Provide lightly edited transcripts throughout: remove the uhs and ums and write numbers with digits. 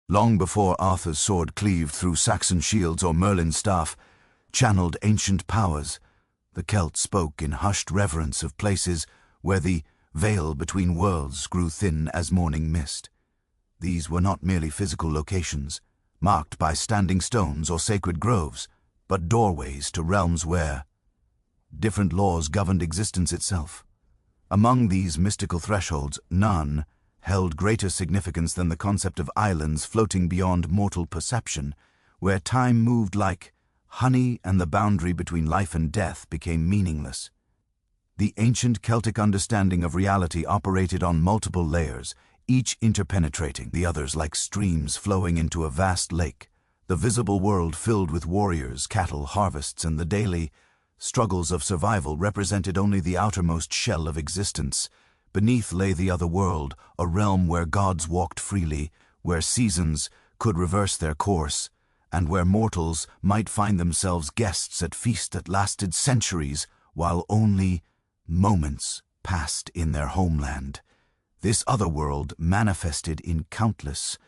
Long before Arthur's sword cleaved through Saxon shields or Merlin's staff channeled ancient powers, the Celts spoke in hushed reverence of places where the veil between worlds grew thin as morning mist. These were not merely physical locations, marked by standing stones or sacred groves, but doorways to realms where different laws governed existence itself. Among these mystical thresholds, none held greater significance than the concept of islands floating beyond mortal perception, where time moved like honey and the boundary between life and death became meaningless. The ancient Celtic understanding of reality operated on multiple layers, each interpenetrating the others like streams flowing into a vast lake. The visible world filled with warriors, cattle, harvests, and the daily struggles of survival represented only the outermost shell of existence. Beneath lay the other world, a realm where gods walked freely, where seasons could reverse their course, and where mortals might find themselves guests at feasts that lasted centuries, while only moments passed in their homeland. This other world manifested in countless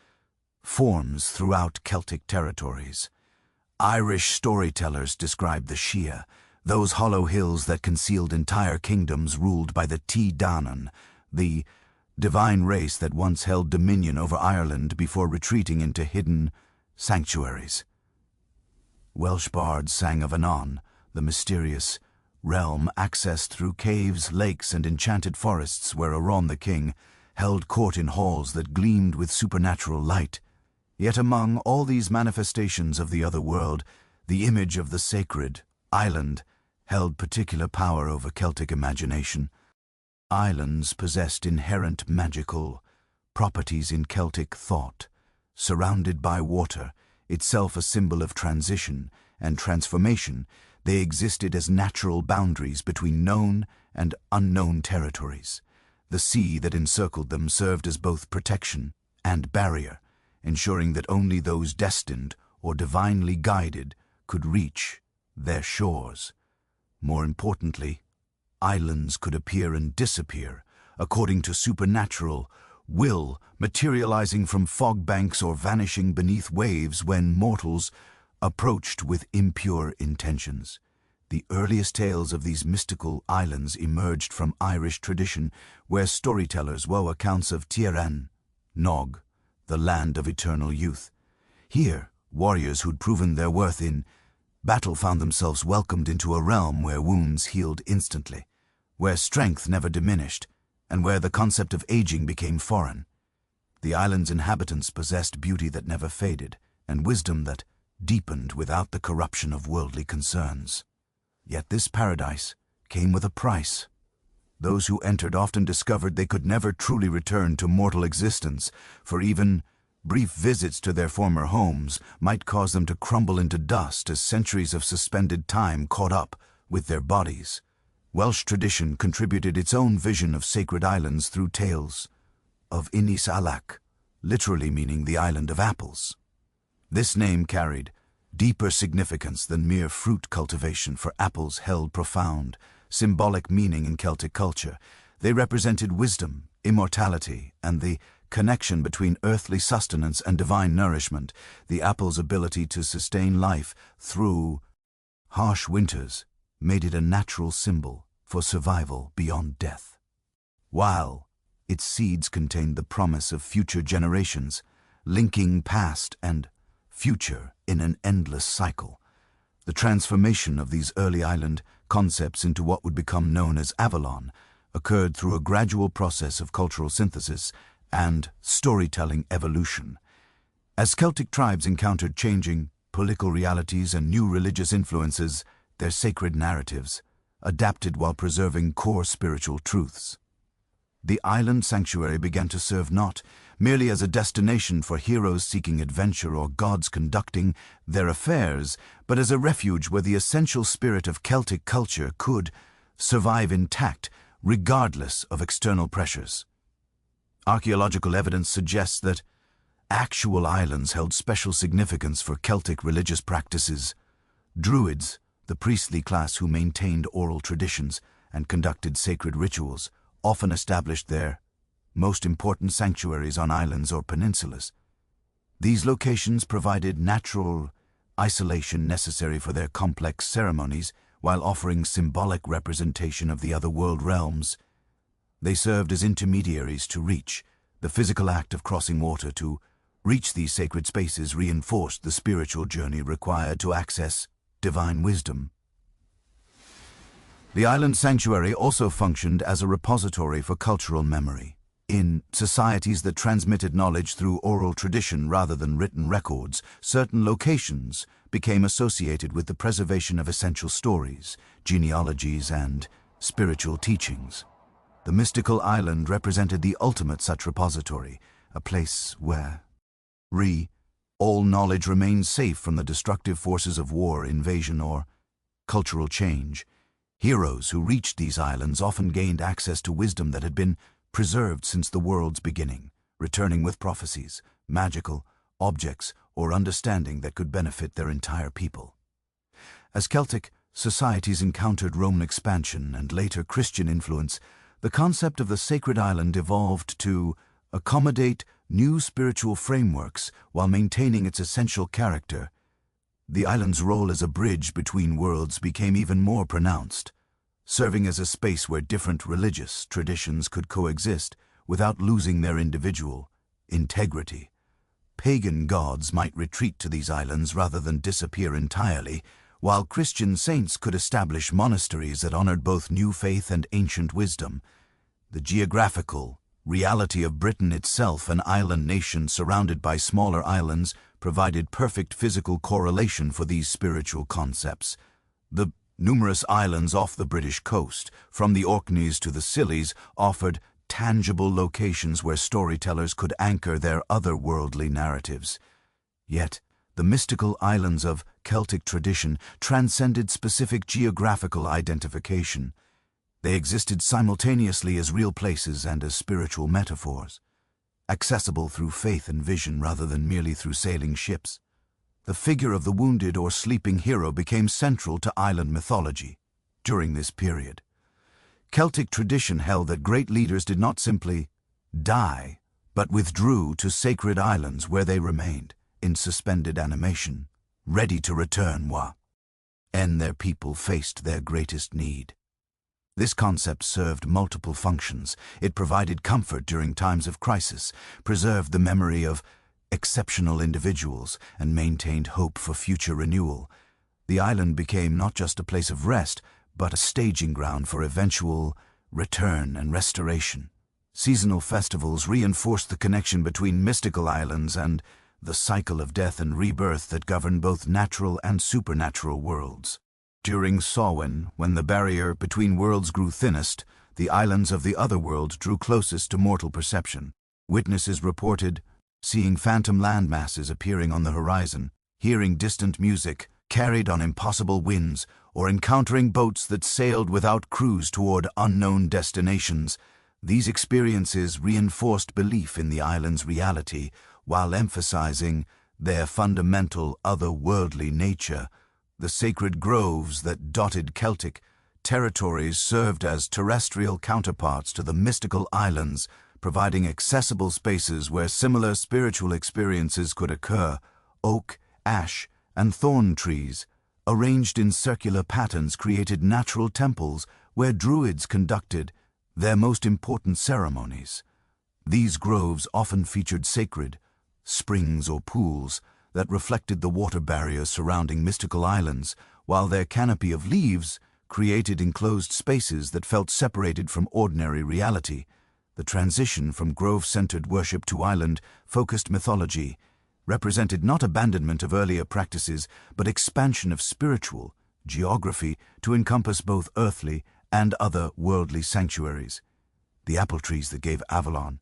forms throughout Celtic territories. Irish storytellers described the Shea, those hollow hills that concealed entire kingdoms ruled by the Danann, the divine race that once held dominion over Ireland before retreating into hidden sanctuaries. Welsh bards sang of Avalon, the mysterious realm accessed through caves, lakes, and enchanted forests where Aron the king held court in halls that gleamed with supernatural light. Yet among all these manifestations of the other world, the image of the sacred island held particular power over Celtic imagination. Islands possessed inherent magical properties in Celtic thought. Surrounded by water, itself a symbol of transition and transformation, they existed as natural boundaries between known and unknown territories. The sea that encircled them served as both protection and barrier, ensuring that only those destined or divinely guided could reach their shores. More importantly, islands could appear and disappear according to supernatural will, materializing from fog banks or vanishing beneath waves when mortals approached with impure intentions. The earliest tales of these mystical islands emerged from Irish tradition, where storytellers wove accounts of Tír Nog, the land of eternal youth. Here, warriors who'd proven their worth in battle found themselves welcomed into a realm where wounds healed instantly, where strength never diminished, and where the concept of aging became foreign. The island's inhabitants possessed beauty that never faded, and wisdom that deepened without the corruption of worldly concerns. Yet this paradise came with a price. Those who entered often discovered they could never truly return to mortal existence, for even brief visits to their former homes might cause them to crumble into dust as centuries of suspended time caught up with their bodies. Welsh tradition contributed its own vision of sacred islands through tales of Inis Alach, literally meaning the island of apples. This name carried deeper significance than mere fruit cultivation, for apples held profound, symbolic meaning in Celtic culture. They represented wisdom, immortality, and the connection between earthly sustenance and divine nourishment. The apple's ability to sustain life through harsh winters made it a natural symbol for survival beyond death. While its seeds contained the promise of future generations, linking past and future in an endless cycle. The transformation of these early island concepts into what would become known as Avalon occurred through a gradual process of cultural synthesis and storytelling evolution. As Celtic tribes encountered changing political realities and new religious influences, their sacred narratives adapted while preserving core spiritual truths. The island sanctuary began to serve not merely as a destination for heroes seeking adventure or gods conducting their affairs, but as a refuge where the essential spirit of Celtic culture could survive intact regardless of external pressures. Archaeological evidence suggests that actual islands held special significance for Celtic religious practices. Druids, the priestly class who maintained oral traditions and conducted sacred rituals, often established their most important sanctuaries on islands or peninsulas. These locations provided natural isolation necessary for their complex ceremonies, while offering symbolic representation of the other world realms. They served as intermediaries to reach. The physical act of crossing water to reach these sacred spaces reinforced the spiritual journey required to access divine wisdom. The island sanctuary also functioned as a repository for cultural memory. In societies that transmitted knowledge through oral tradition rather than written records, certain locations became associated with the preservation of essential stories, genealogies, and spiritual teachings. The mystical island represented the ultimate such repository, a place where all knowledge remained safe from the destructive forces of war, invasion, or cultural change. Heroes who reached these islands often gained access to wisdom that had been preserved since the world's beginning, returning with prophecies, magical objects, or understanding that could benefit their entire people. As Celtic societies encountered Roman expansion and later Christian influence, the concept of the sacred island evolved to accommodate new spiritual frameworks while maintaining its essential character. The island's role as a bridge between worlds became even more pronounced, serving as a space where different religious traditions could coexist without losing their individual integrity. Pagan gods might retreat to these islands rather than disappear entirely, while Christian saints could establish monasteries that honored both new faith and ancient wisdom. The geographical reality of Britain itself, an island nation surrounded by smaller islands, provided perfect physical correlation for these spiritual concepts. The numerous islands off the British coast, from the Orkneys to the Scillies, offered tangible locations where storytellers could anchor their otherworldly narratives. Yet, the mystical islands of Celtic tradition transcended specific geographical identification. They existed simultaneously as real places and as spiritual metaphors, accessible through faith and vision rather than merely through sailing ships. The figure of the wounded or sleeping hero became central to island mythology during this period. Celtic tradition held that great leaders did not simply die, but withdrew to sacred islands where they remained, in suspended animation, ready to return when their people faced their greatest need. This concept served multiple functions. It provided comfort during times of crisis, preserved the memory of exceptional individuals, and maintained hope for future renewal. The island became not just a place of rest, but a staging ground for eventual return and restoration. Seasonal festivals reinforced the connection between mystical islands and the cycle of death and rebirth that governed both natural and supernatural worlds. During Samhain, when the barrier between worlds grew thinnest, the islands of the otherworld drew closest to mortal perception. Witnesses reported seeing phantom landmasses appearing on the horizon, hearing distant music carried on impossible winds, or encountering boats that sailed without crews toward unknown destinations. These experiences reinforced belief in the island's reality while emphasizing their fundamental otherworldly nature. The sacred groves that dotted Celtic territories served as terrestrial counterparts to the mystical islands, providing accessible spaces where similar spiritual experiences could occur. Oak, ash, and thorn trees, arranged in circular patterns, created natural temples where druids conducted their most important ceremonies. These groves often featured sacred springs or pools that reflected the water barriers surrounding mystical islands, while their canopy of leaves created enclosed spaces that felt separated from ordinary reality. The transition from grove-centered worship to island-focused mythology represented not abandonment of earlier practices, but expansion of spiritual geography to encompass both earthly and other worldly sanctuaries. The apple trees that gave Avalon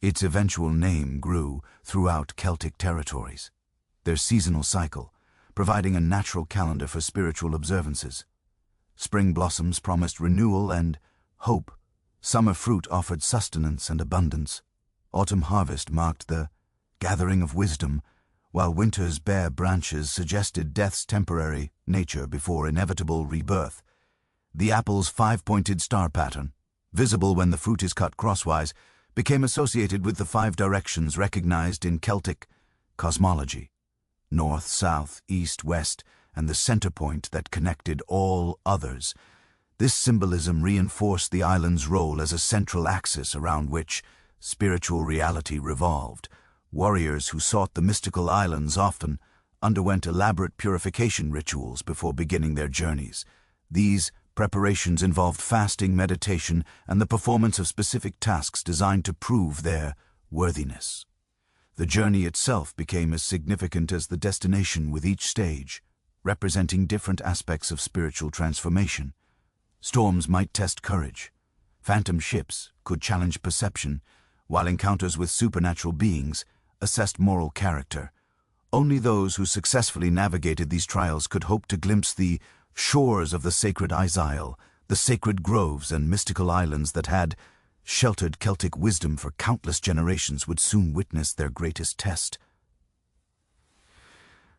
its eventual name grew throughout Celtic territories, their seasonal cycle providing a natural calendar for spiritual observances. Spring blossoms promised renewal and hope. Summer fruit offered sustenance and abundance. Autumn harvest marked the gathering of wisdom, while winter's bare branches suggested death's temporary nature before inevitable rebirth. The apple's five-pointed star pattern, visible when the fruit is cut crosswise, became associated with the 5 directions recognized in Celtic cosmology. North, south, east, west, and the center point that connected all others. This symbolism reinforced the island's role as a central axis around which spiritual reality revolved. Warriors who sought the mystical islands often underwent elaborate purification rituals before beginning their journeys. These preparations involved fasting, meditation, and the performance of specific tasks designed to prove their worthiness. The journey itself became as significant as the destination, with each stage representing different aspects of spiritual transformation. Storms might test courage. Phantom ships could challenge perception, while encounters with supernatural beings assessed moral character. Only those who successfully navigated these trials could hope to glimpse the shores of the sacred Isle, the sacred groves and mystical islands that had sheltered Celtic wisdom for countless generations would soon witness their greatest test.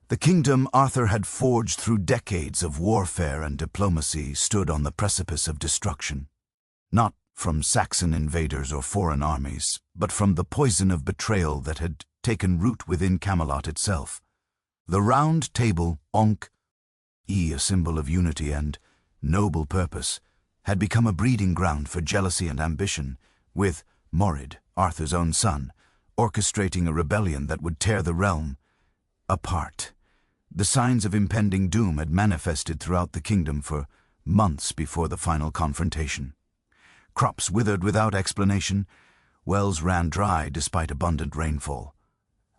The kingdom Arthur had forged through decades of warfare and diplomacy stood on the precipice of destruction. Not from Saxon invaders or foreign armies, but from the poison of betrayal that had taken root within Camelot itself. The round table, a symbol of unity and noble purpose, had become a breeding ground for jealousy and ambition, with Morrid, Arthur's own son, orchestrating a rebellion that would tear the realm apart. The signs of impending doom had manifested throughout the kingdom for months before the final confrontation. Crops withered without explanation, wells ran dry despite abundant rainfall,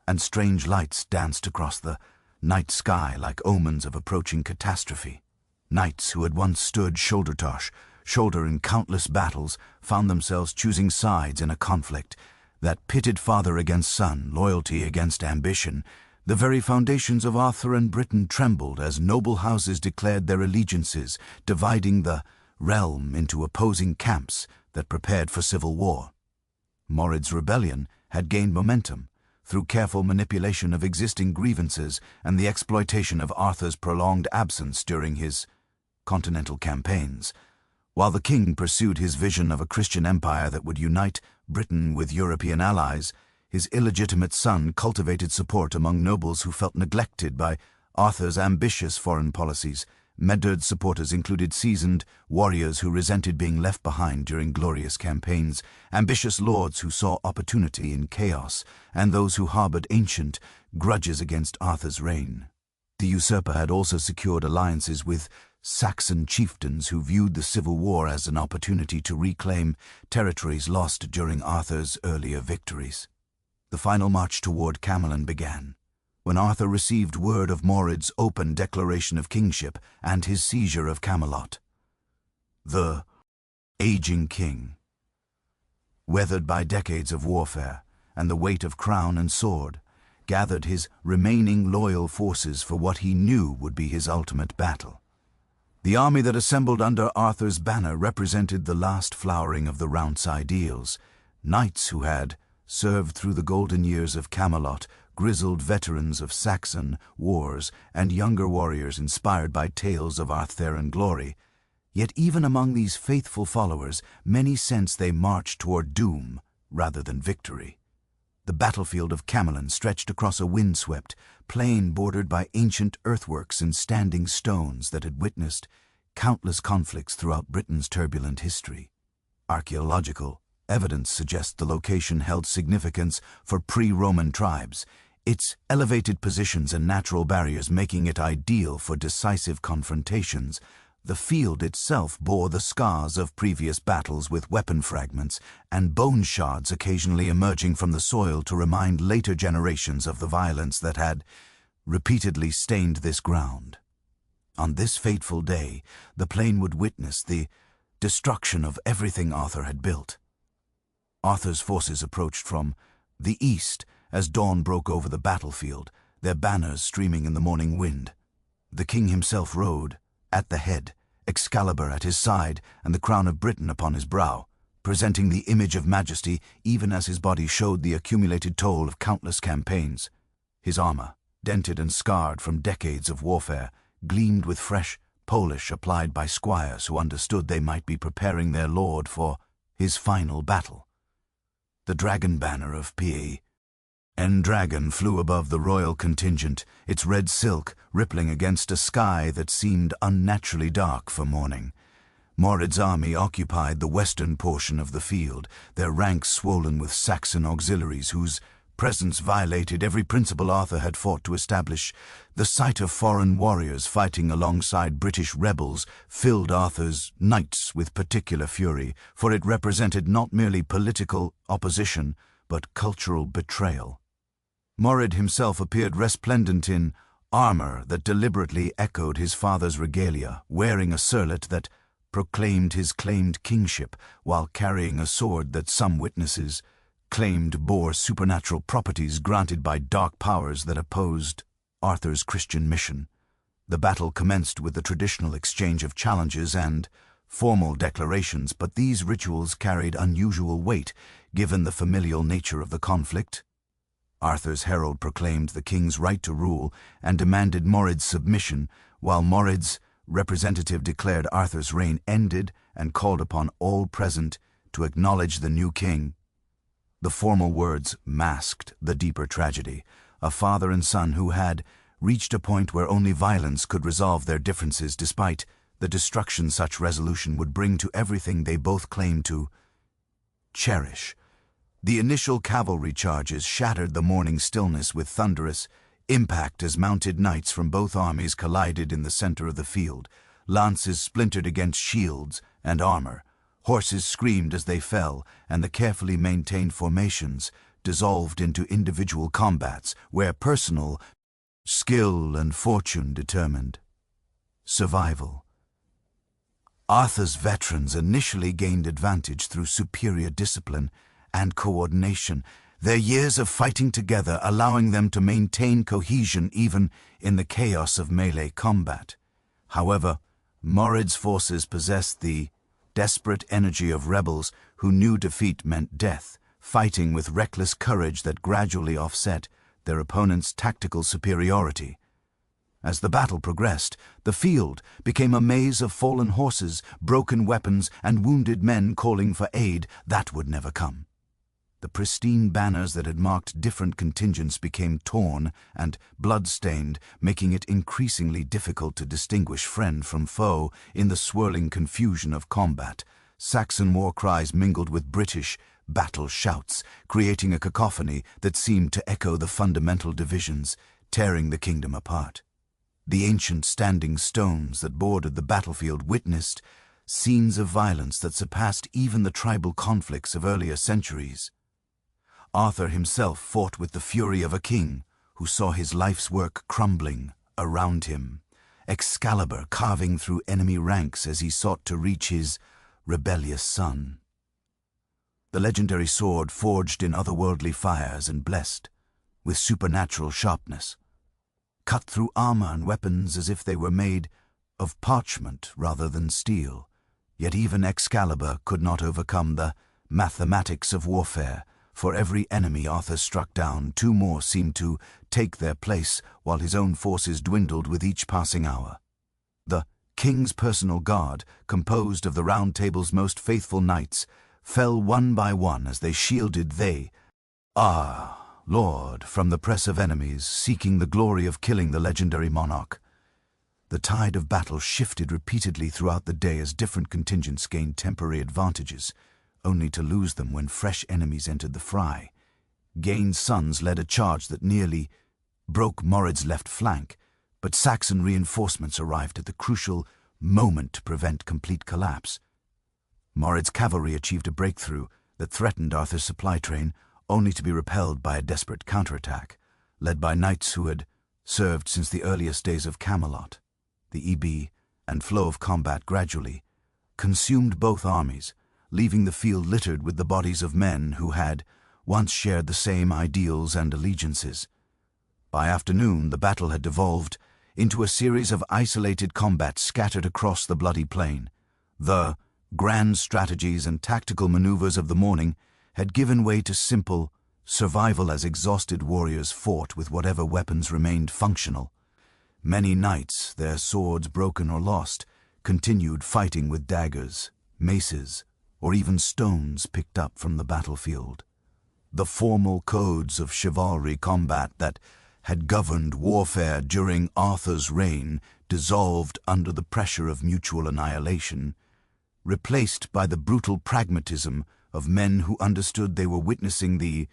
and strange lights danced across the night sky like omens of approaching catastrophe. Knights who had once stood shoulder to shoulder in countless battles found themselves choosing sides in a conflict that pitted father against son, loyalty against ambition. The very foundations of Arthur and Britain trembled as noble houses declared their allegiances, dividing the realm into opposing camps that prepared for civil war. Morrid's rebellion had gained momentum through careful manipulation of existing grievances and the exploitation of Arthur's prolonged absence during his continental campaigns. While the king pursued his vision of a Christian empire that would unite Britain with European allies, his illegitimate son cultivated support among nobles who felt neglected by Arthur's ambitious foreign policies. Medard's supporters included seasoned warriors who resented being left behind during glorious campaigns, ambitious lords who saw opportunity in chaos, and those who harbored ancient grudges against Arthur's reign. The usurper had also secured alliances with Saxon chieftains who viewed the civil war as an opportunity to reclaim territories lost during Arthur's earlier victories. The final march toward Camlann began, when Arthur received word of Morrid's open declaration of kingship and his seizure of Camelot. The aging king, weathered by decades of warfare and the weight of crown and sword, gathered his remaining loyal forces for what he knew would be his ultimate battle. The army that assembled under Arthur's banner represented the last flowering of the Round's ideals, knights who had served through the golden years of Camelot, grizzled veterans of Saxon wars, and younger warriors inspired by tales of Arthurian glory. Yet even among these faithful followers, many sensed they marched toward doom rather than victory. The battlefield of Camlann stretched across a windswept plain bordered by ancient earthworks and standing stones that had witnessed countless conflicts throughout Britain's turbulent history. Archaeological evidence suggests the location held significance for pre-Roman tribes, its elevated positions and natural barriers making it ideal for decisive confrontations. The field itself bore the scars of previous battles, with weapon fragments and bone shards occasionally emerging from the soil to remind later generations of the violence that had repeatedly stained this ground. On this fateful day, the plain would witness the destruction of everything Arthur had built. Arthur's forces approached from the east as dawn broke over the battlefield, their banners streaming in the morning wind. The king himself rode at the head, Excalibur at his side and the crown of Britain upon his brow, presenting the image of majesty even as his body showed the accumulated toll of countless campaigns. His armor, dented and scarred from decades of warfare, gleamed with fresh polish applied by squires who understood they might be preparing their lord for his final battle. The dragon banner of Pa Dragon flew above the royal contingent, its red silk rippling against a sky that seemed unnaturally dark for morning. Morid's army occupied the western portion of the field, their ranks swollen with Saxon auxiliaries whose presence violated every principle Arthur had fought to establish. The sight of foreign warriors fighting alongside British rebels filled Arthur's knights with particular fury, for it represented not merely political opposition, but cultural betrayal. Morid himself appeared resplendent in armor that deliberately echoed his father's regalia, wearing a circlet that proclaimed his claimed kingship, while carrying a sword that some witnesses claimed bore supernatural properties granted by dark powers that opposed Arthur's Christian mission. The battle commenced with the traditional exchange of challenges and formal declarations, but these rituals carried unusual weight given the familial nature of the conflict. Arthur's herald proclaimed the king's right to rule and demanded Morid's submission, while Morid's representative declared Arthur's reign ended and called upon all present to acknowledge the new king. The formal words masked the deeper tragedy, a father and son who had reached a point where only violence could resolve their differences, despite the destruction such resolution would bring to everything they both claimed to cherish. The initial cavalry charges shattered the morning stillness with thunderous impact as mounted knights from both armies collided in the center of the field. Lances splintered against shields and armor. Horses screamed as they fell, and the carefully maintained formations dissolved into individual combats where personal skill and fortune determined survival. Arthur's veterans initially gained advantage through superior discipline and coordination, their years of fighting together allowing them to maintain cohesion even in the chaos of melee combat. However, Morid's forces possessed the desperate energy of rebels who knew defeat meant death, fighting with reckless courage that gradually offset their opponent's tactical superiority. As the battle progressed, the field became a maze of fallen horses, broken weapons, and wounded men calling for aid that would never come. The pristine banners that had marked different contingents became torn and blood-stained, making it increasingly difficult to distinguish friend from foe in the swirling confusion of combat. Saxon war cries mingled with British battle shouts, creating a cacophony that seemed to echo the fundamental divisions, tearing the kingdom apart. The ancient standing stones that bordered the battlefield witnessed scenes of violence that surpassed even the tribal conflicts of earlier centuries. Arthur himself fought with the fury of a king who saw his life's work crumbling around him, Excalibur carving through enemy ranks as he sought to reach his rebellious son. The legendary sword forged in otherworldly fires and blessed with supernatural sharpness, cut through armor and weapons as if they were made of parchment rather than steel. Yet even Excalibur could not overcome the mathematics of warfare. For every enemy Arthur struck down, two more seemed to take their place, while his own forces dwindled with each passing hour. The king's personal guard, composed of the Round Table's most faithful knights, fell one by one as they shielded Lord, from the press of enemies, seeking the glory of killing the legendary monarch. The tide of battle shifted repeatedly throughout the day as different contingents gained temporary advantages, only to lose them when fresh enemies entered the fray. Gain's sons led a charge that nearly broke Morid's left flank, but Saxon reinforcements arrived at the crucial moment to prevent complete collapse. Morid's cavalry achieved a breakthrough that threatened Arthur's supply train, only to be repelled by a desperate counterattack, led by knights who had served since the earliest days of Camelot. The ebb and flow of combat gradually consumed both armies, leaving the field littered with the bodies of men who had once shared the same ideals and allegiances. By afternoon, the battle had devolved into a series of isolated combats scattered across the bloody plain. The grand strategies and tactical maneuvers of the morning had given way to simple survival as exhausted warriors fought with whatever weapons remained functional. Many knights, their swords broken or lost, continued fighting with daggers, maces, or even stones picked up from the battlefield. the formal codes of chivalry combat that had governed warfare during Arthur's reign dissolved under the pressure of mutual annihilation, replaced by the brutal pragmatism of men who understood they were witnessing the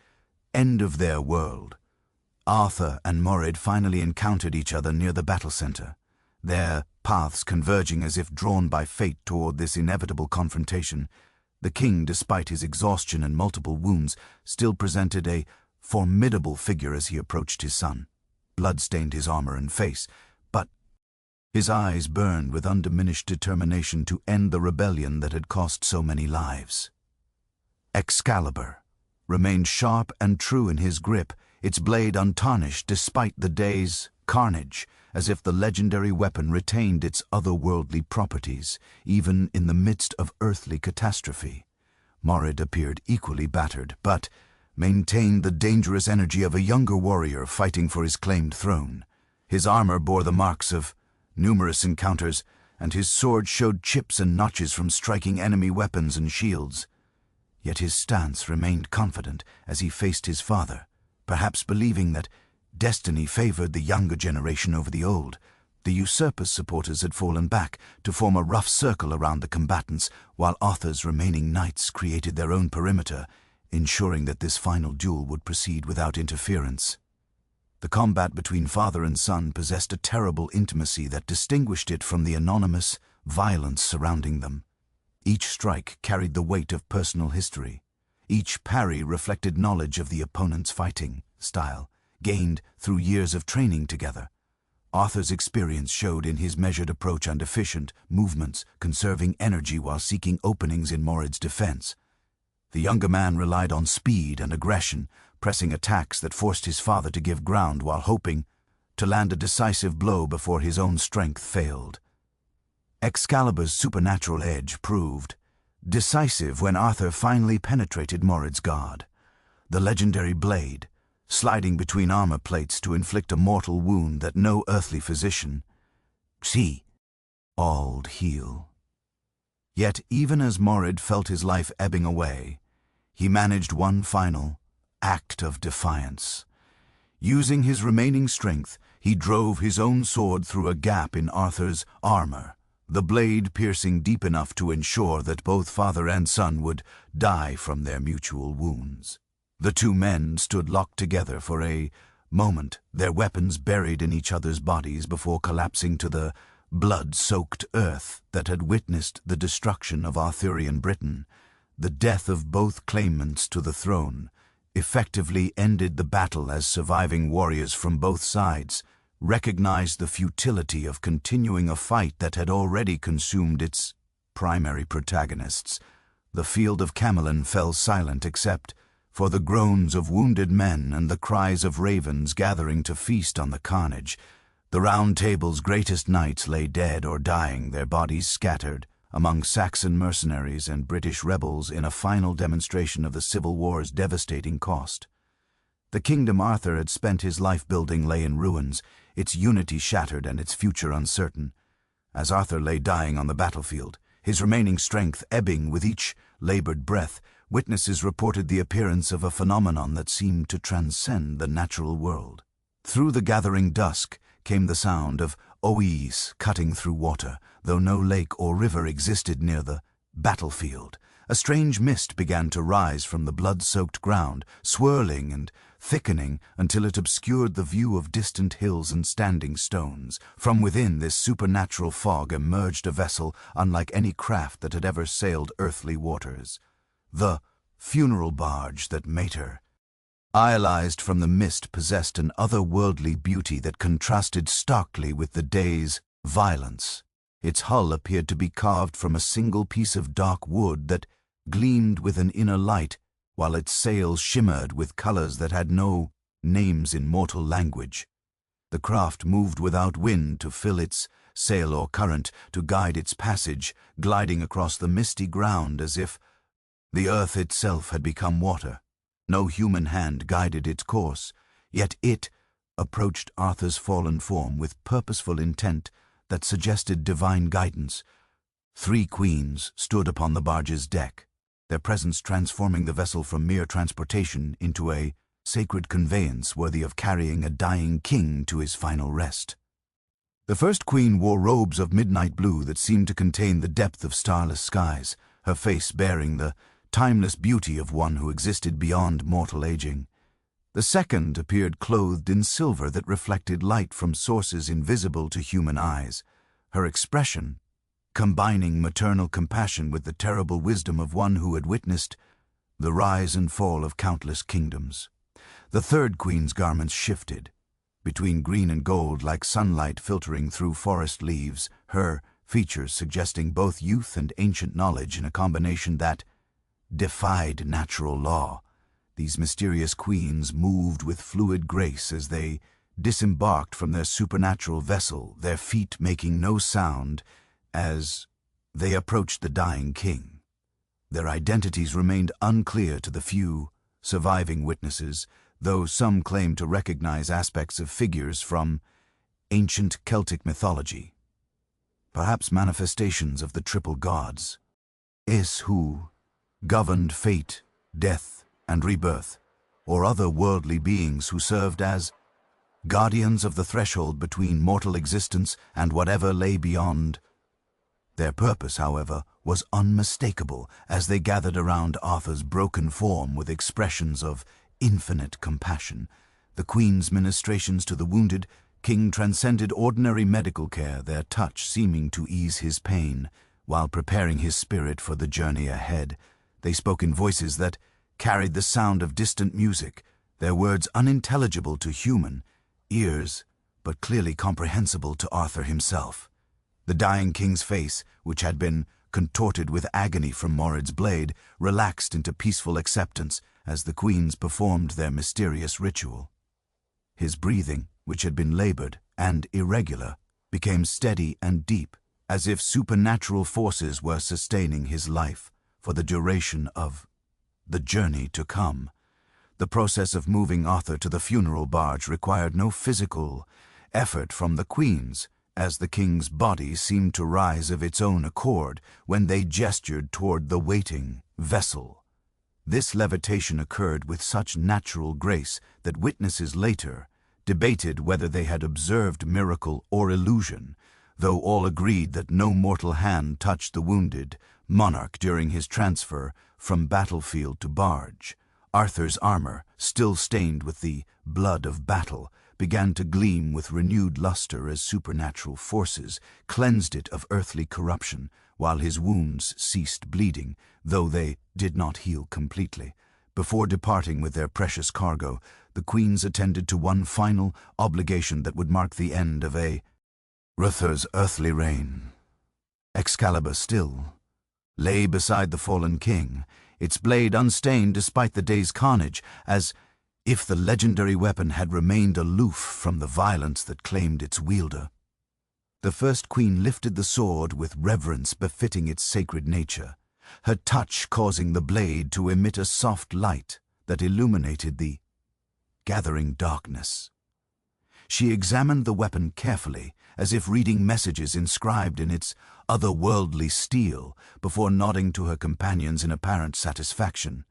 end of their world. Arthur and Morrid finally encountered each other near the battle center, their paths converging as if drawn by fate toward this inevitable confrontation. The king, despite his exhaustion and multiple wounds, still presented a formidable figure as he approached his son. Blood stained his armor and face, but his eyes burned with undiminished determination to end the rebellion that had cost so many lives. Excalibur remained sharp and true in his grip, its blade untarnished despite the day's carnage, as if the legendary weapon retained its otherworldly properties, even in the midst of earthly catastrophe. Morrid appeared equally battered, but maintained the dangerous energy of a younger warrior fighting for his claimed throne. His armor bore the marks of numerous encounters, and his sword showed chips and notches from striking enemy weapons and shields. Yet his stance remained confident as he faced his father, perhaps believing that destiny favored the younger generation over the old. The usurper's supporters had fallen back to form a rough circle around the combatants, while Arthur's remaining knights created their own perimeter, ensuring that this final duel would proceed without interference. The combat between father and son possessed a terrible intimacy that distinguished it from the anonymous violence surrounding them. Each strike carried the weight of personal history. Each parry reflected knowledge of the opponent's fighting style, gained through years of training together. Arthur's experience showed in his measured approach and efficient movements, conserving energy while seeking openings in Morrid's defense. The younger man relied on speed and aggression, pressing attacks that forced his father to give ground while hoping to land a decisive blow before his own strength failed. Excalibur's supernatural edge proved decisive when Arthur finally penetrated Morrid's guard. The legendary blade, sliding between armor plates to inflict a mortal wound that no earthly physician all'd heal. Yet even as Morrid felt his life ebbing away, he managed one final act of defiance. Using his remaining strength, he drove his own sword through a gap in Arthur's armor, the blade piercing deep enough to ensure that both father and son would die from their mutual wounds. The two men stood locked together for a moment, their weapons buried in each other's bodies before collapsing to the blood-soaked earth that had witnessed the destruction of Arthurian Britain. The death of both claimants to the throne effectively ended the battle as surviving warriors from both sides recognized the futility of continuing a fight that had already consumed its primary protagonists. The field of Camlann fell silent except for the groans of wounded men and the cries of ravens gathering to feast on the carnage. The Round Table's greatest knights lay dead or dying, their bodies scattered among Saxon mercenaries and British rebels in a final demonstration of the Civil War's devastating cost. The kingdom Arthur had spent his life building lay in ruins, its unity shattered and its future uncertain. As Arthur lay dying on the battlefield, his remaining strength ebbing with each labored breath, witnesses reported the appearance of a phenomenon that seemed to transcend the natural world. Through the gathering dusk came the sound of oars cutting through water, though no lake or river existed near the battlefield. A strange mist began to rise from the blood-soaked ground, swirling and thickening until it obscured the view of distant hills and standing stones. From within this supernatural fog emerged a vessel unlike any craft that had ever sailed earthly waters. The funeral barge that Mater idealized from the mist possessed an otherworldly beauty that contrasted starkly with the day's violence. Its hull appeared to be carved from a single piece of dark wood that gleamed with an inner light, while its sails shimmered with colors that had no names in mortal language. The craft moved without wind to fill its sail or current to guide its passage, gliding across the misty ground as if the earth itself had become water. No human hand guided its course, yet it approached Arthur's fallen form with purposeful intent that suggested divine guidance. 3 queens stood upon the barge's deck, their presence transforming the vessel from mere transportation into a sacred conveyance worthy of carrying a dying king to his final rest. The first queen wore robes of midnight blue that seemed to contain the depth of starless skies, her face bearing the timeless beauty of one who existed beyond mortal aging. The second appeared clothed in silver that reflected light from sources invisible to human eyes, her expression combining maternal compassion with the terrible wisdom of one who had witnessed the rise and fall of countless kingdoms. The third queen's garments shifted, between green and gold like sunlight filtering through forest leaves, her features suggesting both youth and ancient knowledge in a combination that defied natural law. These mysterious queens moved with fluid grace as they disembarked from their supernatural vessel, their feet making no sound as they approached the dying king. Their identities remained unclear to the few surviving witnesses, though some claimed to recognize aspects of figures from ancient Celtic mythology, perhaps manifestations of the triple gods, who governed fate, death, and rebirth, or other worldly beings who served as guardians of the threshold between mortal existence and whatever lay beyond. Their purpose, however, was unmistakable as they gathered around Arthur's broken form with expressions of infinite compassion. The Queen's ministrations to the wounded king transcended ordinary medical care, their touch seeming to ease his pain while preparing his spirit for the journey ahead. They spoke in voices that carried the sound of distant music, their words unintelligible to human ears, but clearly comprehensible to Arthur himself. The dying king's face, which had been contorted with agony from Morad's blade, relaxed into peaceful acceptance as the queens performed their mysterious ritual. His breathing, which had been labored and irregular, became steady and deep, as if supernatural forces were sustaining his life for the duration of the journey to come. The process of moving Arthur to the funeral barge required no physical effort from the queens, as the king's body seemed to rise of its own accord when they gestured toward the waiting vessel. This levitation occurred with such natural grace that witnesses later debated whether they had observed miracle or illusion, though all agreed that no mortal hand touched the wounded monarch during his transfer from battlefield to barge. Arthur's armor, still stained with the blood of battle, began to gleam with renewed luster as supernatural forces cleansed it of earthly corruption, while his wounds ceased bleeding, though they did not heal completely. Before departing with their precious cargo, the queens attended to one final obligation that would mark the end of Arthur's earthly reign. Excalibur still lay beside the fallen king, its blade unstained despite the day's carnage, as if the legendary weapon had remained aloof from the violence that claimed its wielder. The first queen lifted the sword with reverence befitting its sacred nature, her touch causing the blade to emit a soft light that illuminated the gathering darkness. She examined the weapon carefully, as if reading messages inscribed in its otherworldly steel, before nodding to her companions in apparent satisfaction.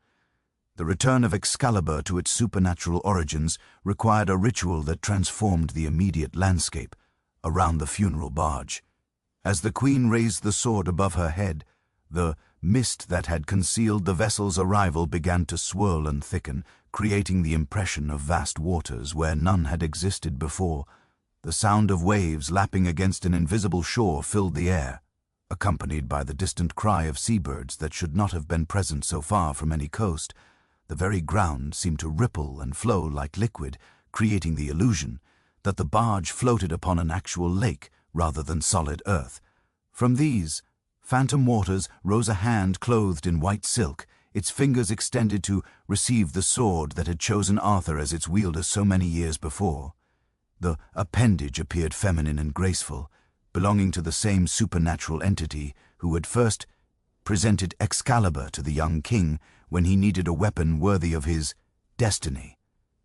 The return of Excalibur to its supernatural origins required a ritual that transformed the immediate landscape around the funeral barge. As the queen raised the sword above her head, the mist that had concealed the vessel's arrival began to swirl and thicken, creating the impression of vast waters where none had existed before. The sound of waves lapping against an invisible shore filled the air, accompanied by the distant cry of seabirds that should not have been present so far from any coast. The very ground seemed to ripple and flow like liquid, creating the illusion that the barge floated upon an actual lake rather than solid earth. From these phantom waters rose a hand clothed in white silk, its fingers extended to receive the sword that had chosen Arthur as its wielder so many years before. The appendage appeared feminine and graceful, belonging to the same supernatural entity who had first presented Excalibur to the young king when he needed a weapon worthy of his destiny.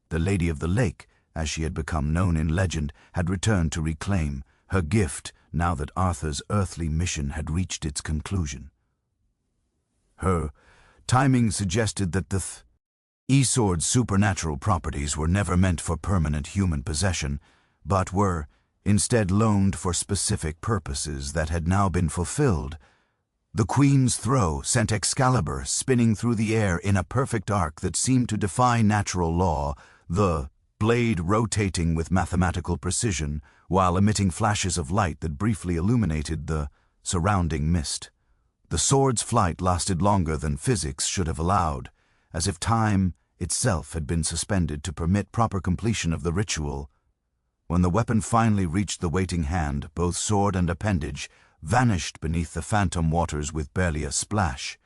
The Lady of the Lake, as she had become known in legend, had returned to reclaim her gift now that Arthur's earthly mission had reached its conclusion. Her Timing suggested that the E-sword's supernatural properties were never meant for permanent human possession, but were instead loaned for specific purposes that had now been fulfilled. The Queen's throw sent Excalibur spinning through the air in a perfect arc that seemed to defy natural law, the blade rotating with mathematical precision while emitting flashes of light that briefly illuminated the surrounding mist. The sword's flight lasted longer than physics should have allowed, as if time itself had been suspended to permit proper completion of the ritual. When the weapon finally reached the waiting hand, both sword and appendage vanished beneath the phantom waters with barely a splash,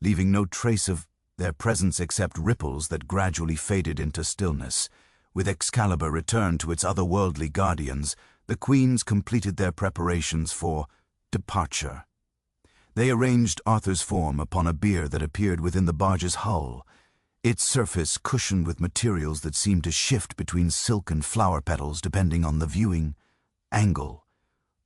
leaving no trace of their presence except ripples that gradually faded into stillness. With Excalibur returned to its otherworldly guardians, the Queens completed their preparations for departure. They arranged Arthur's form upon a bier that appeared within the barge's hull, its surface cushioned with materials that seemed to shift between silk and flower petals depending on the viewing angle.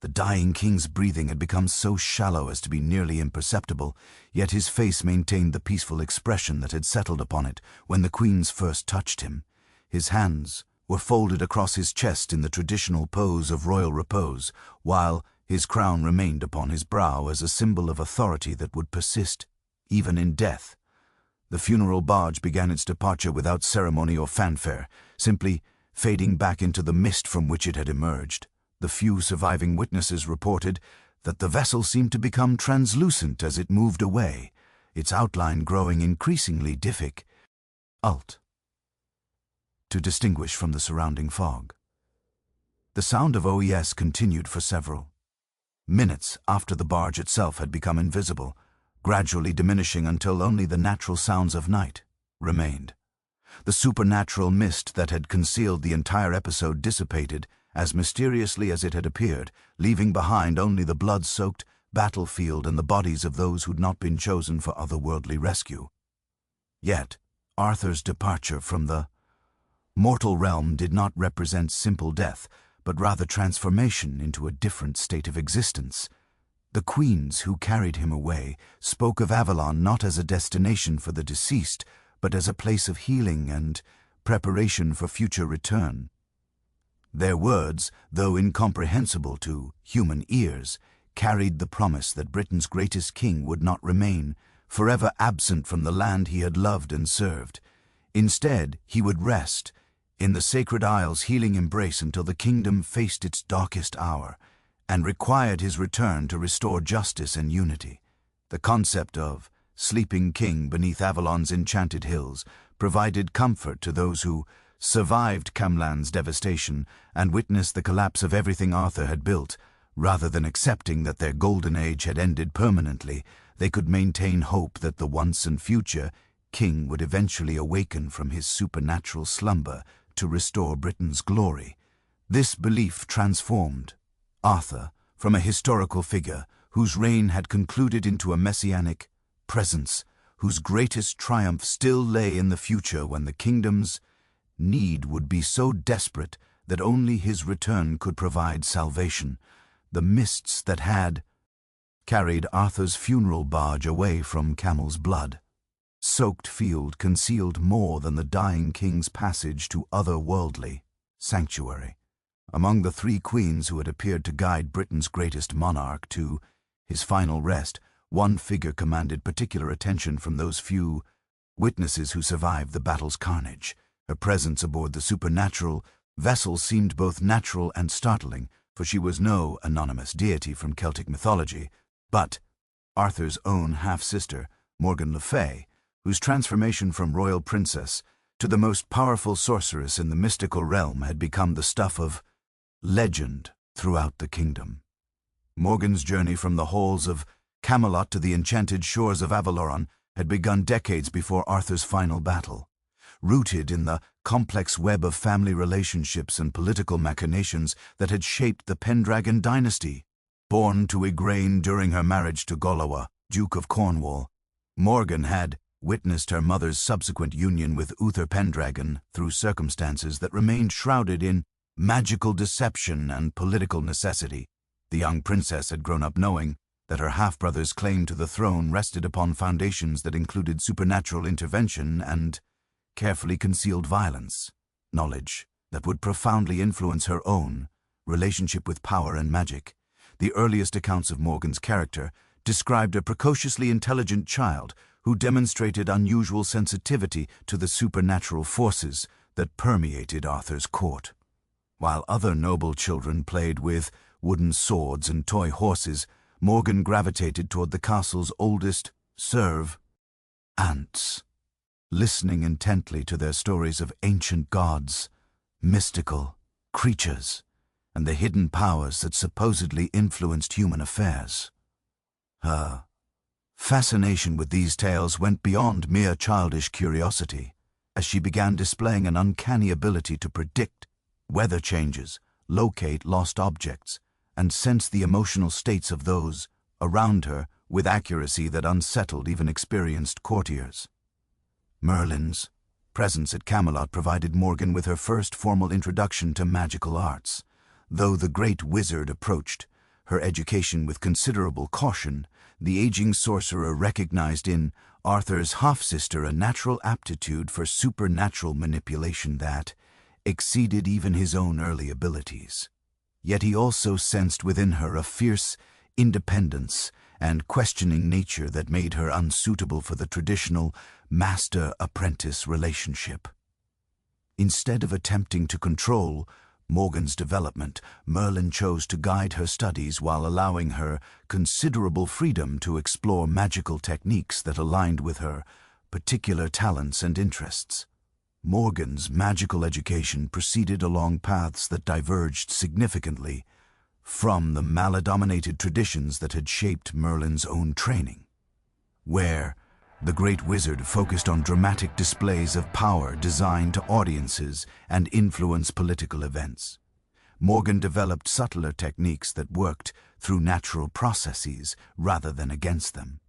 The dying king's breathing had become so shallow as to be nearly imperceptible, yet his face maintained the peaceful expression that had settled upon it when the Queens first touched him. His hands were folded across his chest in the traditional pose of royal repose, while his crown remained upon his brow as a symbol of authority that would persist even in death. The funeral barge began its departure without ceremony or fanfare, simply fading back into the mist from which it had emerged. The few surviving witnesses reported that the vessel seemed to become translucent as it moved away, its outline growing increasingly difficult to distinguish from the surrounding fog. The sound of OES continued for several minutes after the barge itself had become invisible, gradually diminishing until only the natural sounds of night remained. The supernatural mist that had concealed the entire episode dissipated as mysteriously as it had appeared, leaving behind only the blood-soaked battlefield and the bodies of those who'd not been chosen for otherworldly rescue. Yet, Arthur's departure from the mortal realm did not represent simple death, but rather transformation into a different state of existence. The Queens who carried him away spoke of Avalon not as a destination for the deceased, but as a place of healing and preparation for future return. Their words, though incomprehensible to human ears, carried the promise that Britain's greatest king would not remain forever absent from the land he had loved and served. Instead, he would rest in the sacred isle's healing embrace until the kingdom faced its darkest hour, and required his return to restore justice and unity. The concept of sleeping king beneath Avalon's enchanted hills provided comfort to those who survived Camlann's devastation and witnessed the collapse of everything Arthur had built. Rather than accepting that their golden age had ended permanently, they could maintain hope that the once and future king would eventually awaken from his supernatural slumber to restore Britain's glory. This belief transformed Arthur from a historical figure whose reign had concluded into a messianic presence whose greatest triumph still lay in the future when the kingdom's need would be so desperate that only his return could provide salvation. The mists that had carried Arthur's funeral barge away from Camel's blood-soaked field concealed more than the dying king's passage to otherworldly sanctuary. Among the three queens who had appeared to guide Britain's greatest monarch to his final rest, one figure commanded particular attention from those few witnesses who survived the battle's carnage. Her presence aboard the supernatural vessel seemed both natural and startling, for she was no anonymous deity from Celtic mythology, but Arthur's own half-sister, Morgan le Fay, whose transformation from royal princess to the most powerful sorceress in the mystical realm had become the stuff of legend throughout the kingdom. Morgan's journey from the halls of Camelot to the enchanted shores of Avalon had begun decades before Arthur's final battle. Rooted in the complex web of family relationships and political machinations that had shaped the Pendragon dynasty. Born to Igraine during her marriage to Golowa, Duke of Cornwall, Morgan had witnessed her mother's subsequent union with Uther Pendragon through circumstances that remained shrouded in magical deception and political necessity. The young princess had grown up knowing that her half-brother's claim to the throne rested upon foundations that included supernatural intervention and carefully concealed violence, knowledge that would profoundly influence her own relationship with power and magic. The earliest accounts of Morgan's character described a precociously intelligent child who demonstrated unusual sensitivity to the supernatural forces that permeated Arthur's court. While other noble children played with wooden swords and toy horses, Morgan gravitated toward the castle's oldest ants, listening intently to their stories of ancient gods, mystical creatures, and the hidden powers that supposedly influenced human affairs. Her fascination with these tales went beyond mere childish curiosity, as she began displaying an uncanny ability to predict weather changes, locate lost objects, and sense the emotional states of those around her with accuracy that unsettled even experienced courtiers. Merlin's presence at Camelot provided Morgan with her first formal introduction to magical arts. Though the great wizard approached her education with considerable caution, the aging sorcerer recognized in Arthur's half-sister a natural aptitude for supernatural manipulation that exceeded even his own early abilities. Yet he also sensed within her a fierce independence and questioning nature that made her unsuitable for the traditional master-apprentice relationship. Instead of attempting to control Morgan's development, Merlin chose to guide her studies while allowing her considerable freedom to explore magical techniques that aligned with her particular talents and interests. Morgan's magical education proceeded along paths that diverged significantly from the Mala-dominated traditions that had shaped Merlin's own training. Where the great wizard focused on dramatic displays of power designed to audiences and influence political events, Morgan developed subtler techniques that worked through natural processes rather than against them.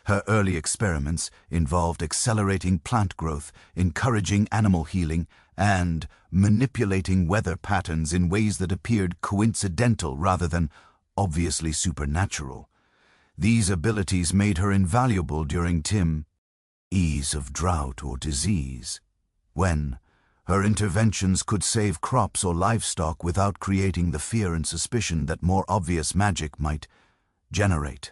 Her early experiments involved accelerating plant growth, encouraging animal healing, and manipulating weather patterns in ways that appeared coincidental rather than obviously supernatural. These abilities made her invaluable during times of drought or disease, when her interventions could save crops or livestock without creating the fear and suspicion that more obvious magic might generate.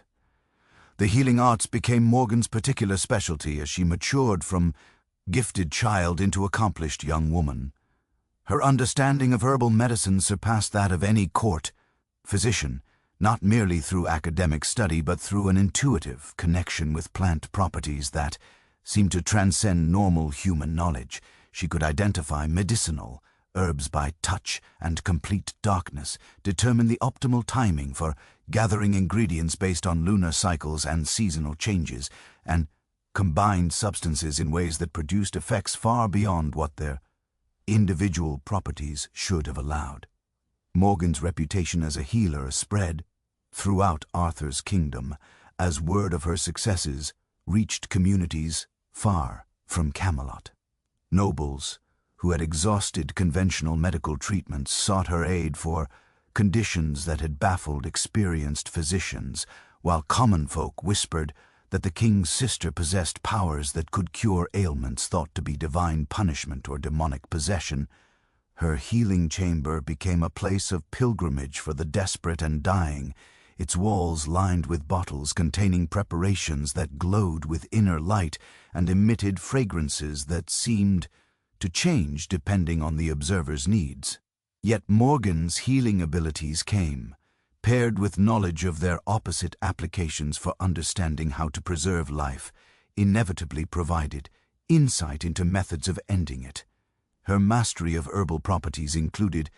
The healing arts became Morgan's particular specialty as she matured from gifted child into accomplished young woman. Her understanding of herbal medicine surpassed that of any court physician, not merely through academic study but through an intuitive connection with plant properties that seemed to transcend normal human knowledge. She could identify medicinal herbs by touch and complete darkness, determine the optimal timing for gathering ingredients based on lunar cycles and seasonal changes, and combined substances in ways that produced effects far beyond what their individual properties should have allowed. Morgan's reputation as a healer spread throughout Arthur's kingdom as word of her successes reached communities far from Camelot. Nobles who had exhausted conventional medical treatments sought her aid for conditions that had baffled experienced physicians, while common folk whispered that the king's sister possessed powers that could cure ailments thought to be divine punishment or demonic possession. Her healing chamber became a place of pilgrimage for the desperate and dying, its walls lined with bottles containing preparations that glowed with inner light and emitted fragrances that seemed to change depending on the observer's needs. Yet Morgan's healing abilities came, paired with knowledge of their opposite applications for understanding how to preserve life, inevitably provided insight into methods of ending it. Her mastery of herbal properties included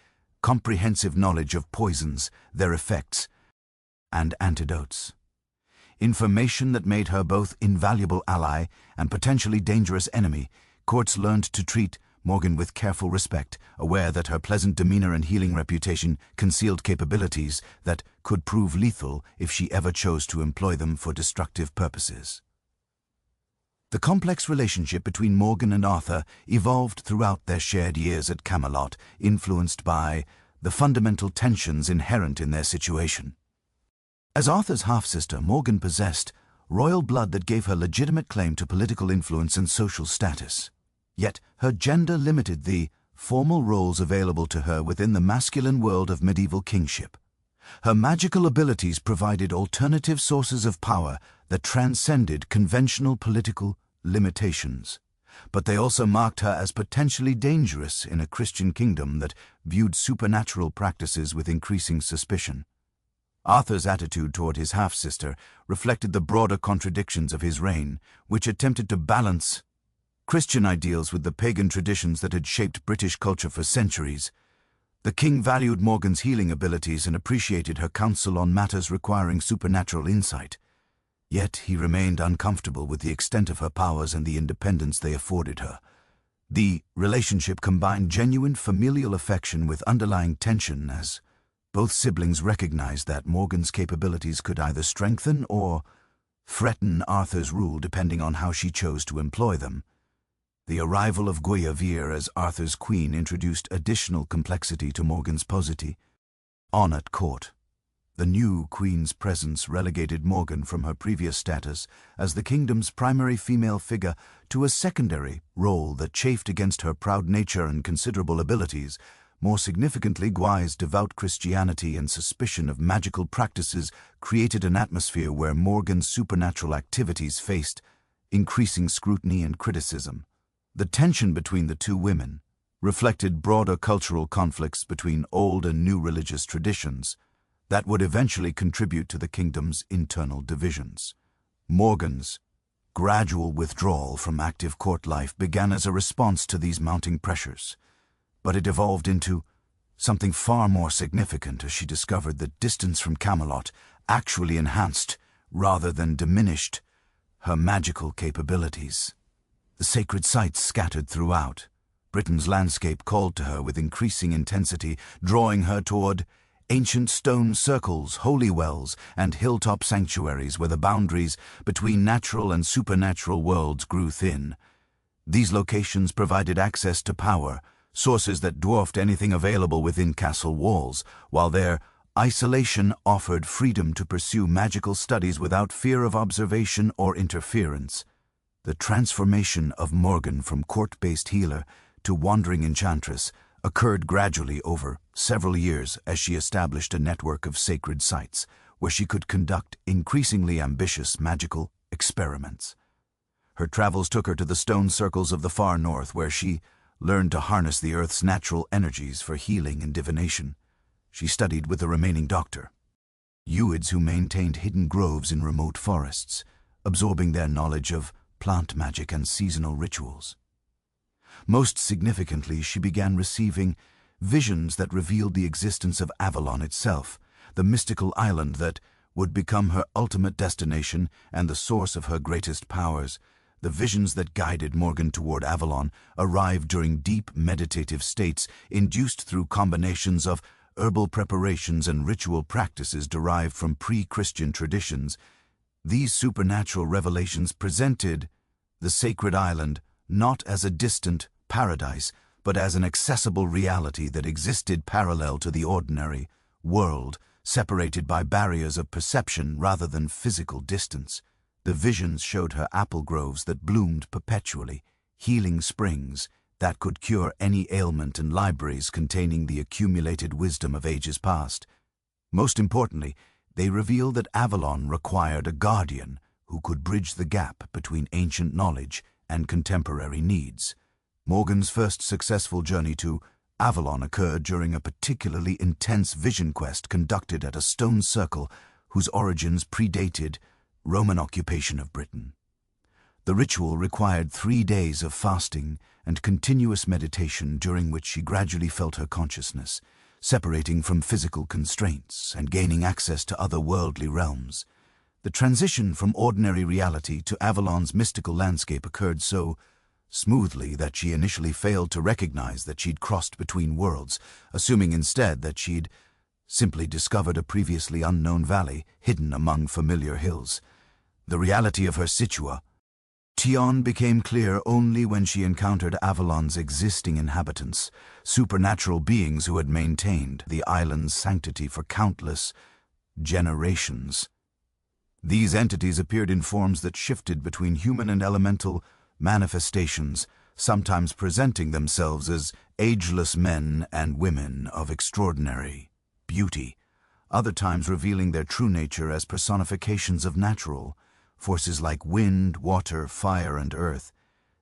comprehensive knowledge of poisons, their effects, and antidotes. Information that made her both invaluable ally and potentially dangerous enemy. Courts learned to treat Morgan with careful respect, aware that her pleasant demeanor and healing reputation concealed capabilities that could prove lethal if she ever chose to employ them for destructive purposes. The complex relationship between Morgan and Arthur evolved throughout their shared years at Camelot, influenced by the fundamental tensions inherent in their situation. As Arthur's half-sister, Morgan possessed royal blood that gave her legitimate claim to political influence and social status. Yet her gender limited the formal roles available to her within the masculine world of medieval kingship. Her magical abilities provided alternative sources of power that transcended conventional political limitations. But they also marked her as potentially dangerous in a Christian kingdom that viewed supernatural practices with increasing suspicion. Arthur's attitude toward his half-sister reflected the broader contradictions of his reign, which attempted to balance Christian ideals with the pagan traditions that had shaped British culture for centuries. The king valued Morgan's healing abilities and appreciated her counsel on matters requiring supernatural insight. Yet he remained uncomfortable with the extent of her powers and the independence they afforded her. The relationship combined genuine familial affection with underlying tension, as both siblings recognized that Morgan's capabilities could either strengthen or threaten Arthur's rule depending on how she chose to employ them. The arrival of Guinevere as Arthur's queen introduced additional complexity to Morgan's position at court. The new queen's presence relegated Morgan from her previous status as the kingdom's primary female figure to a secondary role that chafed against her proud nature and considerable abilities. More significantly, Guy's devout Christianity and suspicion of magical practices created an atmosphere where Morgan's supernatural activities faced increasing scrutiny and criticism. The tension between the two women reflected broader cultural conflicts between old and new religious traditions that would eventually contribute to the kingdom's internal divisions. Morgan's gradual withdrawal from active court life began as a response to these mounting pressures, but it evolved into something far more significant as she discovered that distance from Camelot actually enhanced, rather than diminished, her magical capabilities. The sacred sites scattered throughout Britain's landscape called to her with increasing intensity, drawing her toward ancient stone circles, holy wells, and hilltop sanctuaries where the boundaries between natural and supernatural worlds grew thin. These locations provided access to power, sources that dwarfed anything available within castle walls, while their isolation offered freedom to pursue magical studies without fear of observation or interference. The transformation of Morgan from court-based healer to wandering enchantress occurred gradually over several years as she established a network of sacred sites where she could conduct increasingly ambitious magical experiments. Her travels took her to the stone circles of the far north, where she learned to harness the earth's natural energies for healing and divination. She studied with the remaining doctor, Druids who maintained hidden groves in remote forests, absorbing their knowledge of plant magic and seasonal rituals. Most significantly, she began receiving visions that revealed the existence of Avalon itself, the mystical island that would become her ultimate destination and the source of her greatest powers. The visions that guided Morgan toward Avalon arrived during deep meditative states induced through combinations of herbal preparations and ritual practices derived from pre-Christian traditions. These supernatural revelations presented the sacred island not as a distant paradise, but as an accessible reality that existed parallel to the ordinary world, separated by barriers of perception rather than physical distance. The visions showed her apple groves that bloomed perpetually, healing springs that could cure any ailment, and libraries containing the accumulated wisdom of ages past. Most importantly, they revealed that Avalon required a guardian who could bridge the gap between ancient knowledge and contemporary needs. Morgan's first successful journey to Avalon occurred during a particularly intense vision quest conducted at a stone circle whose origins predated Roman occupation of Britain. The ritual required 3 days of fasting and continuous meditation, during which she gradually felt her consciousness separating from physical constraints and gaining access to other worldly realms. The transition from ordinary reality to Avalon's mystical landscape occurred so smoothly that she initially failed to recognize that she'd crossed between worlds, assuming instead that she'd simply discovered a previously unknown valley hidden among familiar hills. The reality of her situation became clear only when she encountered Avalon's existing inhabitants, supernatural beings who had maintained the island's sanctity for countless generations. These entities appeared in forms that shifted between human and elemental manifestations, sometimes presenting themselves as ageless men and women of extraordinary beauty, other times revealing their true nature as personifications of natural forces like wind, water, fire, and earth.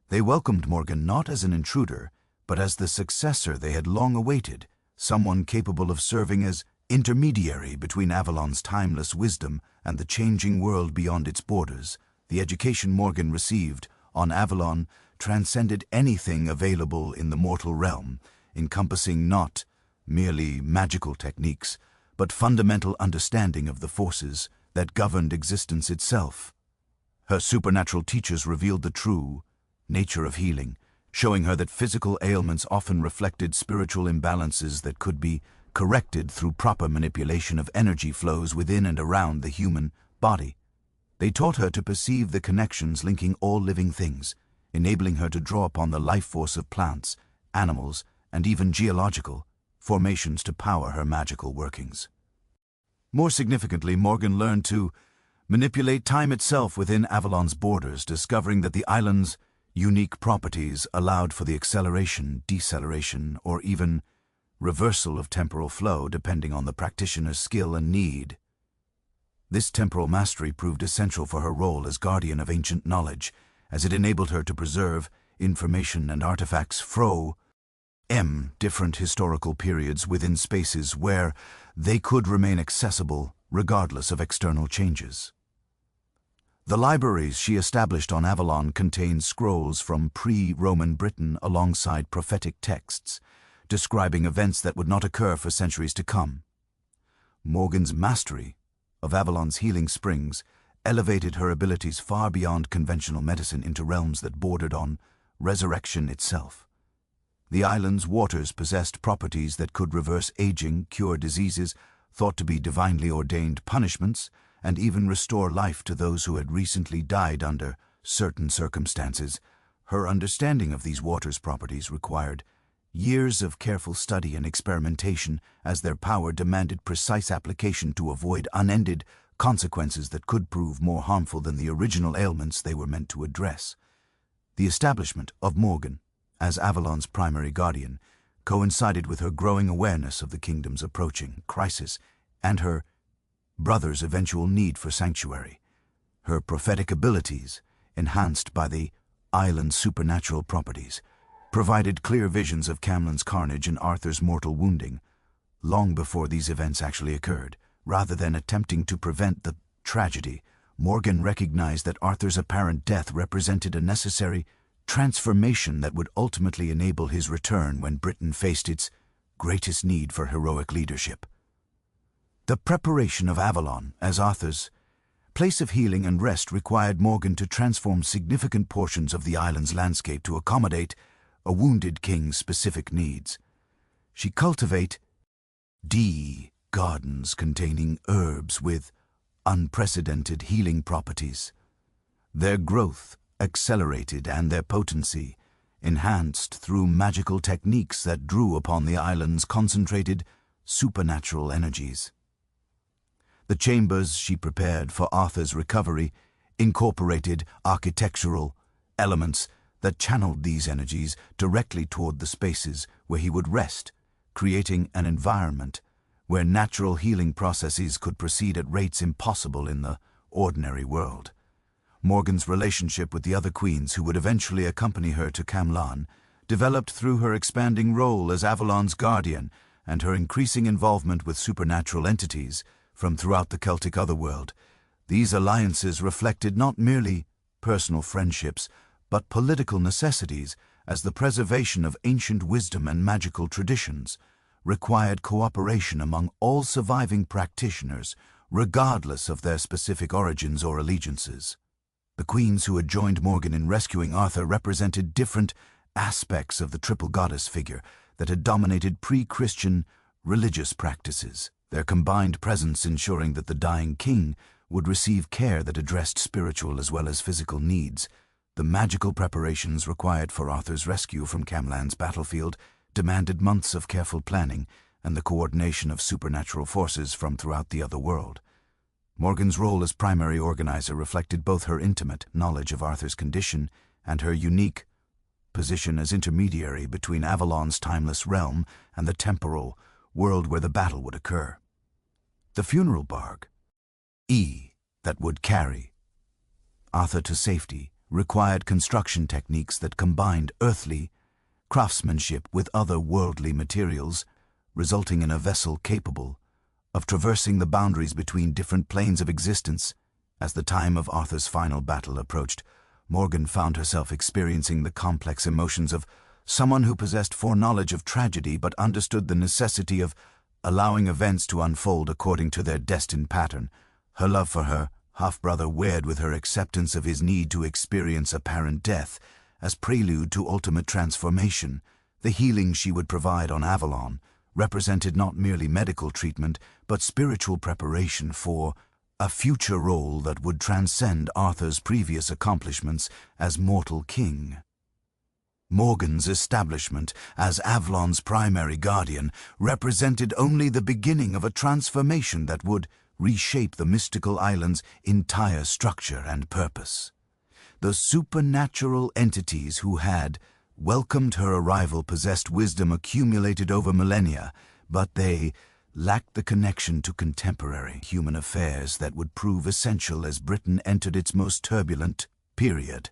They welcomed Morgan not as an intruder, but as the successor they had long awaited, someone capable of serving as intermediary between Avalon's timeless wisdom and the changing world beyond its borders. The education Morgan received on Avalon transcended anything available in the mortal realm, encompassing not merely magical techniques, but fundamental understanding of the forces that governed existence itself. Her supernatural teachers revealed the true nature of healing, showing her that physical ailments often reflected spiritual imbalances that could be corrected through proper manipulation of energy flows within and around the human body. They taught her to perceive the connections linking all living things, enabling her to draw upon the life force of plants, animals, and even geological formations to power her magical workings. More significantly, Morgan learned to manipulate time itself within Avalon's borders, discovering that the island's unique properties allowed for the acceleration, deceleration, or even reversal of temporal flow depending on the practitioner's skill and need. This temporal mastery proved essential for her role as guardian of ancient knowledge, as it enabled her to preserve information and artifacts from different historical periods within spaces where they could remain accessible regardless of external changes. The libraries she established on Avalon contained scrolls from pre-Roman Britain alongside prophetic texts, describing events that would not occur for centuries to come. Morgan's mastery of Avalon's healing springs elevated her abilities far beyond conventional medicine into realms that bordered on resurrection itself. The island's waters possessed properties that could reverse aging, cure diseases thought to be divinely ordained punishments, and even restore life to those who had recently died under certain circumstances. Her understanding of these waters' properties required years of careful study and experimentation, as their power demanded precise application to avoid unended consequences that could prove more harmful than the original ailments they were meant to address. The establishment of Morgan as Avalon's primary guardian coincided with her growing awareness of the kingdom's approaching crisis and her brother's eventual need for sanctuary. Her prophetic abilities, enhanced by the island's supernatural properties, provided clear visions of Camlann's carnage and Arthur's mortal wounding long before these events actually occurred. Rather than attempting to prevent the tragedy, Morgan recognized that Arthur's apparent death represented a necessary transformation that would ultimately enable his return when Britain faced its greatest need for heroic leadership. The preparation of Avalon as Arthur's place of healing and rest required Morgan to transform significant portions of the island's landscape to accommodate a wounded king's specific needs. She cultivated gardens containing herbs with unprecedented healing properties. Their growth accelerated and their potency enhanced through magical techniques that drew upon the island's concentrated supernatural energies. The chambers she prepared for Arthur's recovery incorporated architectural elements that channeled these energies directly toward the spaces where he would rest, creating an environment where natural healing processes could proceed at rates impossible in the ordinary world. Morgan's relationship with the other queens who would eventually accompany her to Camlann developed through her expanding role as Avalon's guardian and her increasing involvement with supernatural entities from throughout the Celtic otherworld. These alliances reflected not merely personal friendships, but political necessities, as the preservation of ancient wisdom and magical traditions required cooperation among all surviving practitioners, regardless of their specific origins or allegiances. The queens who had joined Morgan in rescuing Arthur represented different aspects of the triple goddess figure that had dominated pre-Christian religious practices, their combined presence ensuring that the dying king would receive care that addressed spiritual as well as physical needs. The magical preparations required for Arthur's rescue from Camlann's battlefield demanded months of careful planning, and the coordination of supernatural forces from throughout the other world. Morgan's role as primary organizer reflected both her intimate knowledge of Arthur's condition and her unique position as intermediary between Avalon's timeless realm and the temporal world where the battle would occur. The funeral barge, that would carry Arthur to safety, required construction techniques that combined earthly craftsmanship with other worldly materials, resulting in a vessel capable of traversing the boundaries between different planes of existence. As the time of Arthur's final battle approached, Morgan found herself experiencing the complex emotions of someone who possessed foreknowledge of tragedy but understood the necessity of allowing events to unfold according to their destined pattern. Her love for her half-brother wed with her acceptance of his need to experience apparent death as prelude to ultimate transformation. The healing she would provide on Avalon represented not merely medical treatment, but spiritual preparation for a future role that would transcend Arthur's previous accomplishments as mortal king. Morgan's establishment as Avalon's primary guardian represented only the beginning of a transformation that would reshape the mystical island's entire structure and purpose. The supernatural entities who had welcomed her arrival possessed wisdom accumulated over millennia, but they lacked the connection to contemporary human affairs that would prove essential as Britain entered its most turbulent period.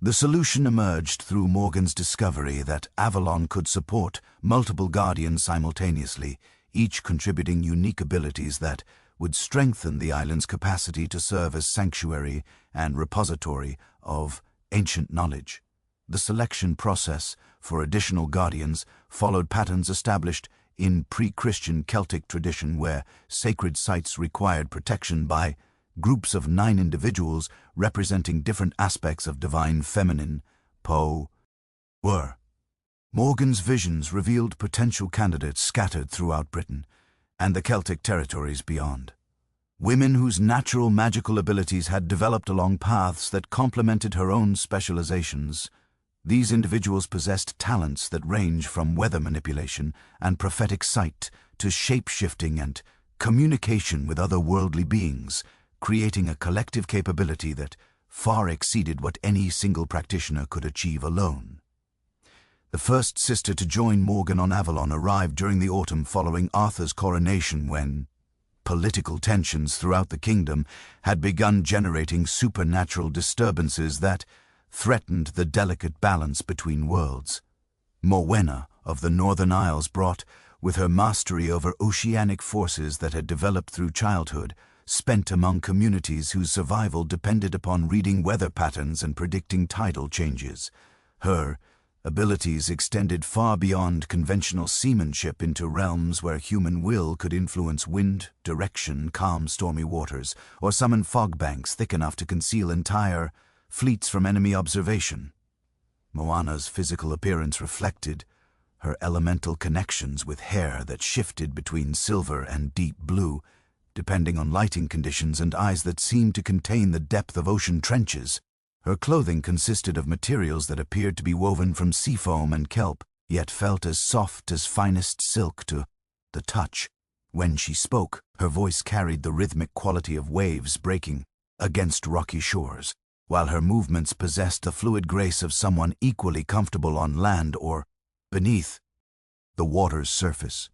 The solution emerged through Morgan's discovery that Avalon could support multiple guardians simultaneously, each contributing unique abilities that would strengthen the island's capacity to serve as sanctuary and repository of ancient knowledge. The selection process for additional guardians followed patterns established in pre-Christian Celtic tradition, where sacred sites required protection by groups of 9 individuals representing different aspects of divine feminine power. Morgan's visions revealed potential candidates scattered throughout Britain and the Celtic territories beyond. Women whose natural magical abilities had developed along paths that complemented her own specializations. These individuals possessed talents that range from weather manipulation and prophetic sight to shape-shifting and communication with other worldly beings, creating a collective capability that far exceeded what any single practitioner could achieve alone. The first sister to join Morgan on Avalon arrived during the autumn following Arthur's coronation, when political tensions throughout the kingdom had begun generating supernatural disturbances that threatened the delicate balance between worlds. Morwenna of the Northern Isles brought with her mastery over oceanic forces that had developed through childhood, spent among communities whose survival depended upon reading weather patterns and predicting tidal changes. Her abilities extended far beyond conventional seamanship into realms where human will could influence wind, direction, calm stormy waters, or summon fog banks thick enough to conceal entire fleets from enemy observation. Moana's physical appearance reflected her elemental connections, with hair that shifted between silver and deep blue, depending on lighting conditions, and eyes that seemed to contain the depth of ocean trenches. Her clothing consisted of materials that appeared to be woven from seafoam and kelp, yet felt as soft as finest silk to the touch. When she spoke, her voice carried the rhythmic quality of waves breaking against rocky shores, while her movements possessed the fluid grace of someone equally comfortable on land or beneath the water's surface.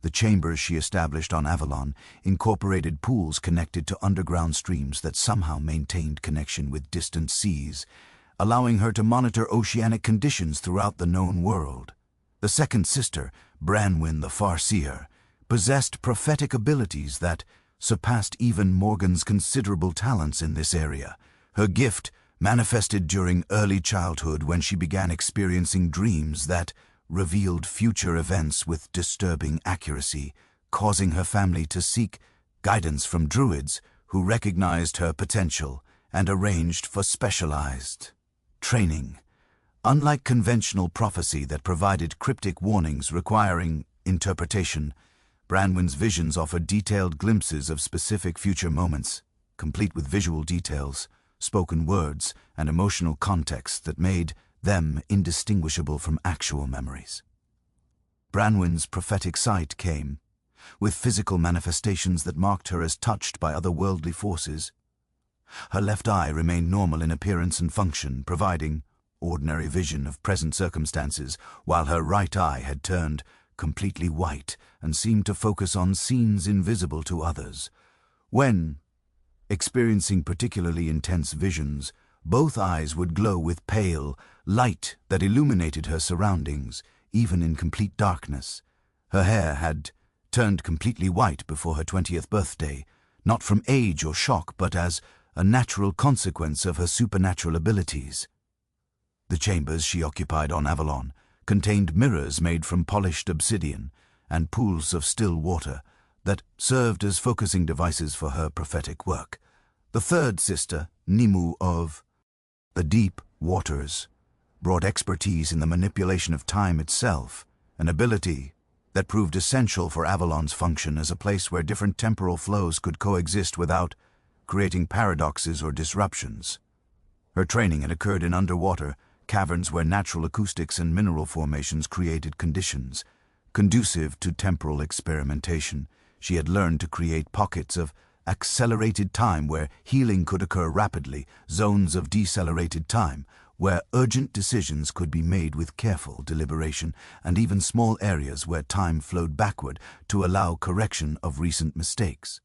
The chambers she established on Avalon incorporated pools connected to underground streams that somehow maintained connection with distant seas, allowing her to monitor oceanic conditions throughout the known world. The second sister, Branwen the Farseer, possessed prophetic abilities that surpassed even Morgan's considerable talents in this area. Her gift manifested during early childhood, when she began experiencing dreams that revealed future events with disturbing accuracy, causing her family to seek guidance from druids who recognized her potential and arranged for specialized training. Unlike conventional prophecy that provided cryptic warnings requiring interpretation, Branwen's visions offered detailed glimpses of specific future moments, complete with visual details, spoken words, and emotional context that made them indistinguishable from actual memories. Branwen's prophetic sight came, with physical manifestations that marked her as touched by otherworldly forces. Her left eye remained normal in appearance and function, providing ordinary vision of present circumstances, while her right eye had turned completely white and seemed to focus on scenes invisible to others. When experiencing particularly intense visions, both eyes would glow with pale light that illuminated her surroundings, even in complete darkness. Her hair had turned completely white before her 20th birthday, not from age or shock, but as a natural consequence of her supernatural abilities. The chambers she occupied on Avalon contained mirrors made from polished obsidian and pools of still water that served as focusing devices for her prophetic work. The third sister, Nimue of the Deep Waters, brought expertise in the manipulation of time itself, an ability that proved essential for Avalon's function as a place where different temporal flows could coexist without creating paradoxes or disruptions. Her training had occurred in underwater caverns where natural acoustics and mineral formations created conditions conducive to temporal experimentation. She had learned to create pockets of accelerated time where healing could occur rapidly, zones of decelerated time where urgent decisions could be made with careful deliberation, and even small areas where time flowed backward to allow correction of recent mistakes.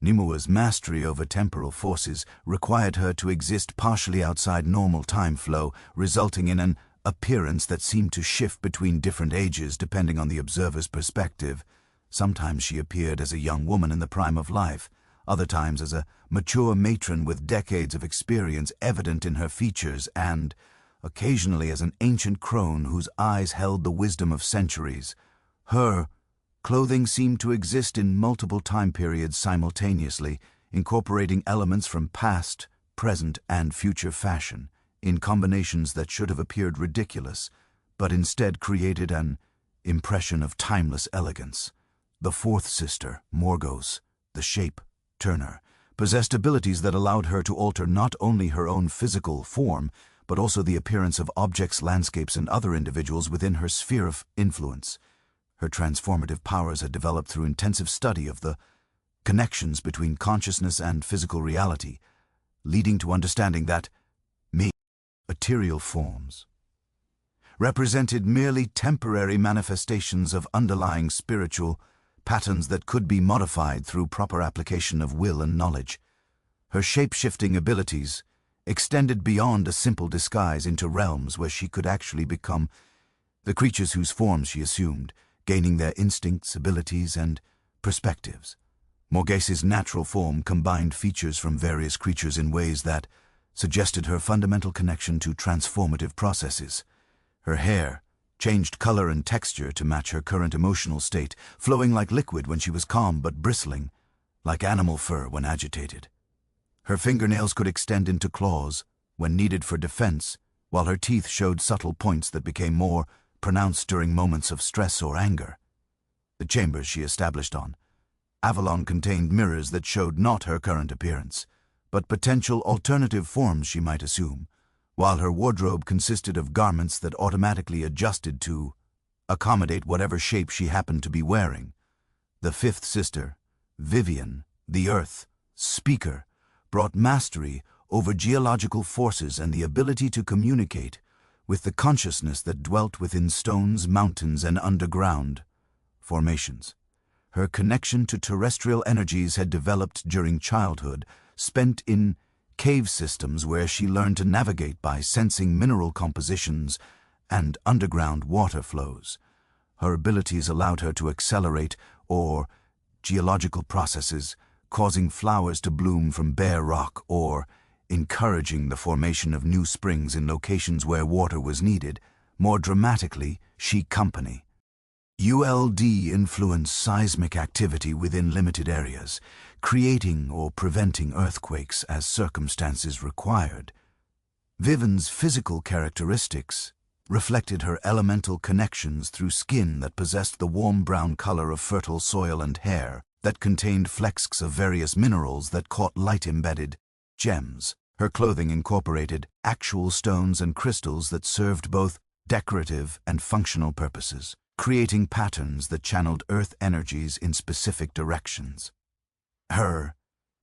Nimue's mastery over temporal forces required her to exist partially outside normal time flow, resulting in an appearance that seemed to shift between different ages depending on the observer's perspective. Sometimes she appeared as a young woman in the prime of life, other times as a mature matron with decades of experience evident in her features, and occasionally as an ancient crone whose eyes held the wisdom of centuries. Her clothing seemed to exist in multiple time periods simultaneously, incorporating elements from past, present, and future fashion, in combinations that should have appeared ridiculous, but instead created an impression of timeless elegance. The fourth sister, Morgos, the Shape Turner, possessed abilities that allowed her to alter not only her own physical form, but also the appearance of objects, landscapes, and other individuals within her sphere of influence. Her transformative powers had developed through intensive study of the connections between consciousness and physical reality, leading to understanding that material forms represented merely temporary manifestations of underlying spiritual patterns that could be modified through proper application of will and knowledge. Her shape-shifting abilities extended beyond a simple disguise into realms where she could actually become the creatures whose forms she assumed, gaining their instincts, abilities, and perspectives. Morgase's natural form combined features from various creatures in ways that suggested her fundamental connection to transformative processes. Her hair changed color and texture to match her current emotional state, flowing like liquid when she was calm but bristling like animal fur when agitated. Her fingernails could extend into claws when needed for defense, while her teeth showed subtle points that became more pronounced during moments of stress or anger. The chambers she established on Avalon contained mirrors that showed not her current appearance, but potential alternative forms she might assume, while her wardrobe consisted of garments that automatically adjusted to accommodate whatever shape she happened to be wearing. The fifth sister, Vivian, the Earth Speaker, brought mastery over geological forces and the ability to communicate with the consciousness that dwelt within stones, mountains, and underground formations. Her connection to terrestrial energies had developed during childhood, spent in cave systems where she learned to navigate by sensing mineral compositions and underground water flows. Her abilities allowed her to accelerate geological processes, causing flowers to bloom from bare rock or encouraging the formation of new springs in locations where water was needed. More dramatically, She Company ULD influenced seismic activity within limited areas, creating or preventing earthquakes as circumstances required. Vivian's physical characteristics reflected her elemental connections through skin that possessed the warm brown color of fertile soil and hair that contained flecks of various minerals that caught light-embedded gems. Her clothing incorporated actual stones and crystals that served both decorative and functional purposes. creating patterns that channeled earth energies in specific directions. Her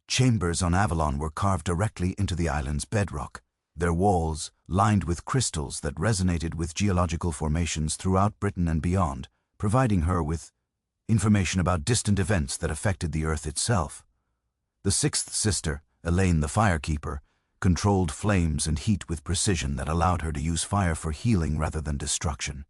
chambers on Avalon were carved directly into the island's bedrock, their walls lined with crystals that resonated with geological formations throughout Britain and beyond, providing her with information about distant events that affected the earth itself. The sixth sister, Elaine the Firekeeper, controlled flames and heat with precision that allowed her to use fire for healing rather than destruction.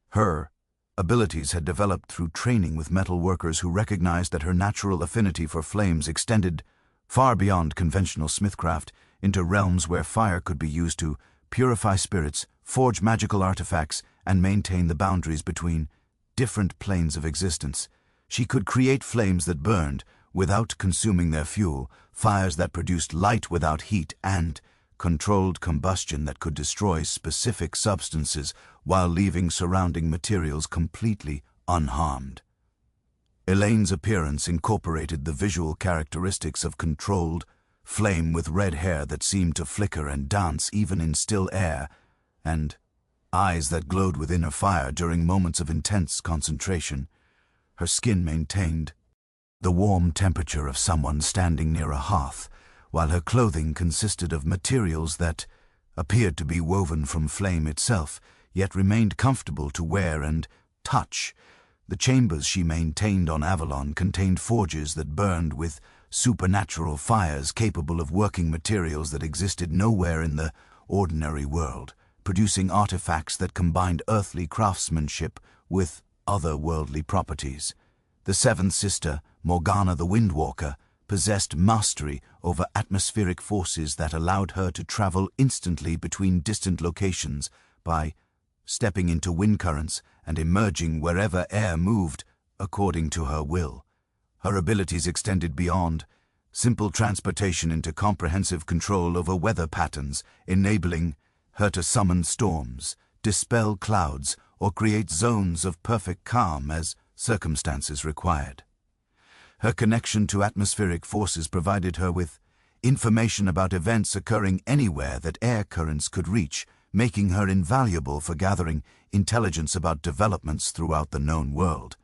Her abilities had developed through training with metal workers who recognized that her natural affinity for flames extended far beyond conventional smithcraft into realms where fire could be used to purify spirits, forge magical artifacts, and maintain the boundaries between different planes of existence. She could create flames that burned without consuming their fuel, fires that produced light without heat, and controlled combustion that could destroy specific substances while leaving surrounding materials completely unharmed. Elaine's appearance incorporated the visual characteristics of controlled flame with red hair that seemed to flicker and dance even in still air, and eyes that glowed with inner fire during moments of intense concentration. Her skin maintained the warm temperature of someone standing near a hearth, while her clothing consisted of materials that appeared to be woven from flame itself, yet remained comfortable to wear and touch. The chambers she maintained on Avalon contained forges that burned with supernatural fires capable of working materials that existed nowhere in the ordinary world, producing artifacts that combined earthly craftsmanship with otherworldly properties. The seventh sister, Morgana the Windwalker, possessed mastery over atmospheric forces that allowed her to travel instantly between distant locations by stepping into wind currents and emerging wherever air moved according to her will. Her abilities extended beyond simple transportation into comprehensive control over weather patterns, enabling her to summon storms, dispel clouds, or create zones of perfect calm as circumstances required. Her connection to atmospheric forces provided her with information about events occurring anywhere that air currents could reach, making her invaluable for gathering intelligence about developments throughout the known world.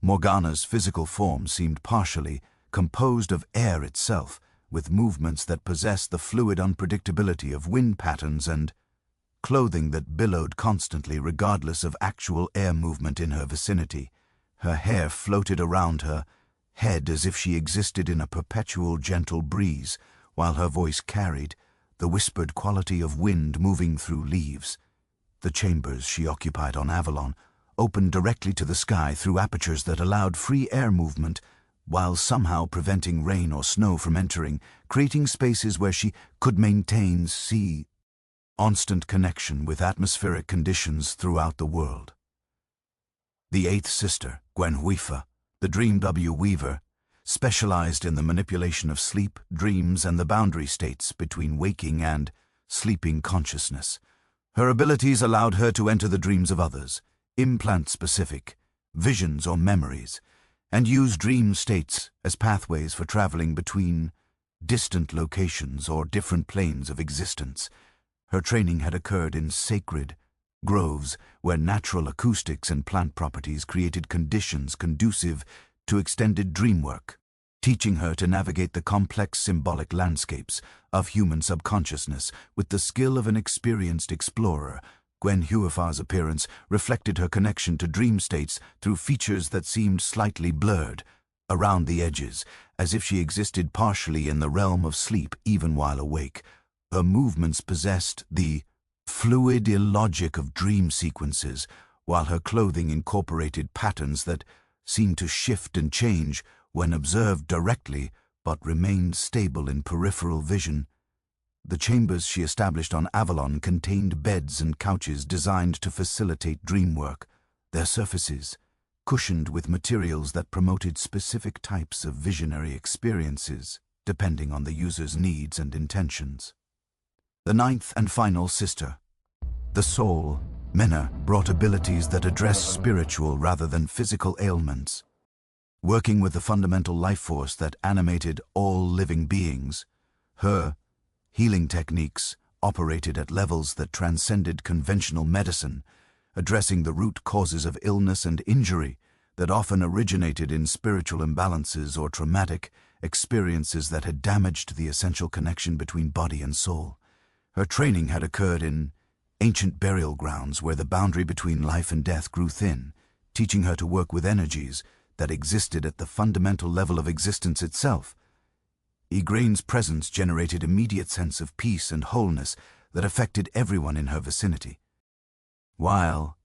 Morgana's physical form seemed partially composed of air itself, with movements that possessed the fluid unpredictability of wind patterns and clothing that billowed constantly regardless of actual air movement in her vicinity. Her hair floated around her head as if she existed in a perpetual gentle breeze, while her voice carried the whispered quality of wind moving through leaves. The chambers she occupied on Avalon opened directly to the sky through apertures that allowed free air movement, while somehow preventing rain or snow from entering, creating spaces where she could maintain constant connection with atmospheric conditions throughout the world. The eighth sister, Gwenhwyfa, the Dream Weaver, specialized in the manipulation of sleep, dreams, and the boundary states between waking and sleeping consciousness. Her abilities allowed her to enter the dreams of others, implant specific visions or memories, and use dream states as pathways for traveling between distant locations or different planes of existence. Her training had occurred in sacred groves where natural acoustics and plant properties created conditions conducive to extended dream work, teaching her to navigate the complex symbolic landscapes of human subconsciousness with the skill of an experienced explorer. Gwenhwyfa's appearance reflected her connection to dream states through features that seemed slightly blurred around the edges, as if she existed partially in the realm of sleep even while awake. Her movements possessed the fluid illogic of dream sequences, while her clothing incorporated patterns that seemed to shift and change when observed directly but remained stable in peripheral vision. The chambers she established on Avalon contained beds and couches designed to facilitate dream work, their surfaces cushioned with materials that promoted specific types of visionary experiences, depending on the user's needs and intentions. The ninth and final sister, the Soul, Menna, brought abilities that addressed spiritual rather than physical ailments. Working with the fundamental life force that animated all living beings, her healing techniques operated at levels that transcended conventional medicine, addressing the root causes of illness and injury that often originated in spiritual imbalances or traumatic experiences that had damaged the essential connection between body and soul. Her training had occurred in ancient burial grounds where the boundary between life and death grew thin, teaching her to work with energies that existed at the fundamental level of existence itself. Igraine's presence generated immediate sense of peace and wholeness that affected everyone in her vicinity, while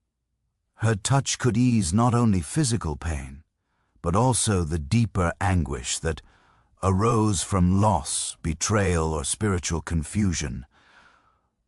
her touch could ease not only physical pain, but also the deeper anguish that arose from loss, betrayal, or spiritual confusion.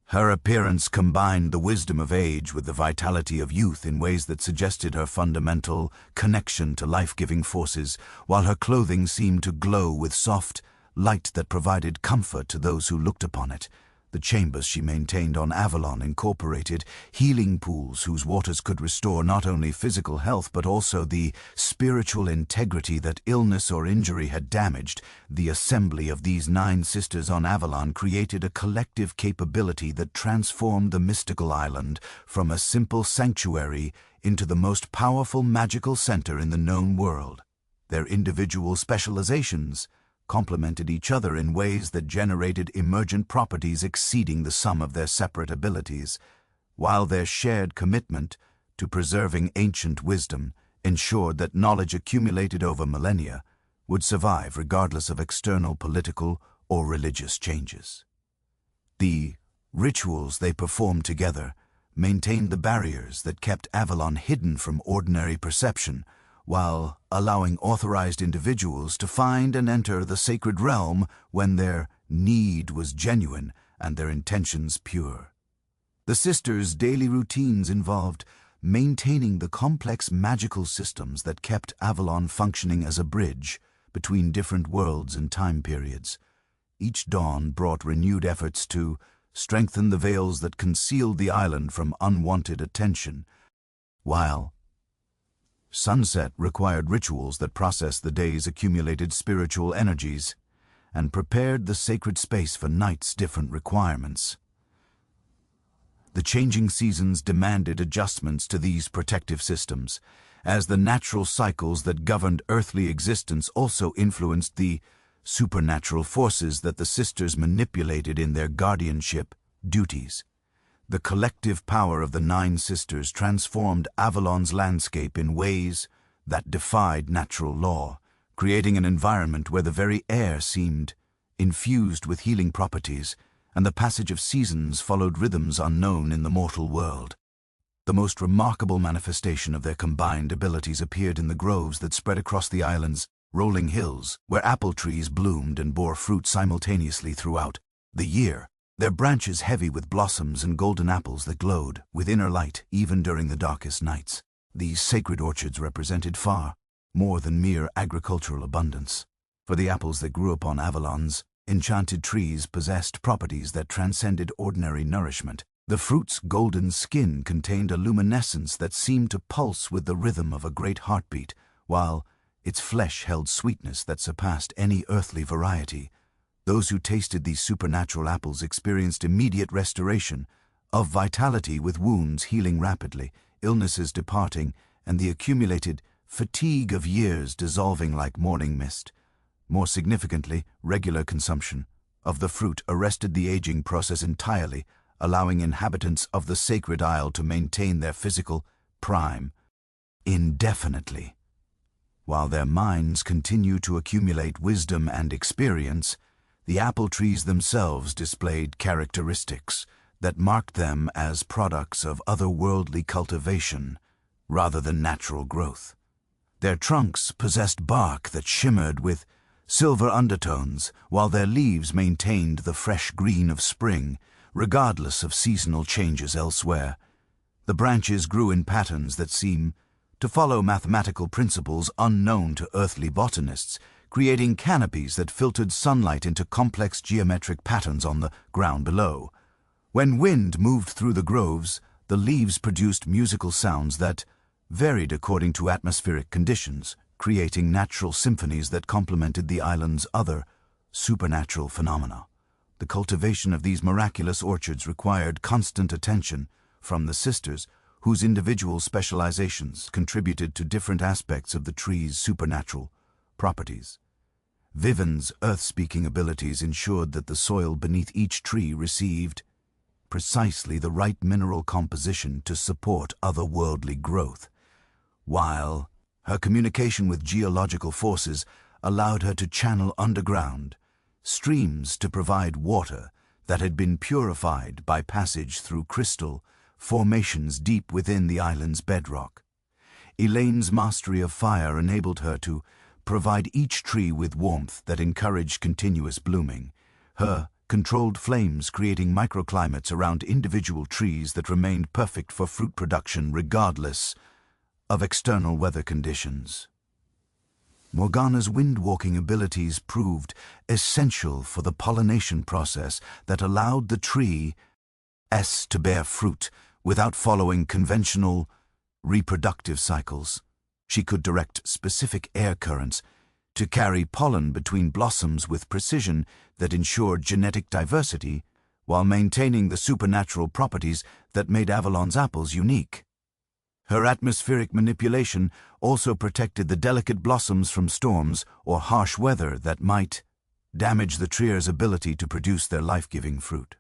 Her appearance combined the wisdom of age with the vitality of youth in ways that suggested her fundamental connection to life-giving forces, while her clothing seemed to glow with soft light that provided comfort to those who looked upon it. The chambers she maintained on Avalon incorporated healing pools whose waters could restore not only physical health but also the spiritual integrity that illness or injury had damaged. The assembly of these 9 sisters on Avalon created a collective capability that transformed the mystical island from a simple sanctuary into the most powerful magical center in the known world. Their individual specializations complemented each other in ways that generated emergent properties exceeding the sum of their separate abilities, while their shared commitment to preserving ancient wisdom ensured that knowledge accumulated over millennia would survive regardless of external political or religious changes. The rituals they performed together maintained the barriers that kept Avalon hidden from ordinary perception, while allowing authorized individuals to find and enter the sacred realm when their need was genuine and their intentions pure. The sisters' daily routines involved maintaining the complex magical systems that kept Avalon functioning as a bridge between different worlds and time periods. Each dawn brought renewed efforts to strengthen the veils that concealed the island from unwanted attention, while sunset required rituals that processed the day's accumulated spiritual energies and prepared the sacred space for night's different requirements. The changing seasons demanded adjustments to these protective systems, as the natural cycles that governed earthly existence also influenced the supernatural forces that the sisters manipulated in their guardianship duties. The collective power of the 9 sisters transformed Avalon's landscape in ways that defied natural law, creating an environment where the very air seemed infused with healing properties, and the passage of seasons followed rhythms unknown in the mortal world. The most remarkable manifestation of their combined abilities appeared in the groves that spread across the island's rolling hills, where apple trees bloomed and bore fruit simultaneously throughout the year, their branches heavy with blossoms and golden apples that glowed with inner light even during the darkest nights. These sacred orchards represented far more than mere agricultural abundance, for the apples that grew upon Avalon's enchanted trees possessed properties that transcended ordinary nourishment. The fruit's golden skin contained a luminescence that seemed to pulse with the rhythm of a great heartbeat, while its flesh held sweetness that surpassed any earthly variety. Those who tasted these supernatural apples experienced immediate restoration of vitality, with wounds healing rapidly, illnesses departing, and the accumulated fatigue of years dissolving like morning mist. More significantly, regular consumption of the fruit arrested the aging process entirely, allowing inhabitants of the sacred isle to maintain their physical prime indefinitely. While their minds continue to accumulate wisdom and experience, the apple trees themselves displayed characteristics that marked them as products of otherworldly cultivation rather than natural growth. Their trunks possessed bark that shimmered with silver undertones, while their leaves maintained the fresh green of spring, regardless of seasonal changes elsewhere. The branches grew in patterns that seem to follow mathematical principles unknown to earthly botanists, creating canopies that filtered sunlight into complex geometric patterns on the ground below. When wind moved through the groves, the leaves produced musical sounds that varied according to atmospheric conditions, creating natural symphonies that complemented the island's other supernatural phenomena. The cultivation of these miraculous orchards required constant attention from the sisters, whose individual specializations contributed to different aspects of the tree's supernatural properties. Viven's earth-speaking abilities ensured that the soil beneath each tree received precisely the right mineral composition to support otherworldly growth, while her communication with geological forces allowed her to channel underground streams to provide water that had been purified by passage through crystal formations deep within the island's bedrock. Elaine's mastery of fire enabled her to provide each tree with warmth that encouraged continuous blooming, her controlled flames creating microclimates around individual trees that remained perfect for fruit production regardless of external weather conditions. Morgana's wind-walking abilities proved essential for the pollination process that allowed the tree to bear fruit without following conventional reproductive cycles. She could direct specific air currents to carry pollen between blossoms with precision that ensured genetic diversity while maintaining the supernatural properties that made Avalon's apples unique. Her atmospheric manipulation also protected the delicate blossoms from storms or harsh weather that might damage the tree's ability to produce their life-giving fruit.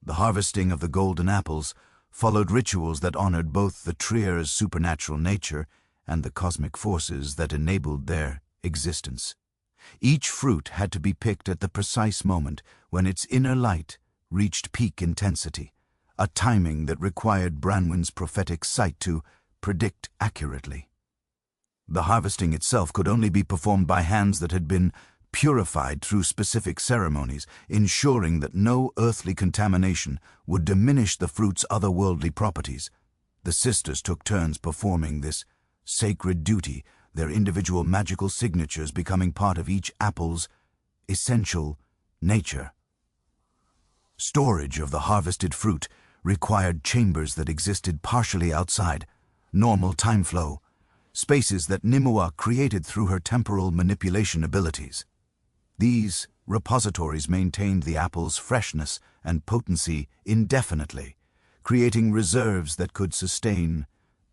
The harvesting of the golden apples followed rituals that honored both the tree's supernatural nature and the cosmic forces that enabled their existence. Each fruit had to be picked at the precise moment when its inner light reached peak intensity, a timing that required Branwen's prophetic sight to predict accurately. The harvesting itself could only be performed by hands that had been purified through specific ceremonies, ensuring that no earthly contamination would diminish the fruit's otherworldly properties. The sisters took turns performing this sacred duty, their individual magical signatures becoming part of each apple's essential nature. Storage of the harvested fruit required chambers that existed partially outside normal time flow, spaces that Nimue created through her temporal manipulation abilities. These repositories maintained the apple's freshness and potency indefinitely, creating reserves that could sustain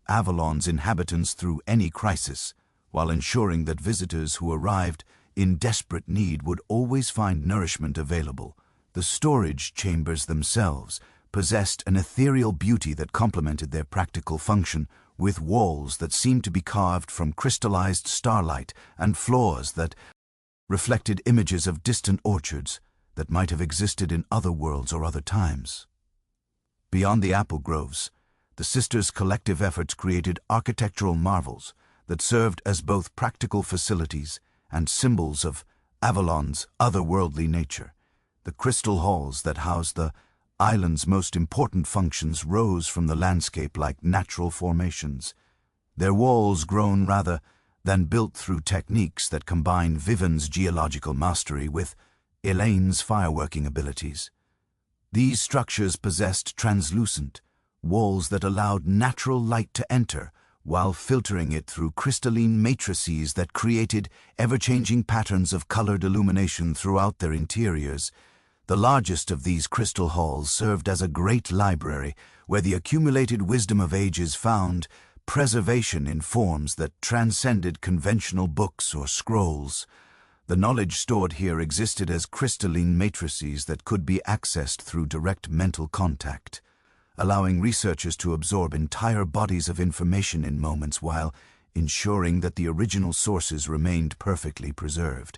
Avalon's inhabitants through any crisis, while ensuring that visitors who arrived in desperate need would always find nourishment available. The storage chambers themselves possessed an ethereal beauty that complemented their practical function, with walls that seemed to be carved from crystallized starlight and floors that reflected images of distant orchards that might have existed in other worlds or other times. Beyond the apple groves, the sisters' collective efforts created architectural marvels that served as both practical facilities and symbols of Avalon's otherworldly nature. The crystal halls that housed the island's most important functions rose from the landscape like natural formations, their walls grown rather than built through techniques that combine Viven's geological mastery with Elaine's fireworking abilities. These structures possessed translucent walls that allowed natural light to enter while filtering it through crystalline matrices that created ever-changing patterns of colored illumination throughout their interiors. The largest of these crystal halls served as a great library where the accumulated wisdom of ages found preservation in forms that transcended conventional books or scrolls. The knowledge stored here existed as crystalline matrices that could be accessed through direct mental contact, allowing researchers to absorb entire bodies of information in moments while ensuring that the original sources remained perfectly preserved.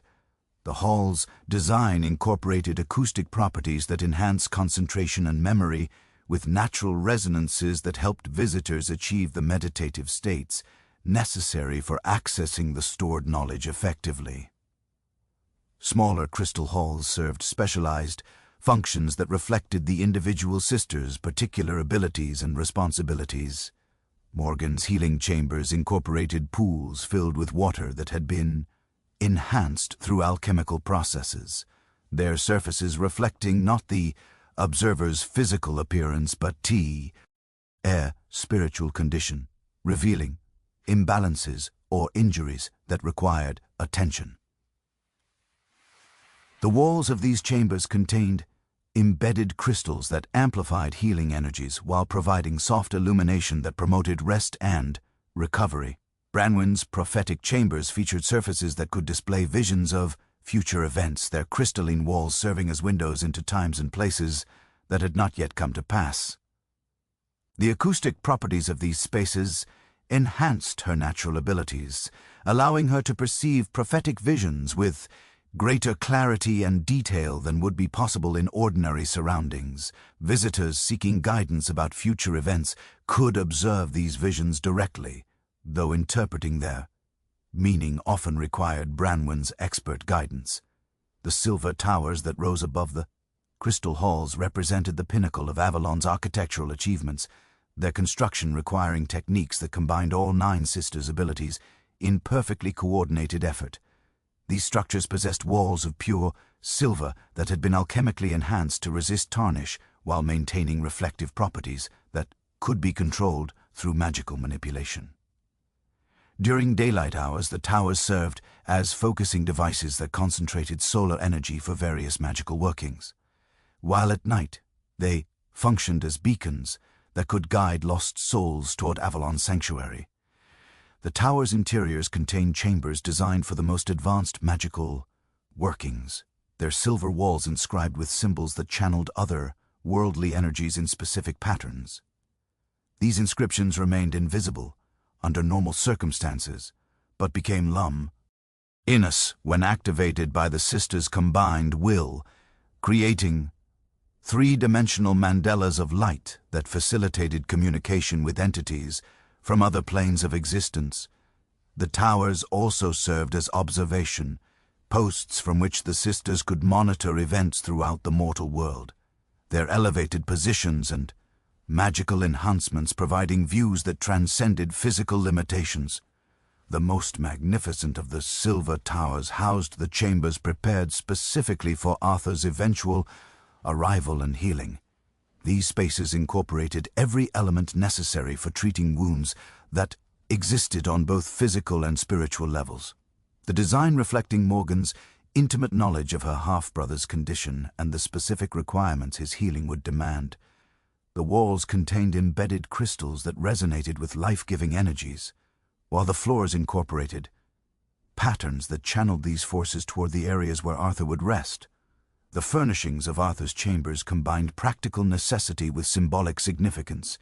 The hall's design incorporated acoustic properties that enhanced concentration and memory, with natural resonances that helped visitors achieve the meditative states necessary for accessing the stored knowledge effectively. Smaller crystal halls served specialized functions that reflected the individual sisters' particular abilities and responsibilities. Morgan's healing chambers incorporated pools filled with water that had been enhanced through alchemical processes, their surfaces reflecting not the observer's physical appearance but a spiritual condition, revealing imbalances or injuries that required attention. The walls of these chambers contained embedded crystals that amplified healing energies while providing soft illumination that promoted rest and recovery. Branwen's prophetic chambers featured surfaces that could display visions of future events, their crystalline walls serving as windows into times and places that had not yet come to pass. The acoustic properties of these spaces enhanced her natural abilities, allowing her to perceive prophetic visions with greater clarity and detail than would be possible in ordinary surroundings. Visitors seeking guidance about future events could observe these visions directly, though interpreting their meaning often required Branwen's expert guidance. The silver towers that rose above the crystal halls represented the pinnacle of Avalon's architectural achievements, their construction requiring techniques that combined all 9 sisters' abilities in perfectly coordinated effort. These structures possessed walls of pure silver that had been alchemically enhanced to resist tarnish while maintaining reflective properties that could be controlled through magical manipulation. During daylight hours, the towers served as focusing devices that concentrated solar energy for various magical workings, while at night they functioned as beacons that could guide lost souls toward Avalon's sanctuary. The tower's interiors contained chambers designed for the most advanced magical workings, their silver walls inscribed with symbols that channeled other worldly energies in specific patterns. These inscriptions remained invisible under normal circumstances, but became luminous when activated by the sisters' combined will, creating 3-dimensional mandalas of light that facilitated communication with entities from other planes of existence. The towers also served as observation posts from which the sisters could monitor events throughout the mortal world, their elevated positions and magical enhancements providing views that transcended physical limitations. The most magnificent of the silver towers housed the chambers prepared specifically for Arthur's eventual arrival and healing. These spaces incorporated every element necessary for treating wounds that existed on both physical and spiritual levels. The design reflecting Morgan's intimate knowledge of her half-brother's condition and the specific requirements his healing would demand. The walls contained embedded crystals that resonated with life-giving energies, while the floors incorporated patterns that channeled these forces toward the areas where Arthur would rest. The furnishings of Arthur's chambers combined practical necessity with symbolic significance,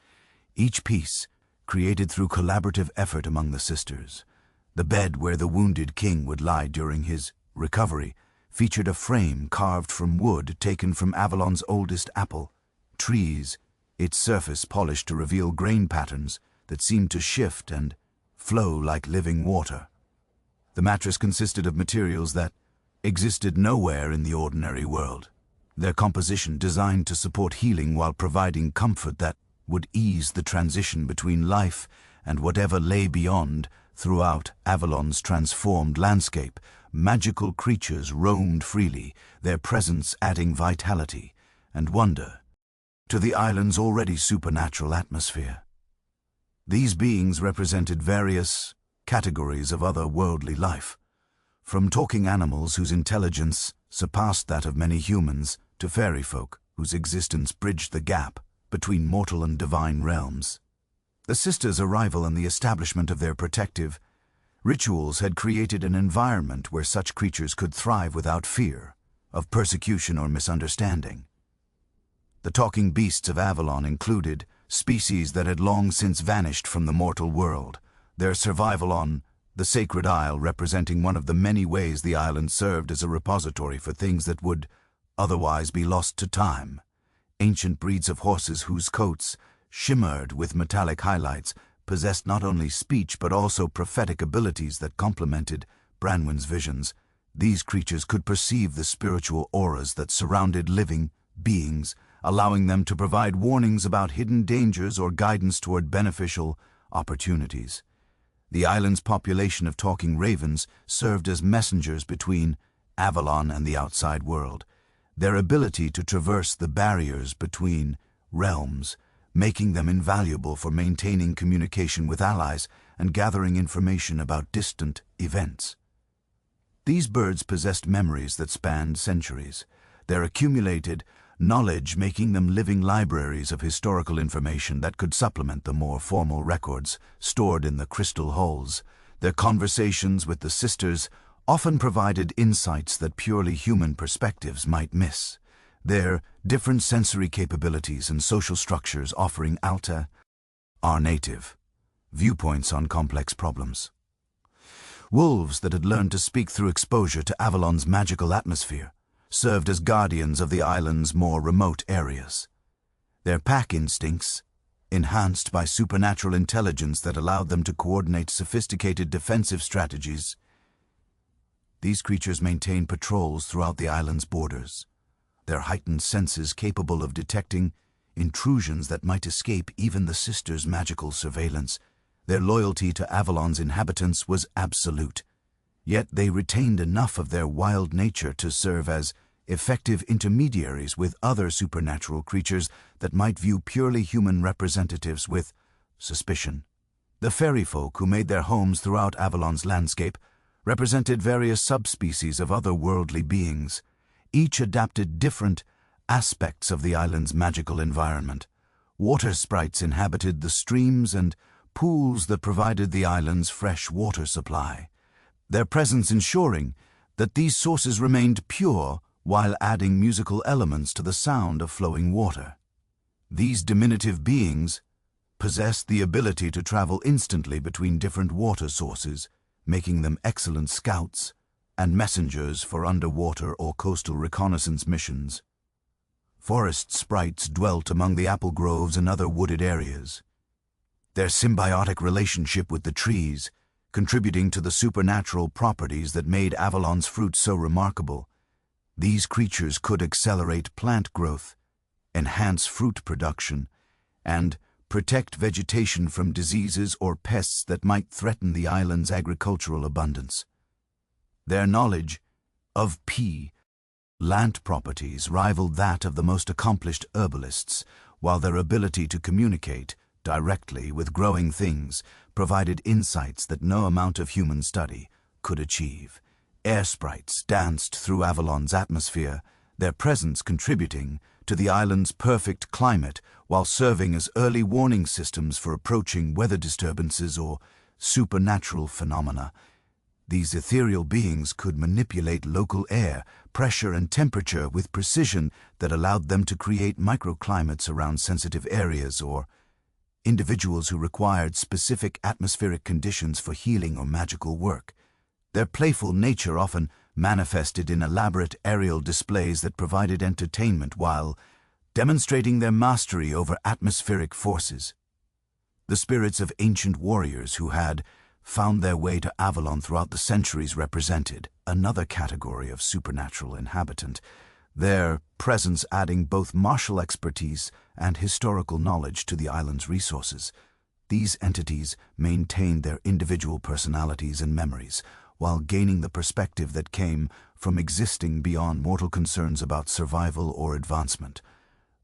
each piece created through collaborative effort among the sisters. The bed where the wounded king would lie during his recovery featured a frame carved from wood taken from Avalon's oldest apple trees, its surface polished to reveal grain patterns that seemed to shift and flow like living water. The mattress consisted of materials that existed nowhere in the ordinary world, their composition designed to support healing while providing comfort that would ease the transition between life and whatever lay beyond. Throughout Avalon's transformed landscape, magical creatures roamed freely, their presence adding vitality and wonder to the island's already supernatural atmosphere. These beings represented various categories of otherworldly life, from talking animals whose intelligence surpassed that of many humans to fairy folk whose existence bridged the gap between mortal and divine realms. The sisters' arrival and the establishment of their protective rituals had created an environment where such creatures could thrive without fear of persecution or misunderstanding. The talking beasts of Avalon included species that had long since vanished from the mortal world, their survival on the Sacred Isle representing one of the many ways the island served as a repository for things that would otherwise be lost to time. Ancient breeds of horses whose coats shimmered with metallic highlights possessed not only speech but also prophetic abilities that complemented Branwen's visions. These creatures could perceive the spiritual auras that surrounded living beings, allowing them to provide warnings about hidden dangers or guidance toward beneficial opportunities. The island's population of talking ravens served as messengers between Avalon and the outside world, their ability to traverse the barriers between realms, making them invaluable for maintaining communication with allies and gathering information about distant events. These birds possessed memories that spanned centuries, their accumulated knowledge making them living libraries of historical information that could supplement the more formal records stored in the crystal halls. Their conversations with the sisters often provided insights that purely human perspectives might miss, their different sensory capabilities and social structures offering our native viewpoints on complex problems. Wolves that had learned to speak through exposure to Avalon's magical atmosphere served as guardians of the island's more remote areas. Their pack instincts, enhanced by supernatural intelligence that allowed them to coordinate sophisticated defensive strategies, these creatures maintained patrols throughout the island's borders, their heightened senses capable of detecting intrusions that might escape even the sisters' magical surveillance. Their loyalty to Avalon's inhabitants was absolute, yet they retained enough of their wild nature to serve as effective intermediaries with other supernatural creatures that might view purely human representatives with suspicion. The fairy folk who made their homes throughout Avalon's landscape represented various subspecies of otherworldly beings. Each adapted different aspects of the island's magical environment. Water sprites inhabited the streams and pools that provided the island's fresh water supply, their presence ensuring that these sources remained pure while adding musical elements to the sound of flowing water. These diminutive beings possessed the ability to travel instantly between different water sources, making them excellent scouts and messengers for underwater or coastal reconnaissance missions. Forest sprites dwelt among the apple groves and other wooded areas, their symbiotic relationship with the trees contributing to the supernatural properties that made Avalon's fruit so remarkable. These creatures could accelerate plant growth, enhance fruit production, and protect vegetation from diseases or pests that might threaten the island's agricultural abundance. Their knowledge of plant properties rivaled that of the most accomplished herbalists, while their ability to communicate directly with growing things provided insights that no amount of human study could achieve. Air sprites danced through Avalon's atmosphere, their presence contributing to the island's perfect climate while serving as early warning systems for approaching weather disturbances or supernatural phenomena. These ethereal beings could manipulate local air, pressure, and temperature with precision that allowed them to create microclimates around sensitive areas or individuals who required specific atmospheric conditions for healing or magical work. Their playful nature often manifested in elaborate aerial displays that provided entertainment while demonstrating their mastery over atmospheric forces. The spirits of ancient warriors who had found their way to Avalon throughout the centuries represented another category of supernatural inhabitant, their presence adding both martial expertise and historical knowledge to the island's resources. These entities maintained their individual personalities and memories, while gaining the perspective that came from existing beyond mortal concerns about survival or advancement.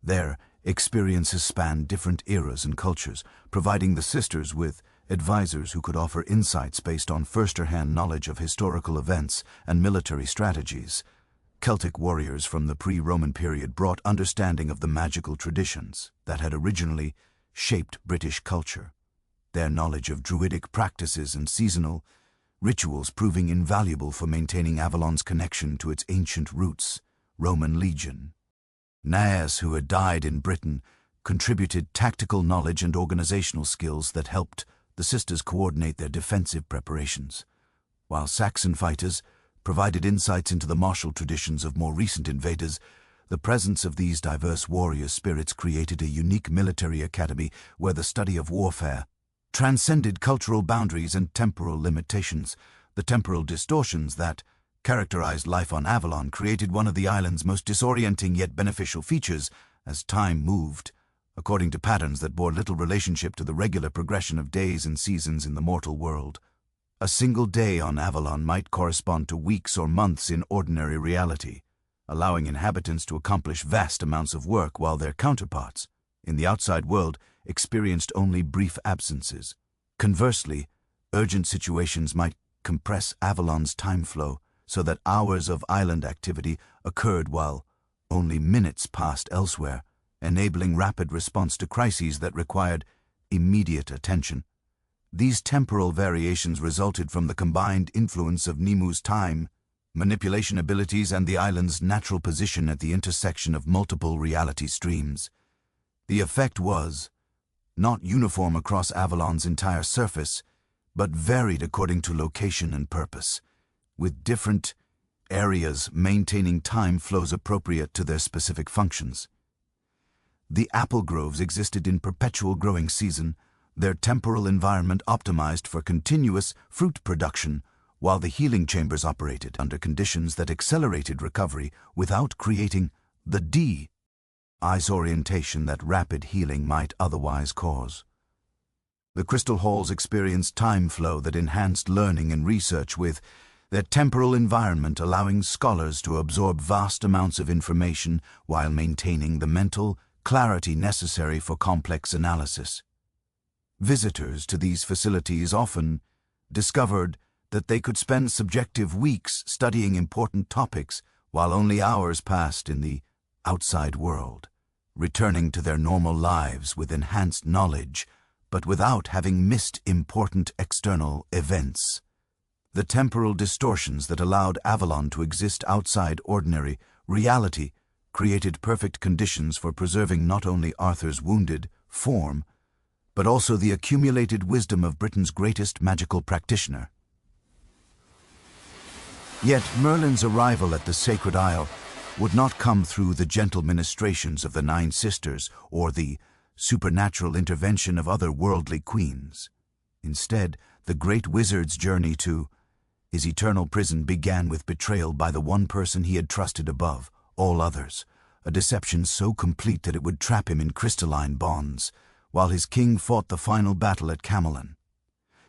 Their experiences spanned different eras and cultures, providing the sisters with advisors who could offer insights based on first-hand knowledge of historical events and military strategies. Celtic warriors from the pre-Roman period brought understanding of the magical traditions that had originally shaped British culture, their knowledge of druidic practices and seasonal rituals proving invaluable for maintaining Avalon's connection to its ancient roots. Roman legion Nairs, who had died in Britain, contributed tactical knowledge and organizational skills that helped the sisters coordinate their defensive preparations, while Saxon fighters provided insights into the martial traditions of more recent invaders. The presence of these diverse warrior spirits created a unique military academy where the study of warfare transcended cultural boundaries and temporal limitations. The temporal distortions that characterized life on Avalon created one of the island's most disorienting yet beneficial features as time moved, according to patterns that bore little relationship to the regular progression of days and seasons in the mortal world. A single day on Avalon might correspond to weeks or months in ordinary reality, allowing inhabitants to accomplish vast amounts of work while their counterparts in the outside world experienced only brief absences. Conversely, urgent situations might compress Avalon's time flow so that hours of island activity occurred while only minutes passed elsewhere, enabling rapid response to crises that required immediate attention. These temporal variations resulted from the combined influence of Nimu's time, manipulation abilities, and the island's natural position at the intersection of multiple reality streams. The effect was not uniform across Avalon's entire surface, but varied according to location and purpose, with different areas maintaining time flows appropriate to their specific functions. The apple groves existed in perpetual growing season, their temporal environment optimized for continuous fruit production, while the healing chambers operated under conditions that accelerated recovery without creating the disorientation that rapid healing might otherwise cause. The crystal halls experienced time flow that enhanced learning and research, with their temporal environment allowing scholars to absorb vast amounts of information while maintaining the mental clarity necessary for complex analysis. Visitors to these facilities often discovered that they could spend subjective weeks studying important topics while only hours passed in the outside world, returning to their normal lives with enhanced knowledge, but without having missed important external events. The temporal distortions that allowed Avalon to exist outside ordinary reality created perfect conditions for preserving not only Arthur's wounded form, but also the accumulated wisdom of Britain's greatest magical practitioner. Yet Merlin's arrival at the Sacred Isle would not come through the gentle ministrations of the Nine Sisters or the supernatural intervention of other worldly queens. Instead, the great wizard's journey to his eternal prison began with betrayal by the one person he had trusted above all others, a deception so complete that it would trap him in crystalline bonds, while his king fought the final battle at Camlann.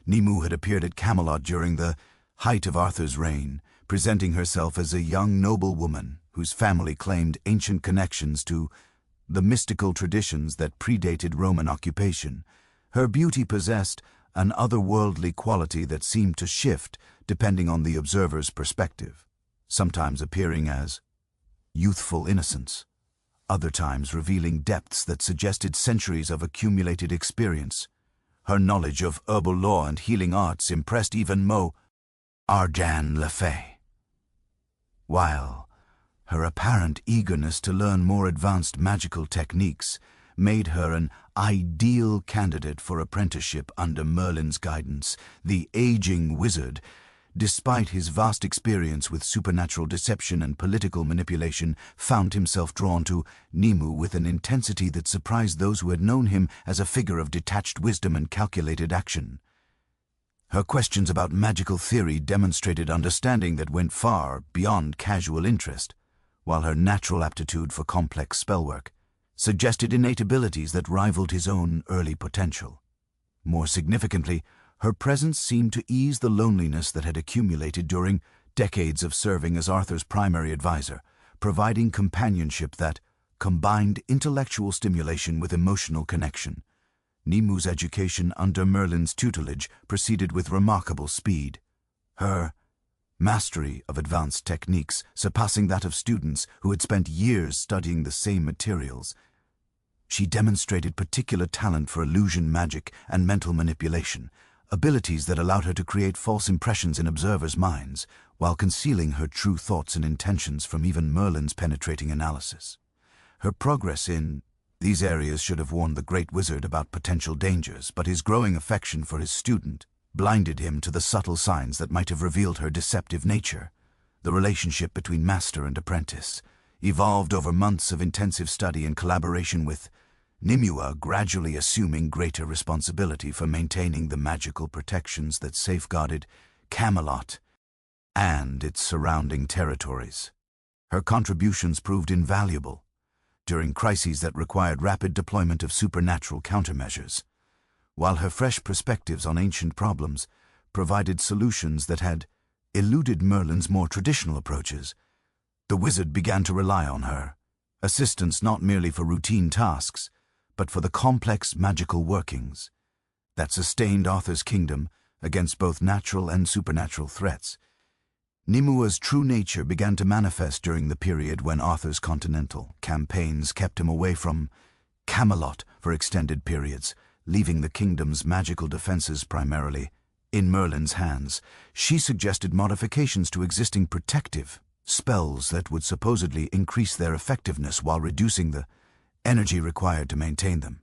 Nimu had appeared at Camelot during the height of Arthur's reign, presenting herself as a young noblewoman whose family claimed ancient connections to the mystical traditions that predated Roman occupation. Her beauty possessed an otherworldly quality that seemed to shift depending on the observer's perspective, sometimes appearing as youthful innocence, other times revealing depths that suggested centuries of accumulated experience. Her knowledge of herbal law and healing arts impressed even Morgan le Fay, while her apparent eagerness to learn more advanced magical techniques made her an ideal candidate for apprenticeship under Merlin's guidance. The aging wizard, despite his vast experience with supernatural deception and political manipulation, found himself drawn to Nimu with an intensity that surprised those who had known him as a figure of detached wisdom and calculated action. Her questions about magical theory demonstrated understanding that went far beyond casual interest, while her natural aptitude for complex spellwork suggested innate abilities that rivaled his own early potential. More significantly, her presence seemed to ease the loneliness that had accumulated during decades of serving as Arthur's primary advisor, providing companionship that combined intellectual stimulation with emotional connection. Nimu's education under Merlin's tutelage proceeded with remarkable speed, her mastery of advanced techniques surpassing that of students who had spent years studying the same materials. She demonstrated particular talent for illusion magic and mental manipulation, abilities that allowed her to create false impressions in observers' minds, while concealing her true thoughts and intentions from even Merlin's penetrating analysis. Her progress in these areas should have warned the great wizard about potential dangers, but his growing affection for his student blinded him to the subtle signs that might have revealed her deceptive nature. The relationship between master and apprentice evolved over months of intensive study and collaboration, with Nimue gradually assuming greater responsibility for maintaining the magical protections that safeguarded Camelot and its surrounding territories. Her contributions proved invaluable during crises that required rapid deployment of supernatural countermeasures, while her fresh perspectives on ancient problems provided solutions that had eluded Merlin's more traditional approaches. The wizard began to rely on her assistance not merely for routine tasks, but for the complex magical workings that sustained Arthur's kingdom against both natural and supernatural threats. Nimua's true nature began to manifest during the period when Arthur's continental campaigns kept him away from Camelot for extended periods, leaving the kingdom's magical defenses primarily in Merlin's hands. She suggested modifications to existing protective spells that would supposedly increase their effectiveness while reducing the energy required to maintain them.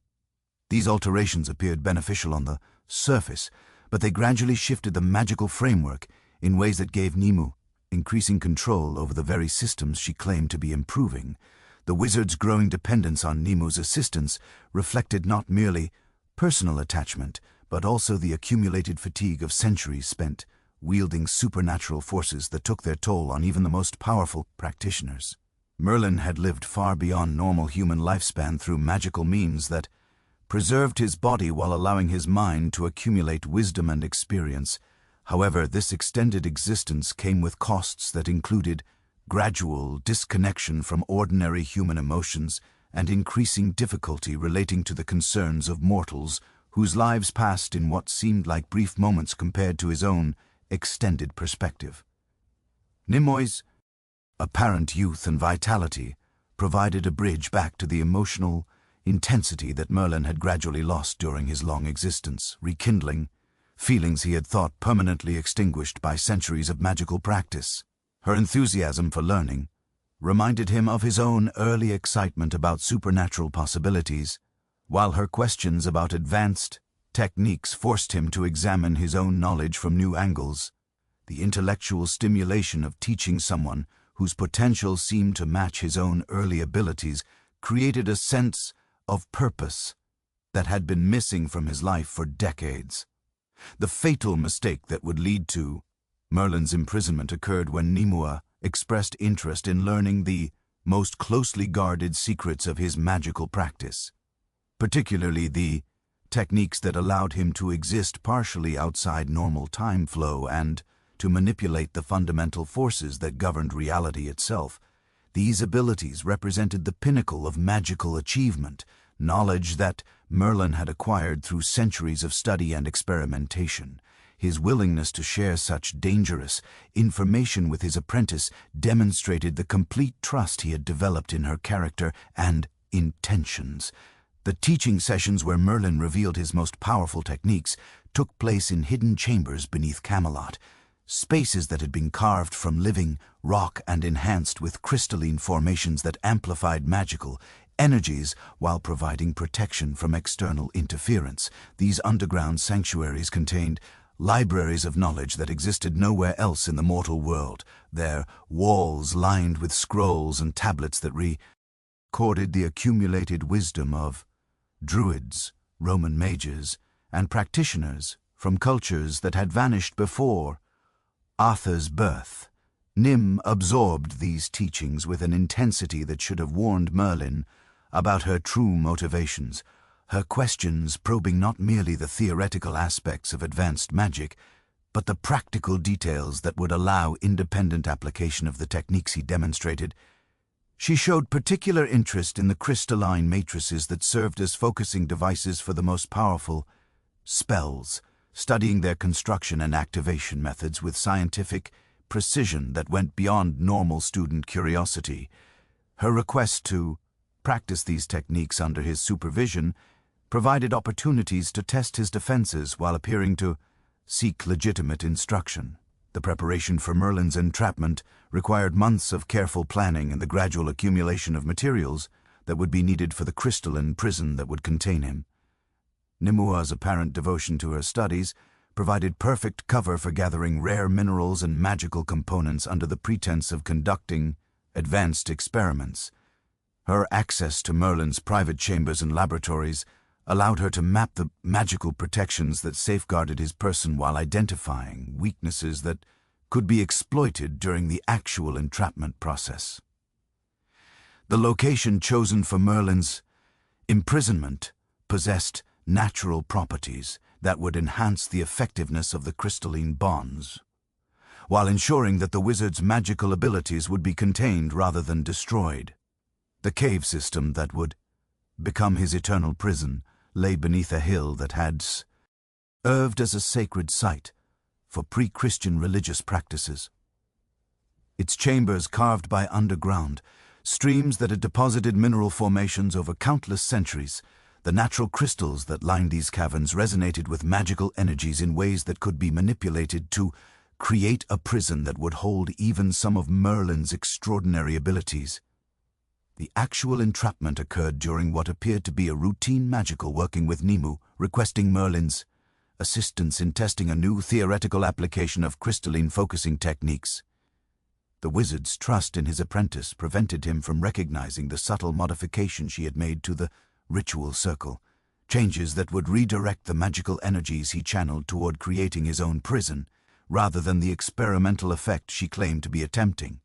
These alterations appeared beneficial on the surface, but they gradually shifted the magical framework in ways that gave Nimue increasing control over the very systems she claimed to be improving. The wizard's growing dependence on Nimue's assistance reflected not merely personal attachment, but also the accumulated fatigue of centuries spent wielding supernatural forces that took their toll on even the most powerful practitioners. Merlin had lived far beyond normal human lifespan through magical means that preserved his body while allowing his mind to accumulate wisdom and experience. However, this extended existence came with costs that included gradual disconnection from ordinary human emotions and increasing difficulty relating to the concerns of mortals whose lives passed in what seemed like brief moments compared to his own extended perspective. Nimue's apparent youth and vitality provided a bridge back to the emotional intensity that Merlin had gradually lost during his long existence, rekindling feelings he had thought permanently extinguished by centuries of magical practice. Her enthusiasm for learning reminded him of his own early excitement about supernatural possibilities, while her questions about advanced techniques forced him to examine his own knowledge from new angles. The intellectual stimulation of teaching someone whose potential seemed to match his own early abilities created a sense of purpose that had been missing from his life for decades. The fatal mistake that would lead to Merlin's imprisonment occurred when Nimue expressed interest in learning the most closely guarded secrets of his magical practice, particularly the techniques that allowed him to exist partially outside normal time flow and to manipulate the fundamental forces that governed reality itself. These abilities represented the pinnacle of magical achievement, knowledge that Merlin had acquired through centuries of study and experimentation. His willingness to share such dangerous information with his apprentice demonstrated the complete trust he had developed in her character and intentions. The teaching sessions where Merlin revealed his most powerful techniques took place in hidden chambers beneath Camelot, spaces that had been carved from living rock and enhanced with crystalline formations that amplified magical energies while providing protection from external interference. These underground sanctuaries contained libraries of knowledge that existed nowhere else in the mortal world, their walls lined with scrolls and tablets that recorded the accumulated wisdom of druids, Roman mages, and practitioners from cultures that had vanished before Arthur's birth. Nim absorbed these teachings with an intensity that should have warned Merlin about her true motivations, her questions probing not merely the theoretical aspects of advanced magic, but the practical details that would allow independent application of the techniques he demonstrated. She showed particular interest in the crystalline matrices that served as focusing devices for the most powerful spells, studying their construction and activation methods with scientific precision that went beyond normal student curiosity. Her request to practice these techniques under his supervision provided opportunities to test his defenses while appearing to seek legitimate instruction. The preparation for Merlin's entrapment required months of careful planning and the gradual accumulation of materials that would be needed for the crystalline prison that would contain him. Nimue's apparent devotion to her studies provided perfect cover for gathering rare minerals and magical components under the pretense of conducting advanced experiments. Her access to Merlin's private chambers and laboratories allowed her to map the magical protections that safeguarded his person while identifying weaknesses that could be exploited during the actual entrapment process. The location chosen for Merlin's imprisonment possessed natural properties that would enhance the effectiveness of the crystalline bonds, while ensuring that the wizard's magical abilities would be contained rather than destroyed. The cave system that would become his eternal prison lay beneath a hill that had served as a sacred site for pre-Christian religious practices. its chambers carved by underground, streams that had deposited mineral formations over countless centuries. The natural crystals that lined these caverns resonated with magical energies in ways that could be manipulated to create a prison that would hold even some of Merlin's extraordinary abilities. The actual entrapment occurred during what appeared to be a routine magical working with Nimue, requesting Merlin's assistance in testing a new theoretical application of crystalline focusing techniques. The wizard's trust in his apprentice prevented him from recognizing the subtle modification she had made to the ritual circle, changes that would redirect the magical energies he channeled toward creating his own prison, rather than the experimental effect she claimed to be attempting.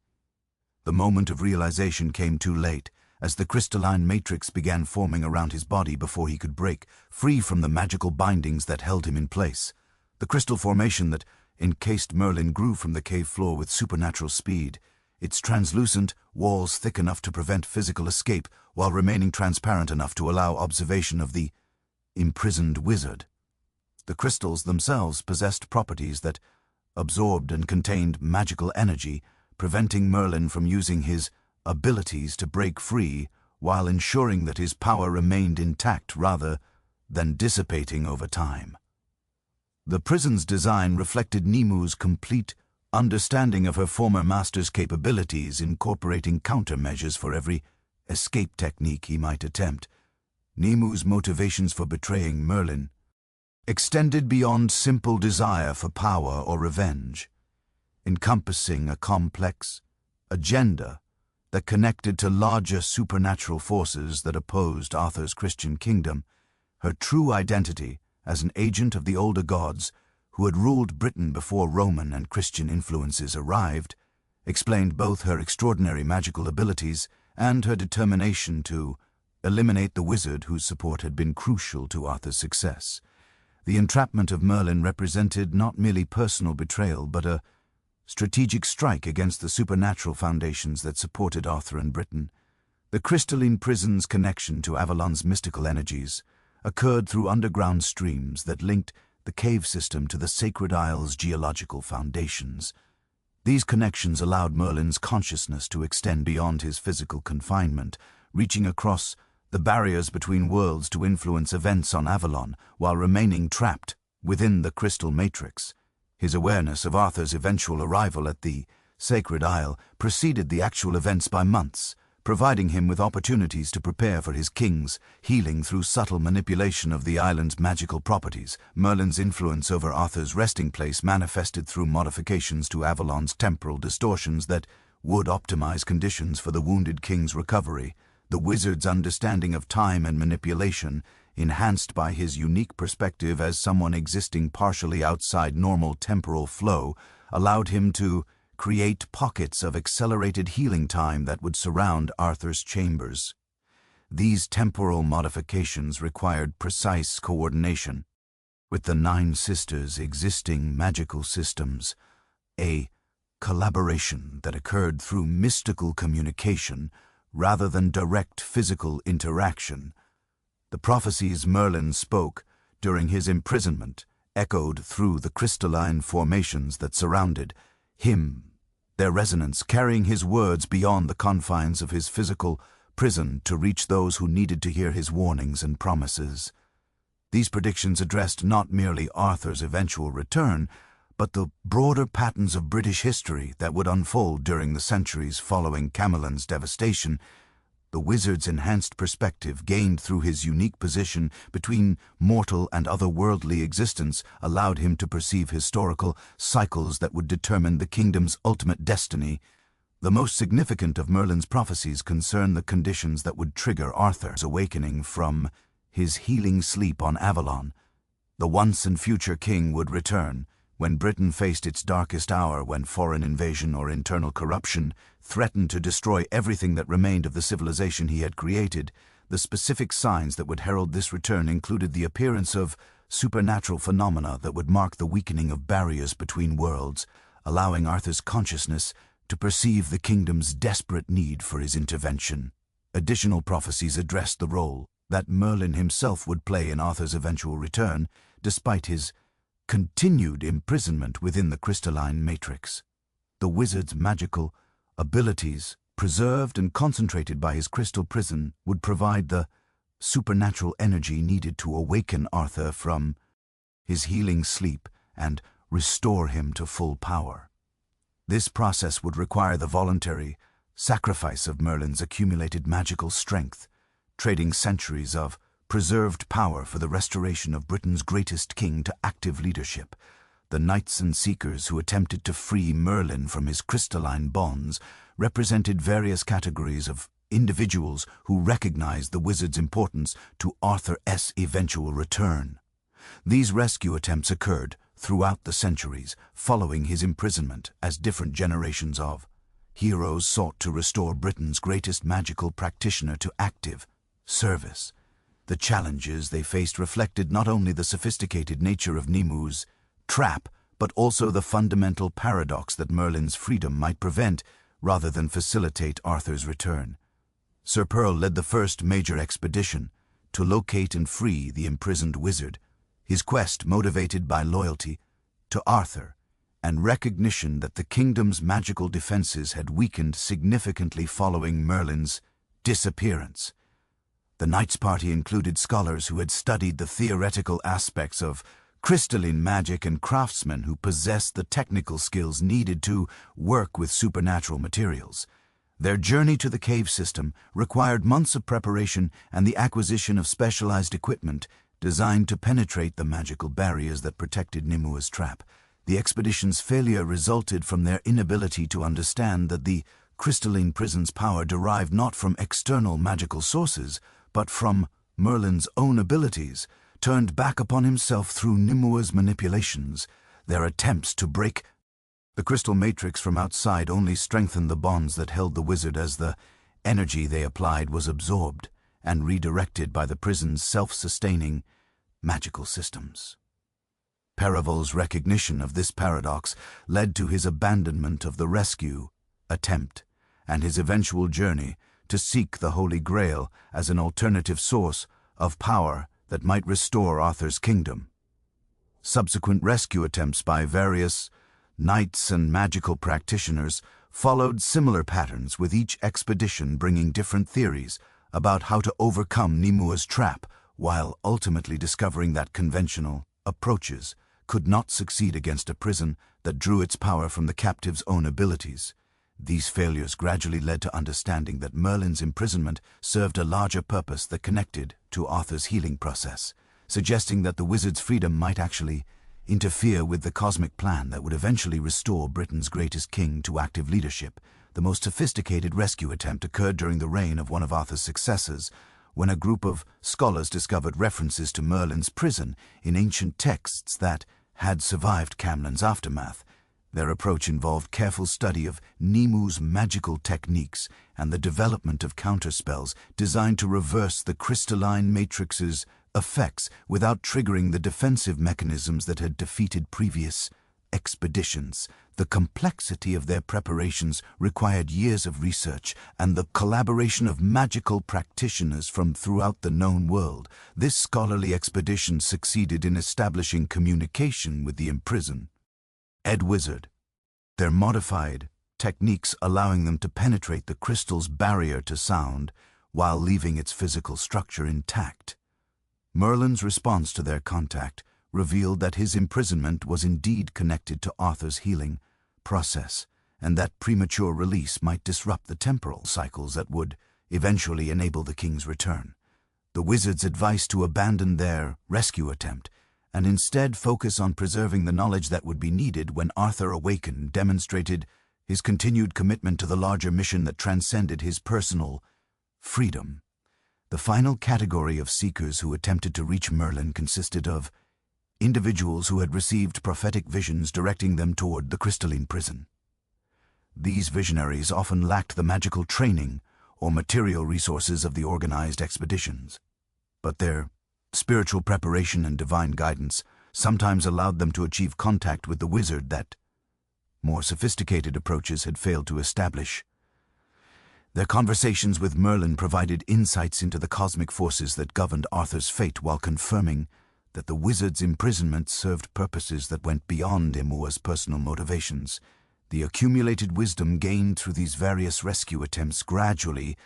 The moment of realization came too late, as the crystalline matrix began forming around his body before he could break free from the magical bindings that held him in place. The crystal formation that encased Merlin grew from the cave floor with supernatural speed, its translucent walls thick enough to prevent physical escape while remaining transparent enough to allow observation of the imprisoned wizard. The crystals themselves possessed properties that absorbed and contained magical energy, preventing Merlin from using his abilities to break free while ensuring that his power remained intact rather than dissipating over time. The prison's design reflected Nimue's complete understanding of her former master's capabilities, incorporating countermeasures for every escape technique he might attempt. Nimue's motivations for betraying Merlin extended beyond simple desire for power or revenge, encompassing a complex agenda that connected to larger supernatural forces that opposed Arthur's Christian kingdom. Her true identity as an agent of the older gods who had ruled Britain before Roman and Christian influences arrived explained both her extraordinary magical abilities and her determination to eliminate the wizard whose support had been crucial to Arthur's success. The entrapment of Merlin represented not merely personal betrayal, but a strategic strike against the supernatural foundations that supported Arthur and Britain. The crystalline prison's connection to Avalon's mystical energies occurred through underground streams that linked the cave system to the Sacred Isle's geological foundations. These connections allowed Merlin's consciousness to extend beyond his physical confinement, reaching across the barriers between worlds to influence events on Avalon while remaining trapped within the crystal matrix. His awareness of Arthur's eventual arrival at the Sacred Isle preceded the actual events by months, providing him with opportunities to prepare for his king's healing through subtle manipulation of the island's magical properties. Merlin's influence over Arthur's resting place manifested through modifications to Avalon's temporal distortions that would optimize conditions for the wounded king's recovery. The wizard's understanding of time and manipulation, enhanced by his unique perspective as someone existing partially outside normal temporal flow, allowed him to create pockets of accelerated healing time that would surround Arthur's chambers. These temporal modifications required precise coordination with the 9 sisters' existing magical systems, a collaboration that occurred through mystical communication rather than direct physical interaction. The prophecies Merlin spoke during his imprisonment echoed through the crystalline formations that surrounded him, their resonance carrying his words beyond the confines of his physical prison to reach those who needed to hear his warnings and promises. These predictions addressed not merely Arthur's eventual return, but the broader patterns of British history that would unfold during the centuries following Camellon's devastation. The wizard's enhanced perspective, gained through his unique position between mortal and otherworldly existence, allowed him to perceive historical cycles that would determine the kingdom's ultimate destiny. The most significant of Merlin's prophecies concern the conditions that would trigger Arthur's awakening from his healing sleep on Avalon. The once and future king would return when Britain faced its darkest hour, when foreign invasion or internal corruption threatened to destroy everything that remained of the civilization he had created. The specific signs that would herald this return included the appearance of supernatural phenomena that would mark the weakening of barriers between worlds, allowing Arthur's consciousness to perceive the kingdom's desperate need for his intervention. Additional prophecies addressed the role that Merlin himself would play in Arthur's eventual return, despite his continued imprisonment within the crystalline matrix. The wizard's magical abilities, preserved and concentrated by his crystal prison, would provide the supernatural energy needed to awaken Arthur from his healing sleep and restore him to full power. This process would require the voluntary sacrifice of Merlin's accumulated magical strength, trading centuries of preserved power for the restoration of Britain's greatest king to active leadership. The knights and seekers who attempted to free Merlin from his crystalline bonds represented various categories of individuals who recognized the wizard's importance to Arthur's eventual return. These rescue attempts occurred throughout the centuries following his imprisonment as different generations of heroes sought to restore Britain's greatest magical practitioner to active service. The challenges they faced reflected not only the sophisticated nature of Nemo's trap, but also the fundamental paradox that Merlin's freedom might prevent rather than facilitate Arthur's return. Sir Pearl led the first major expedition to locate and free the imprisoned wizard, his quest motivated by loyalty to Arthur and recognition that the kingdom's magical defenses had weakened significantly following Merlin's disappearance. The Knights Party included scholars who had studied the theoretical aspects of crystalline magic and craftsmen who possessed the technical skills needed to work with supernatural materials. Their journey to the cave system required months of preparation and the acquisition of specialized equipment designed to penetrate the magical barriers that protected Nimua's trap. The expedition's failure resulted from their inability to understand that the crystalline prison's power derived not from external magical sources, but from Merlin's own abilities, turned back upon himself through Nimua's manipulations. Their attempts to break the crystal matrix from outside only strengthened the bonds that held the wizard as the energy they applied was absorbed and redirected by the prison's self-sustaining magical systems. Perivol's recognition of this paradox led to his abandonment of the rescue attempt and his eventual journey to seek the Holy Grail as an alternative source of power that might restore Arthur's kingdom. Subsequent rescue attempts by various knights and magical practitioners followed similar patterns, with each expedition bringing different theories about how to overcome Nimua's trap, while ultimately discovering that conventional approaches could not succeed against a prison that drew its power from the captive's own abilities. These failures gradually led to understanding that Merlin's imprisonment served a larger purpose that connected to Arthur's healing process, suggesting that the wizard's freedom might actually interfere with the cosmic plan that would eventually restore Britain's greatest king to active leadership. The most sophisticated rescue attempt occurred during the reign of one of Arthur's successors, when a group of scholars discovered references to Merlin's prison in ancient texts that had survived Camlann's aftermath. Their approach involved careful study of Nemo's magical techniques and the development of counterspells designed to reverse the crystalline matrix's effects without triggering the defensive mechanisms that had defeated previous expeditions. The complexity of their preparations required years of research and the collaboration of magical practitioners from throughout the known world. This scholarly expedition succeeded in establishing communication with the imprisoned wizard, their modified techniques allowing them to penetrate the crystal's barrier to sound while leaving its physical structure intact. Merlin's response to their contact revealed that his imprisonment was indeed connected to Arthur's healing process, and that premature release might disrupt the temporal cycles that would eventually enable the king's return. The wizard's advice to abandon their rescue attempt and instead focus on preserving the knowledge that would be needed when Arthur awakened demonstrated his continued commitment to the larger mission that transcended his personal freedom. The final category of seekers who attempted to reach Merlin consisted of individuals who had received prophetic visions directing them toward the crystalline prison. These visionaries often lacked the magical training or material resources of the organized expeditions, but their spiritual preparation and divine guidance sometimes allowed them to achieve contact with the wizard that more sophisticated approaches had failed to establish. Their conversations with Merlin provided insights into the cosmic forces that governed Arthur's fate while confirming that the wizard's imprisonment served purposes that went beyond Nimua's personal motivations. The accumulated wisdom gained through these various rescue attempts gradually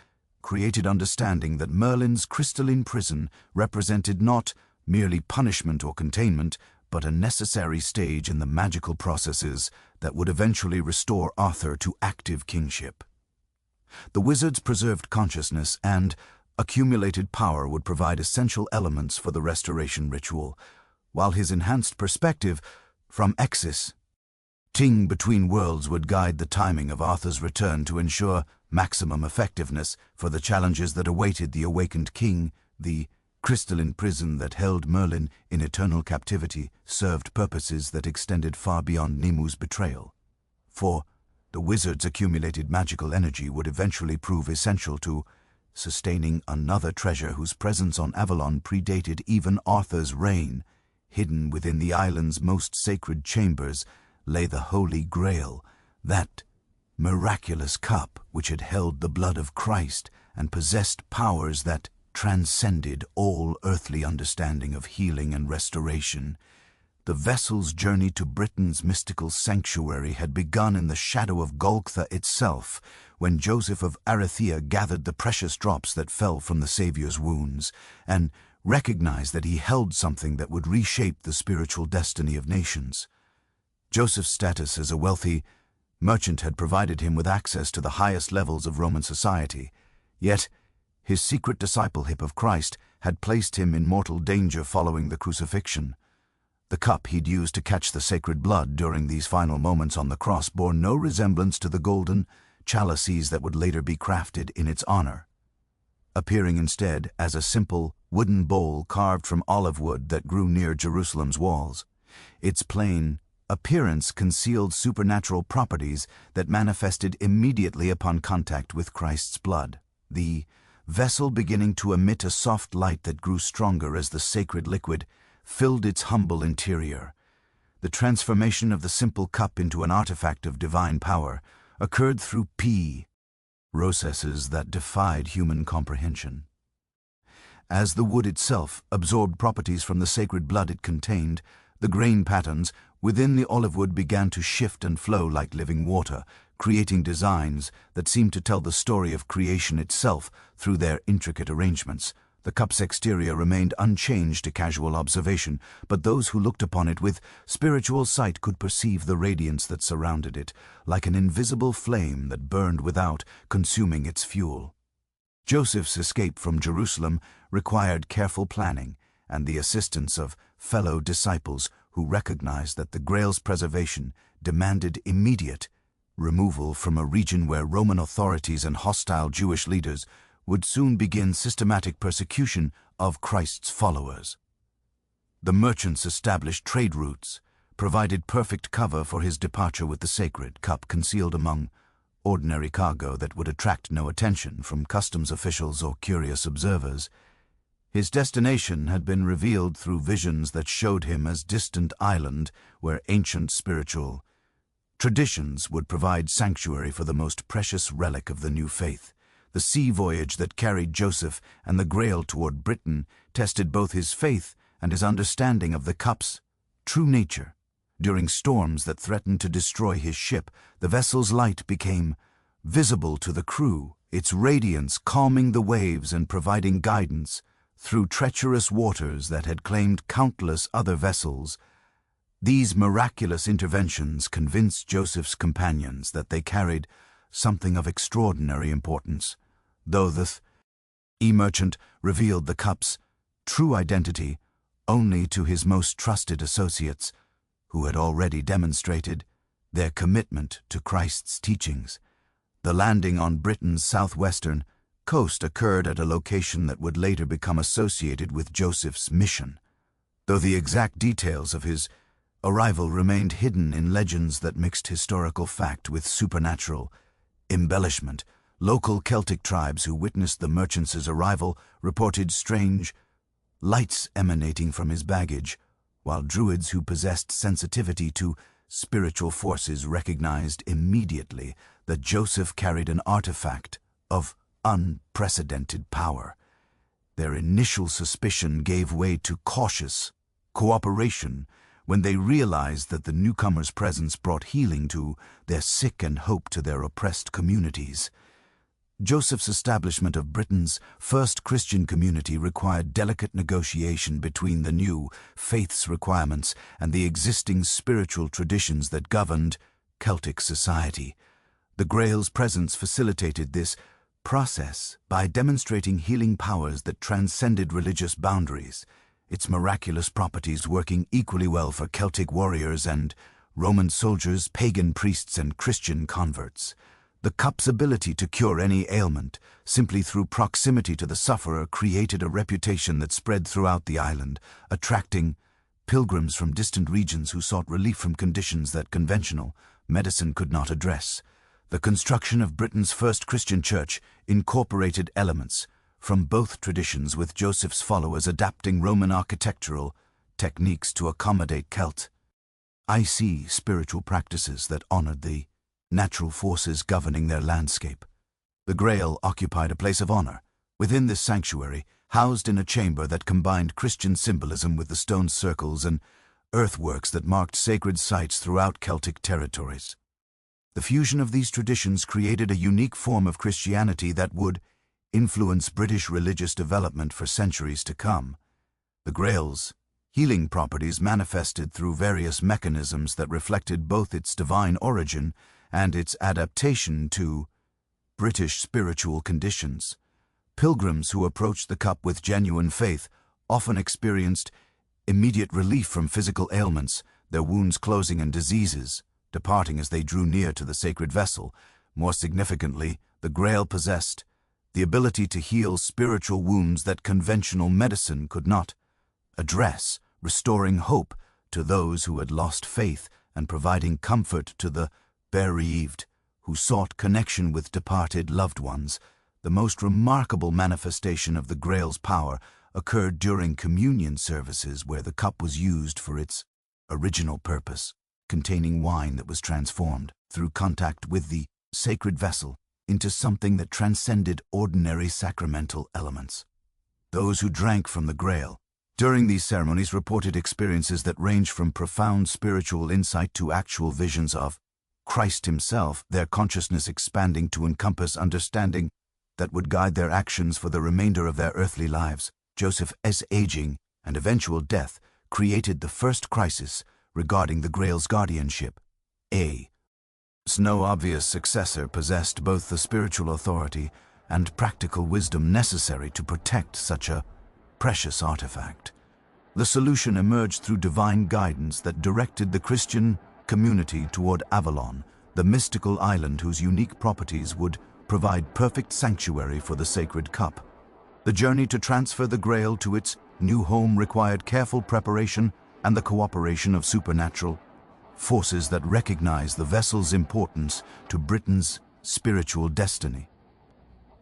created understanding that Merlin's crystalline prison represented not merely punishment or containment, but a necessary stage in the magical processes that would eventually restore Arthur to active kingship. The wizard's preserved consciousness and accumulated power would provide essential elements for the restoration ritual, while his enhanced perspective from Exis, Ting between worlds would guide the timing of Arthur's return to ensure maximum effectiveness for the challenges that awaited the awakened king. The crystalline prison that held Merlin in eternal captivity served purposes that extended far beyond Nemu's betrayal. For the wizard's accumulated magical energy would eventually prove essential to sustaining another treasure whose presence on Avalon predated even Arthur's reign. Hidden within the island's most sacred chambers lay the Holy Grail, that miraculous cup which had held the blood of Christ and possessed powers that transcended all earthly understanding of healing and restoration. The vessel's journey to Britain's mystical sanctuary had begun in the shadow of Golgotha itself, when Joseph of Arimathea gathered the precious drops that fell from the Saviour's wounds, and recognized that he held something that would reshape the spiritual destiny of nations. Joseph's status as a wealthy merchant had provided him with access to the highest levels of Roman society, yet his secret discipleship of Christ had placed him in mortal danger following the crucifixion. The cup he'd used to catch the sacred blood during these final moments on the cross bore no resemblance to the golden chalices that would later be crafted in its honor, appearing instead as a simple wooden bowl carved from olive wood that grew near Jerusalem's walls. Its plain appearance concealed supernatural properties that manifested immediately upon contact with Christ's blood, the vessel beginning to emit a soft light that grew stronger as the sacred liquid filled its humble interior. The transformation of the simple cup into an artifact of divine power occurred through processes that defied human comprehension. As the wood itself absorbed properties from the sacred blood it contained, the grain patterns within the olive wood began to shift and flow like living water, creating designs that seemed to tell the story of creation itself through their intricate arrangements. The cup's exterior remained unchanged to casual observation, but those who looked upon it with spiritual sight could perceive the radiance that surrounded it, like an invisible flame that burned without consuming its fuel. Joseph's escape from Jerusalem required careful planning and the assistance of fellow disciples who recognized that the Grail's preservation demanded immediate removal from a region where Roman authorities and hostile Jewish leaders would soon begin systematic persecution of Christ's followers. The merchants established trade routes, provided perfect cover for his departure with the sacred cup concealed among ordinary cargo that would attract no attention from customs officials or curious observers. His destination had been revealed through visions that showed him as distant island where ancient spiritual traditions would provide sanctuary for the most precious relic of the new faith. The sea voyage that carried Joseph and the Grail toward Britain tested both his faith and his understanding of the cup's true nature. During storms that threatened to destroy his ship, the vessel's light became visible to the crew, its radiance calming the waves and providing guidance through treacherous waters that had claimed countless other vessels. These miraculous interventions convinced Joseph's companions that they carried something of extraordinary importance. Though the merchant revealed the cup's true identity only to his most trusted associates, who had already demonstrated their commitment to Christ's teachings. The landing on Britain's southwestern coast occurred at a location that would later become associated with Joseph's mission, though the exact details of his arrival remained hidden in legends that mixed historical fact with supernatural embellishment. Local Celtic tribes who witnessed the merchant's arrival reported strange lights emanating from his baggage, while Druids who possessed sensitivity to spiritual forces recognized immediately that Joseph carried an artifact of unprecedented power. Their initial suspicion gave way to cautious cooperation when they realized that the newcomers' presence brought healing to their sick and hope to their oppressed communities. Joseph's establishment of Britain's first Christian community required delicate negotiation between the new faith's requirements and the existing spiritual traditions that governed Celtic society. The Grail's presence facilitated this process by demonstrating healing powers that transcended religious boundaries, its miraculous properties working equally well for Celtic warriors and Roman soldiers, pagan priests, and Christian converts. The cup's ability to cure any ailment, simply through proximity to the sufferer, created a reputation that spread throughout the island, attracting pilgrims from distant regions who sought relief from conditions that conventional medicine could not address. The construction of Britain's first Christian church incorporated elements from both traditions, with Joseph's followers adapting Roman architectural techniques to accommodate Celt spiritual practices that honored the natural forces governing their landscape. The Grail occupied a place of honor within this sanctuary, housed in a chamber that combined Christian symbolism with the stone circles and earthworks that marked sacred sites throughout Celtic territories. The fusion of these traditions created a unique form of Christianity that would influence British religious development for centuries to come. The Grail's healing properties manifested through various mechanisms that reflected both its divine origin and its adaptation to British spiritual conditions. Pilgrims who approached the cup with genuine faith often experienced immediate relief from physical ailments, their wounds closing and diseases departing as they drew near to the sacred vessel. More significantly, the Grail possessed the ability to heal spiritual wounds that conventional medicine could not address, restoring hope to those who had lost faith and providing comfort to the bereaved who sought connection with departed loved ones. The most remarkable manifestation of the Grail's power occurred during communion services, where the cup was used for its original purpose, containing wine that was transformed through contact with the sacred vessel into something that transcended ordinary sacramental elements. Those who drank from the Grail during these ceremonies reported experiences that ranged from profound spiritual insight to actual visions of Christ himself, their consciousness expanding to encompass understanding that would guide their actions for the remainder of their earthly lives. Joseph's aging and eventual death created the first crisis regarding the Grail's guardianship. No obvious successor possessed both the spiritual authority and practical wisdom necessary to protect such a precious artifact. The solution emerged through divine guidance that directed the Christian community toward Avalon, the mystical island whose unique properties would provide perfect sanctuary for the sacred cup. The journey to transfer the Grail to its new home required careful preparation and the cooperation of supernatural forces that recognize the vessel's importance to Britain's spiritual destiny.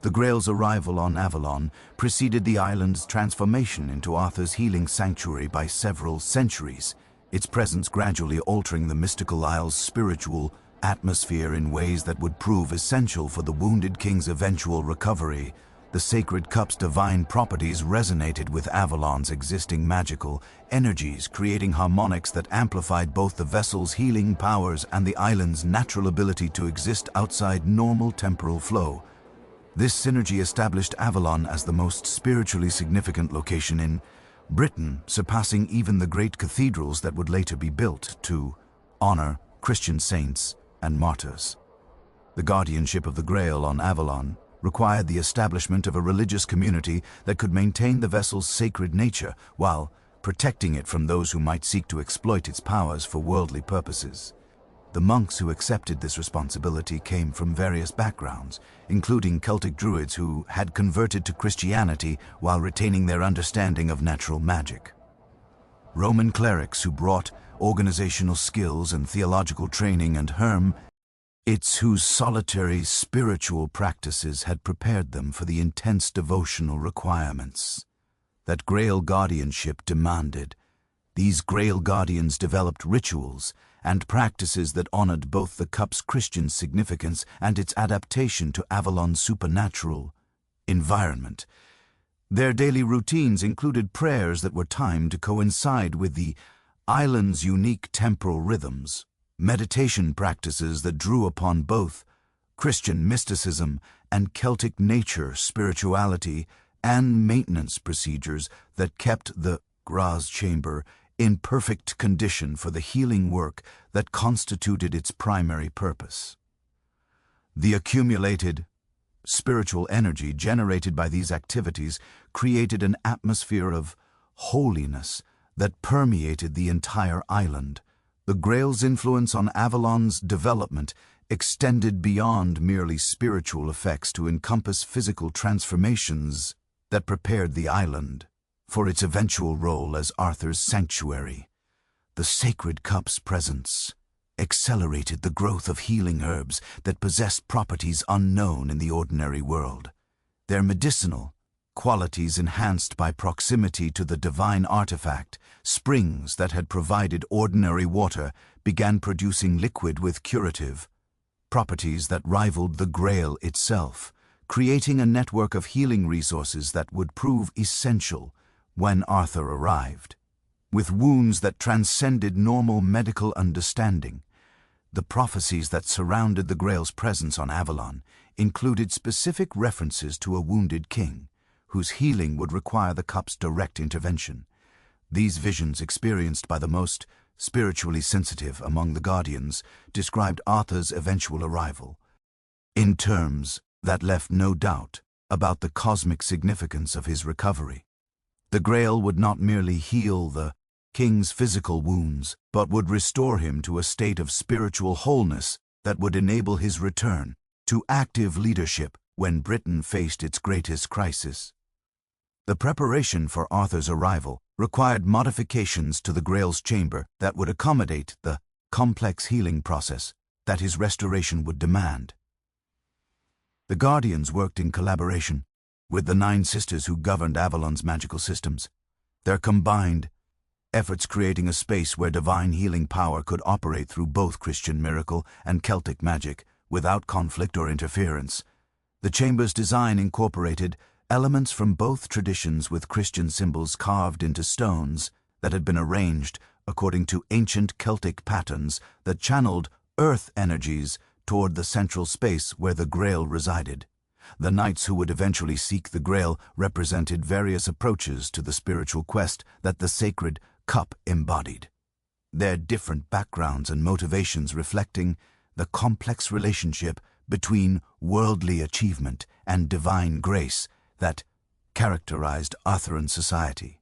The Grail's arrival on Avalon preceded the island's transformation into Arthur's healing sanctuary by several centuries, its presence gradually altering the mystical isle's spiritual atmosphere in ways that would prove essential for the wounded king's eventual recovery. The sacred cup's divine properties resonated with Avalon's existing magical energies, creating harmonics that amplified both the vessel's healing powers and the island's natural ability to exist outside normal temporal flow. This synergy established Avalon as the most spiritually significant location in Britain, surpassing even the great cathedrals that would later be built to honor Christian saints and martyrs. The guardianship of the Grail on Avalon required the establishment of a religious community that could maintain the vessel's sacred nature while protecting it from those who might seek to exploit its powers for worldly purposes. The monks who accepted this responsibility came from various backgrounds, including Celtic druids who had converted to Christianity while retaining their understanding of natural magic, Roman clerics who brought organizational skills and theological training, and hermits whose solitary spiritual practices had prepared them for the intense devotional requirements that Grail guardianship demanded. These Grail guardians developed rituals and practices that honored both the cup's Christian significance and its adaptation to Avalon's supernatural environment. Their daily routines included prayers that were timed to coincide with the island's unique temporal rhythms, meditation practices that drew upon both Christian mysticism and Celtic nature spirituality, and maintenance procedures that kept the Graz chamber in perfect condition for the healing work that constituted its primary purpose. The accumulated spiritual energy generated by these activities created an atmosphere of holiness that permeated the entire island. The Grail's influence on Avalon's development extended beyond merely spiritual effects to encompass physical transformations that prepared the island for its eventual role as Arthur's sanctuary. The sacred cup's presence accelerated the growth of healing herbs that possessed properties unknown in the ordinary world. Their medicinal qualities enhanced by proximity to the divine artifact, springs that had provided ordinary water began producing liquid with curative properties that rivaled the Grail itself, creating a network of healing resources that would prove essential when Arthur arrived. With wounds that transcended normal medical understanding, the prophecies that surrounded the Grail's presence on Avalon included specific references to a wounded king, whose healing would require the cup's direct intervention. These visions, experienced by the most spiritually sensitive among the Guardians, described Arthur's eventual arrival in terms that left no doubt about the cosmic significance of his recovery. The Grail would not merely heal the king's physical wounds, but would restore him to a state of spiritual wholeness that would enable his return to active leadership when Britain faced its greatest crisis. The preparation for Arthur's arrival required modifications to the Grail's chamber that would accommodate the complex healing process that his restoration would demand. The Guardians worked in collaboration with the 9 sisters who governed Avalon's magical systems, their combined efforts creating a space where divine healing power could operate through both Christian miracle and Celtic magic without conflict or interference. The chamber's design incorporated elements from both traditions, with Christian symbols carved into stones that had been arranged according to ancient Celtic patterns that channeled earth energies toward the central space where the Grail resided. The knights who would eventually seek the Grail represented various approaches to the spiritual quest that the sacred cup embodied, their different backgrounds and motivations reflecting the complex relationship between worldly achievement and divine grace that characterized Arthurian society.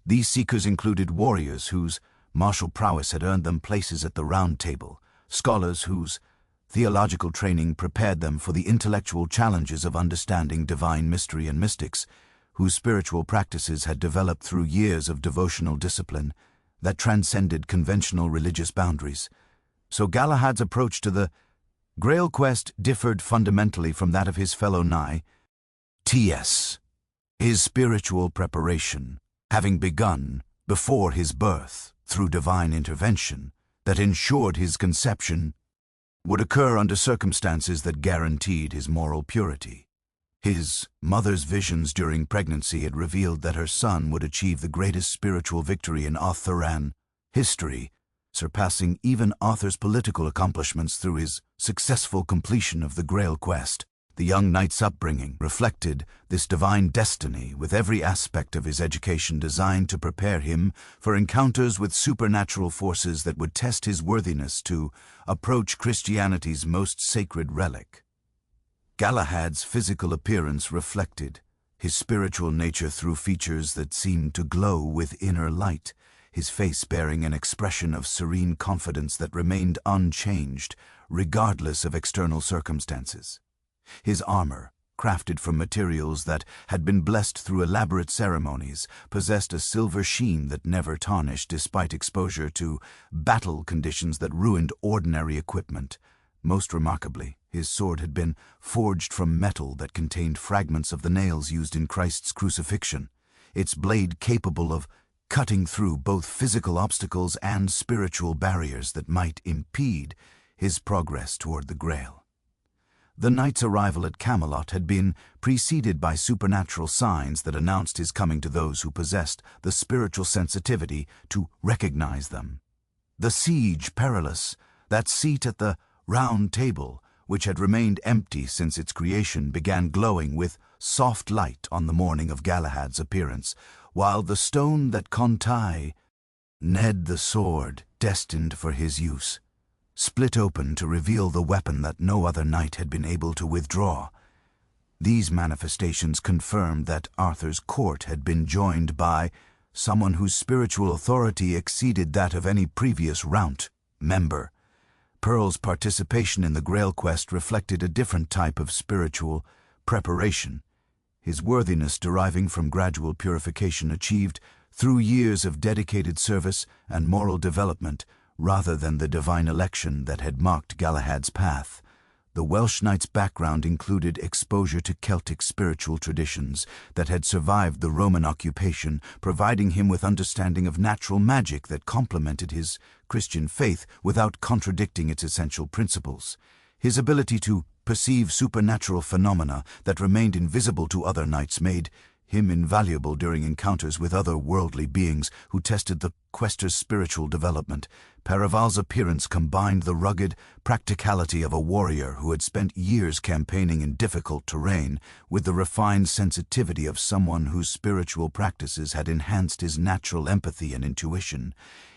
These seekers included warriors whose martial prowess had earned them places at the Round Table, scholars whose theological training prepared them for the intellectual challenges of understanding divine mystery, and mystics whose spiritual practices had developed through years of devotional discipline that transcended conventional religious boundaries. So Galahad's approach to the Grail quest differed fundamentally from that of his fellow nigh. T.S. His spiritual preparation, having begun before his birth through divine intervention that ensured his conception, would occur under circumstances that guaranteed his moral purity. His mother's visions during pregnancy had revealed that her son would achieve the greatest spiritual victory in Arthurian history, surpassing even Arthur's political accomplishments through his successful completion of the Grail quest. The young knight's upbringing reflected this divine destiny, with every aspect of his education designed to prepare him for encounters with supernatural forces that would test his worthiness to approach Christianity's most sacred relic. Galahad's physical appearance reflected his spiritual nature through features that seemed to glow with inner light, his face bearing an expression of serene confidence that remained unchanged, regardless of external circumstances. His armor, crafted from materials that had been blessed through elaborate ceremonies, possessed a silver sheen that never tarnished despite exposure to battle conditions that ruined ordinary equipment. Most remarkably, his sword had been forged from metal that contained fragments of the nails used in Christ's crucifixion, its blade capable of cutting through both physical obstacles and spiritual barriers that might impede his progress toward the Grail. The knight's arrival at Camelot had been preceded by supernatural signs that announced his coming to those who possessed the spiritual sensitivity to recognize them. The siege perilous, that seat at the round table, which had remained empty since its creation, began glowing with soft light on the morning of Galahad's appearance, while the stone that Contai, Ned the sword destined for his use, split open to reveal the weapon that no other knight had been able to withdraw. These manifestations confirmed that Arthur's court had been joined by someone whose spiritual authority exceeded that of any previous Rout member. Pearl's participation in the Grail quest reflected a different type of spiritual preparation, his worthiness deriving from gradual purification achieved through years of dedicated service and moral development rather than the divine election that had marked Galahad's path. The Welsh knight's background included exposure to Celtic spiritual traditions that had survived the Roman occupation, providing him with understanding of natural magic that complemented his Christian faith without contradicting its essential principles. His ability to perceive supernatural phenomena that remained invisible to other knights made him invaluable during encounters with other worldly beings who tested the quester's spiritual development. Paraval's appearance combined the rugged practicality of a warrior who had spent years campaigning in difficult terrain with the refined sensitivity of someone whose spiritual practices had enhanced his natural empathy and intuition.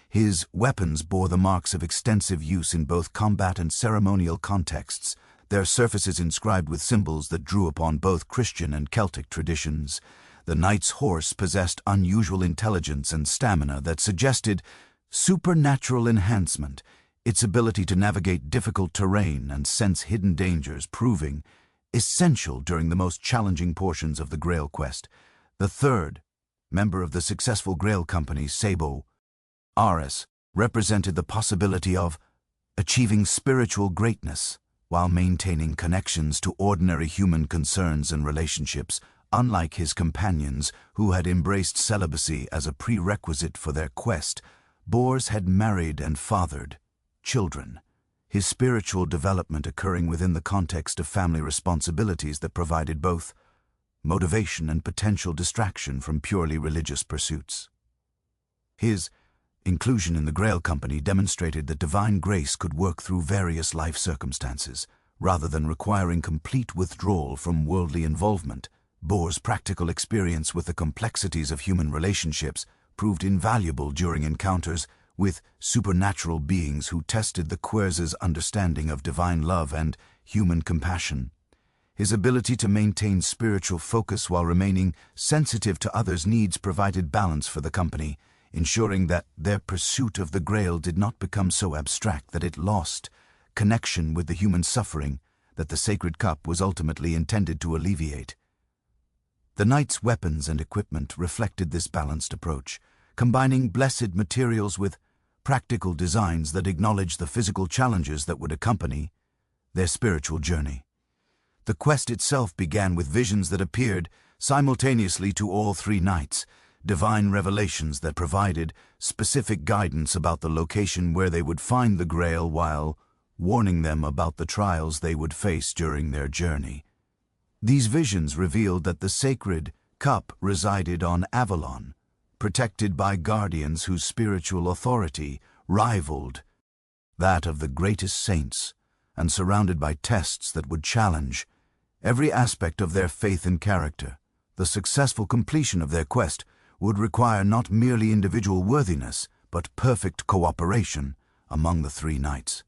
His weapons bore the marks of extensive use in both combat and ceremonial contexts, their surfaces inscribed with symbols that drew upon both Christian and Celtic traditions. The knight's horse possessed unusual intelligence and stamina that suggested supernatural enhancement, its ability to navigate difficult terrain and sense hidden dangers proving essential during the most challenging portions of the Grail quest. The third, member of the successful Grail company, Sabo Aris, represented the possibility of achieving spiritual greatness while maintaining connections to ordinary human concerns and relationships. Unlike his companions, who had embraced celibacy as a prerequisite for their quest, Bors had married and fathered children, his spiritual development occurring within the context of family responsibilities that provided both motivation and potential distraction from purely religious pursuits. His inclusion in the Grail Company demonstrated that divine grace could work through various life circumstances, rather than requiring complete withdrawal from worldly involvement. Bor's practical experience with the complexities of human relationships proved invaluable during encounters with supernatural beings who tested the Quer's understanding of divine love and human compassion. His ability to maintain spiritual focus while remaining sensitive to others' needs provided balance for the company, ensuring that their pursuit of the Grail did not become so abstract that it lost connection with the human suffering that the sacred cup was ultimately intended to alleviate. The knight's weapons and equipment reflected this balanced approach, combining blessed materials with practical designs that acknowledged the physical challenges that would accompany their spiritual journey. The quest itself began with visions that appeared simultaneously to all three knights, divine revelations that provided specific guidance about the location where they would find the Grail while warning them about the trials they would face during their journey. These visions revealed that the sacred cup resided on Avalon, protected by guardians whose spiritual authority rivaled that of the greatest saints, and surrounded by tests that would challenge every aspect of their faith and character. The successful completion of their quest would require not merely individual worthiness, but perfect cooperation among the three knights.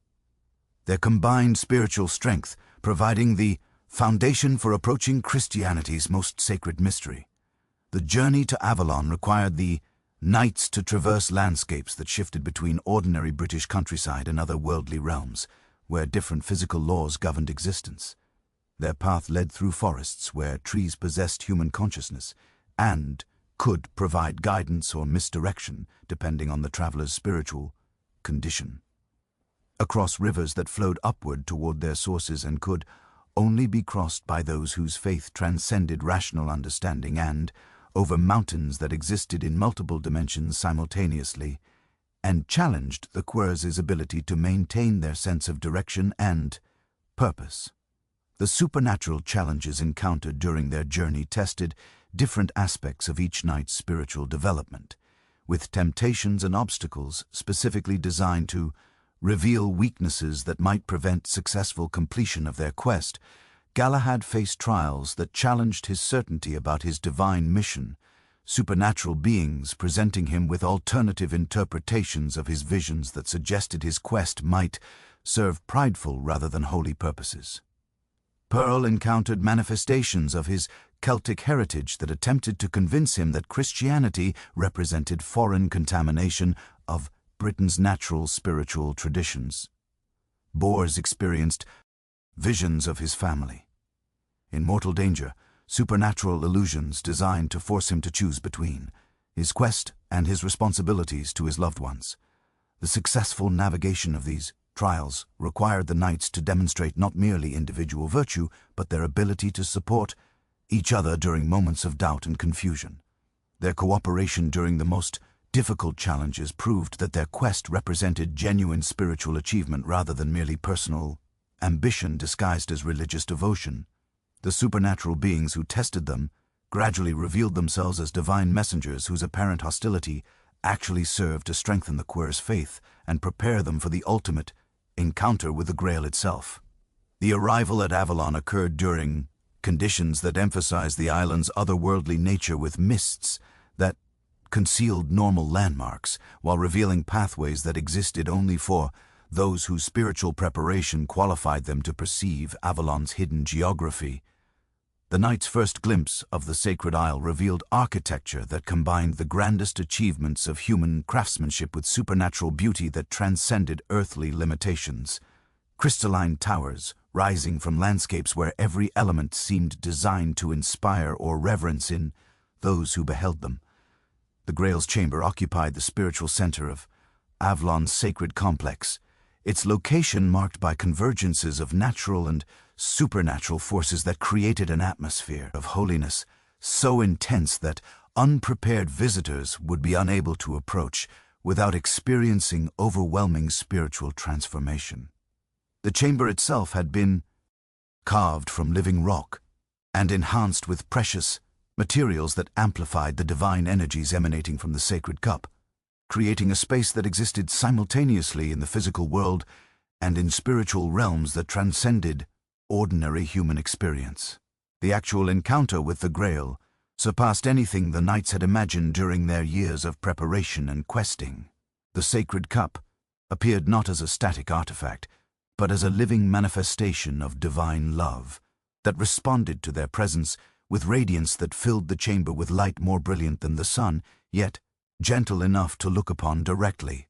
Their combined spiritual strength providing the foundation for approaching Christianity's most sacred mystery. The journey to Avalon required the knights to traverse landscapes that shifted between ordinary British countryside and other worldly realms, where different physical laws governed existence. Their path led through forests where trees possessed human consciousness and could provide guidance or misdirection depending on the traveler's spiritual condition. Across rivers that flowed upward toward their sources and could only be crossed by those whose faith transcended rational understanding, and over mountains that existed in multiple dimensions simultaneously, and challenged the Quer's ability to maintain their sense of direction and purpose. The supernatural challenges encountered during their journey tested different aspects of each knight's spiritual development, with temptations and obstacles specifically designed to reveal weaknesses that might prevent successful completion of their quest. Galahad faced trials that challenged his certainty about his divine mission, supernatural beings presenting him with alternative interpretations of his visions that suggested his quest might serve prideful rather than holy purposes. Pearl encountered manifestations of his Celtic heritage that attempted to convince him that Christianity represented foreign contamination of Britain's natural spiritual traditions. Bors experienced visions of his family. In mortal danger, supernatural illusions designed to force him to choose between his quest and his responsibilities to his loved ones. The successful navigation of these trials required the knights to demonstrate not merely individual virtue, but their ability to support each other during moments of doubt and confusion. Their cooperation during the most difficult challenges proved that their quest represented genuine spiritual achievement rather than merely personal ambition disguised as religious devotion. The supernatural beings who tested them gradually revealed themselves as divine messengers whose apparent hostility actually served to strengthen the queer's faith and prepare them for the ultimate encounter with the Grail itself. The arrival at Avalon occurred during conditions that emphasized the island's otherworldly nature, with mists that concealed normal landmarks while revealing pathways that existed only for those whose spiritual preparation qualified them to perceive Avalon's hidden geography. The knight's first glimpse of the sacred isle revealed architecture that combined the grandest achievements of human craftsmanship with supernatural beauty that transcended earthly limitations. Crystalline towers rising from landscapes where every element seemed designed to inspire or reverence in those who beheld them. The Grail's chamber occupied the spiritual center of Avalon's sacred complex, its location marked by convergences of natural and supernatural forces that created an atmosphere of holiness so intense that unprepared visitors would be unable to approach without experiencing overwhelming spiritual transformation. The chamber itself had been carved from living rock and enhanced with precious materials that amplified the divine energies emanating from the sacred cup, creating a space that existed simultaneously in the physical world and in spiritual realms that transcended ordinary human experience. The actual encounter with the Grail surpassed anything the knights had imagined during their years of preparation and questing. The sacred cup appeared not as a static artifact, but as a living manifestation of divine love that responded to their presence with radiance that filled the chamber with light more brilliant than the sun, yet gentle enough to look upon directly.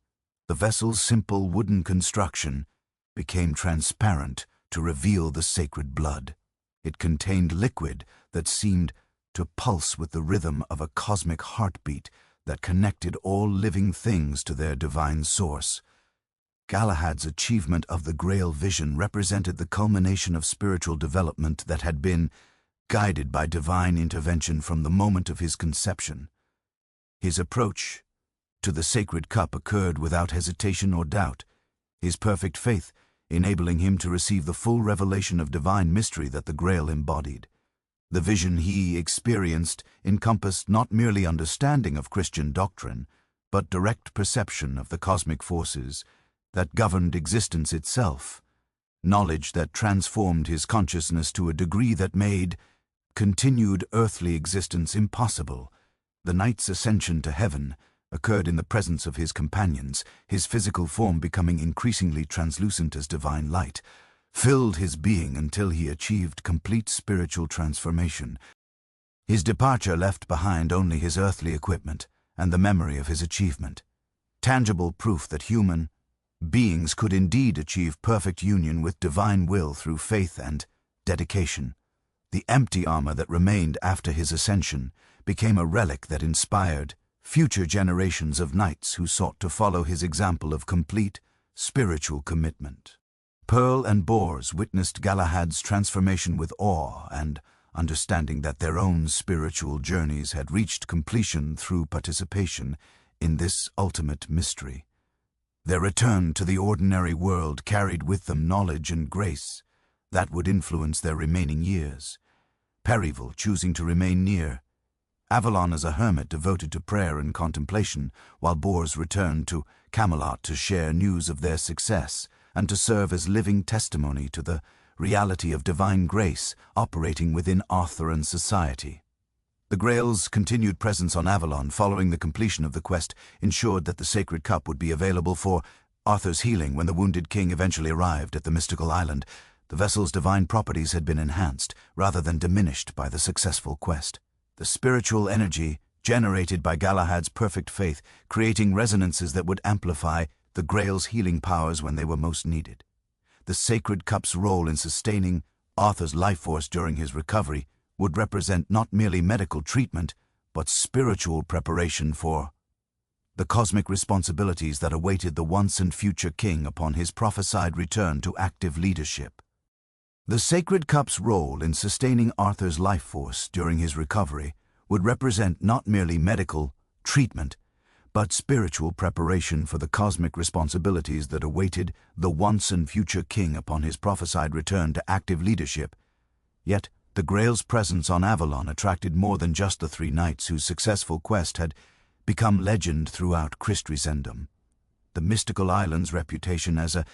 The vessel's simple wooden construction became transparent to reveal the sacred blood. It contained liquid that seemed to pulse with the rhythm of a cosmic heartbeat that connected all living things to their divine source. Galahad's achievement of the Grail vision represented the culmination of spiritual development that had been guided by divine intervention from the moment of his conception. His approach to the sacred cup occurred without hesitation or doubt, his perfect faith enabling him to receive the full revelation of divine mystery that the Grail embodied. The vision he experienced encompassed not merely understanding of Christian doctrine, but direct perception of the cosmic forces that governed existence itself, knowledge that transformed his consciousness to a degree that made continued earthly existence impossible. The knight's ascension to heaven occurred in the presence of his companions, his physical form becoming increasingly translucent as divine light filled his being until he achieved complete spiritual transformation. His departure left behind only his earthly equipment and the memory of his achievement, tangible proof that human beings could indeed achieve perfect union with divine will through faith and dedication. The empty armor that remained after his ascension became a relic that inspired future generations of knights who sought to follow his example of complete spiritual commitment. Pearl and Bors witnessed Galahad's transformation with awe and understanding that their own spiritual journeys had reached completion through participation in this ultimate mystery. Their return to the ordinary world carried with them knowledge and grace That would influence their remaining years. Percival choosing to remain near. Avalon as a hermit devoted to prayer and contemplation, while Bors returned to Camelot to share news of their success and to serve as living testimony to the reality of divine grace operating within Arthurian society. The Grail's continued presence on Avalon following the completion of the quest ensured that the sacred cup would be available for Arthur's healing when the wounded king eventually arrived at the mystical island. The vessel's divine properties had been enhanced rather than diminished by the successful quest. The spiritual energy generated by Galahad's perfect faith, creating resonances that would amplify the Grail's healing powers when they were most needed. The sacred cup's role in sustaining Arthur's life force during his recovery would represent not merely medical treatment, but spiritual preparation for the cosmic responsibilities that awaited the once and future king upon his prophesied return to active leadership. The sacred cup's role in sustaining Arthur's life force during his recovery would represent not merely medical treatment, but spiritual preparation for the cosmic responsibilities that awaited the once and future king upon his prophesied return to active leadership. Yet, the Grail's presence on Avalon attracted more than just the three knights whose successful quest had become legend throughout Christendom. The mystical island's reputation as a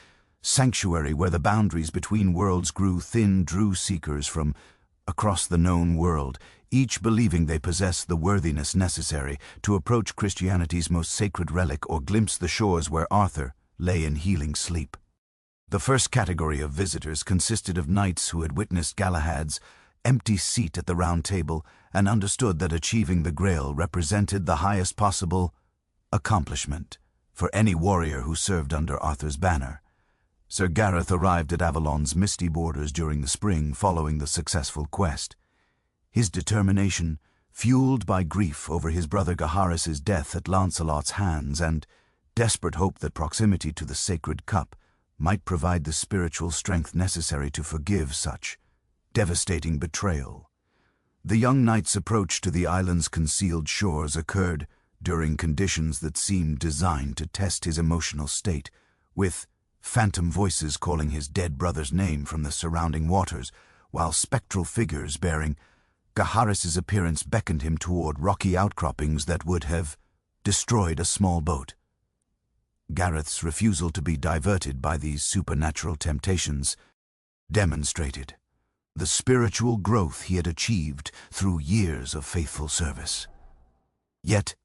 sanctuary where the boundaries between worlds grew thin drew seekers from across the known world, each believing they possessed the worthiness necessary to approach Christianity's most sacred relic or glimpse the shores where Arthur lay in healing sleep. The first category of visitors consisted of knights who had witnessed Galahad's empty seat at the Round Table and understood that achieving the Grail represented the highest possible accomplishment for any warrior who served under Arthur's banner. Sir Gareth arrived at Avalon's misty borders during the spring following the successful quest. His determination, fueled by grief over his brother Gaharis's death at Lancelot's hands and desperate hope that proximity to the sacred cup might provide the spiritual strength necessary to forgive such devastating betrayal. The young knight's approach to the island's concealed shores occurred during conditions that seemed designed to test his emotional state, with phantom voices calling his dead brother's name from the surrounding waters, while spectral figures bearing Gaharis's appearance beckoned him toward rocky outcroppings that would have destroyed a small boat. Gareth's refusal to be diverted by these supernatural temptations demonstrated the spiritual growth he had achieved through years of faithful service. Yet,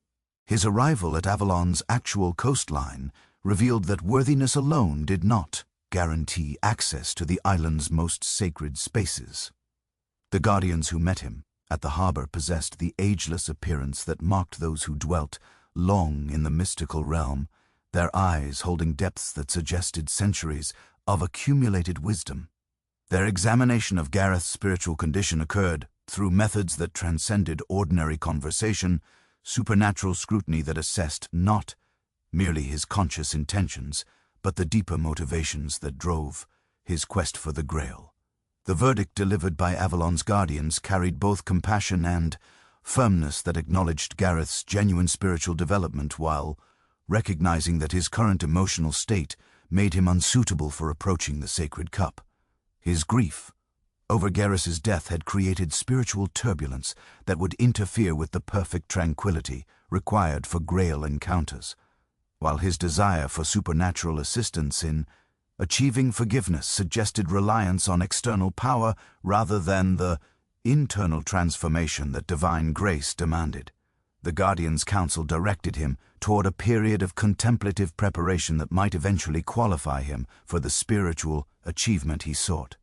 his arrival at Avalon's actual coastline revealed that worthiness alone did not guarantee access to the island's most sacred spaces. The guardians who met him at the harbor possessed the ageless appearance that marked those who dwelt long in the mystical realm, their eyes holding depths that suggested centuries of accumulated wisdom. Their examination of Gareth's spiritual condition occurred through methods that transcended ordinary conversation, supernatural scrutiny that assessed not merely his conscious intentions, but the deeper motivations that drove his quest for the Grail. The verdict delivered by Avalon's guardians carried both compassion and firmness that acknowledged Gareth's genuine spiritual development while recognizing that his current emotional state made him unsuitable for approaching the sacred cup. His grief over Gareth's death had created spiritual turbulence that would interfere with the perfect tranquility required for Grail encounters, while his desire for supernatural assistance in achieving forgiveness suggested reliance on external power rather than the internal transformation that divine grace demanded. The Guardian's counsel directed him toward a period of contemplative preparation that might eventually qualify him for the spiritual achievement he sought.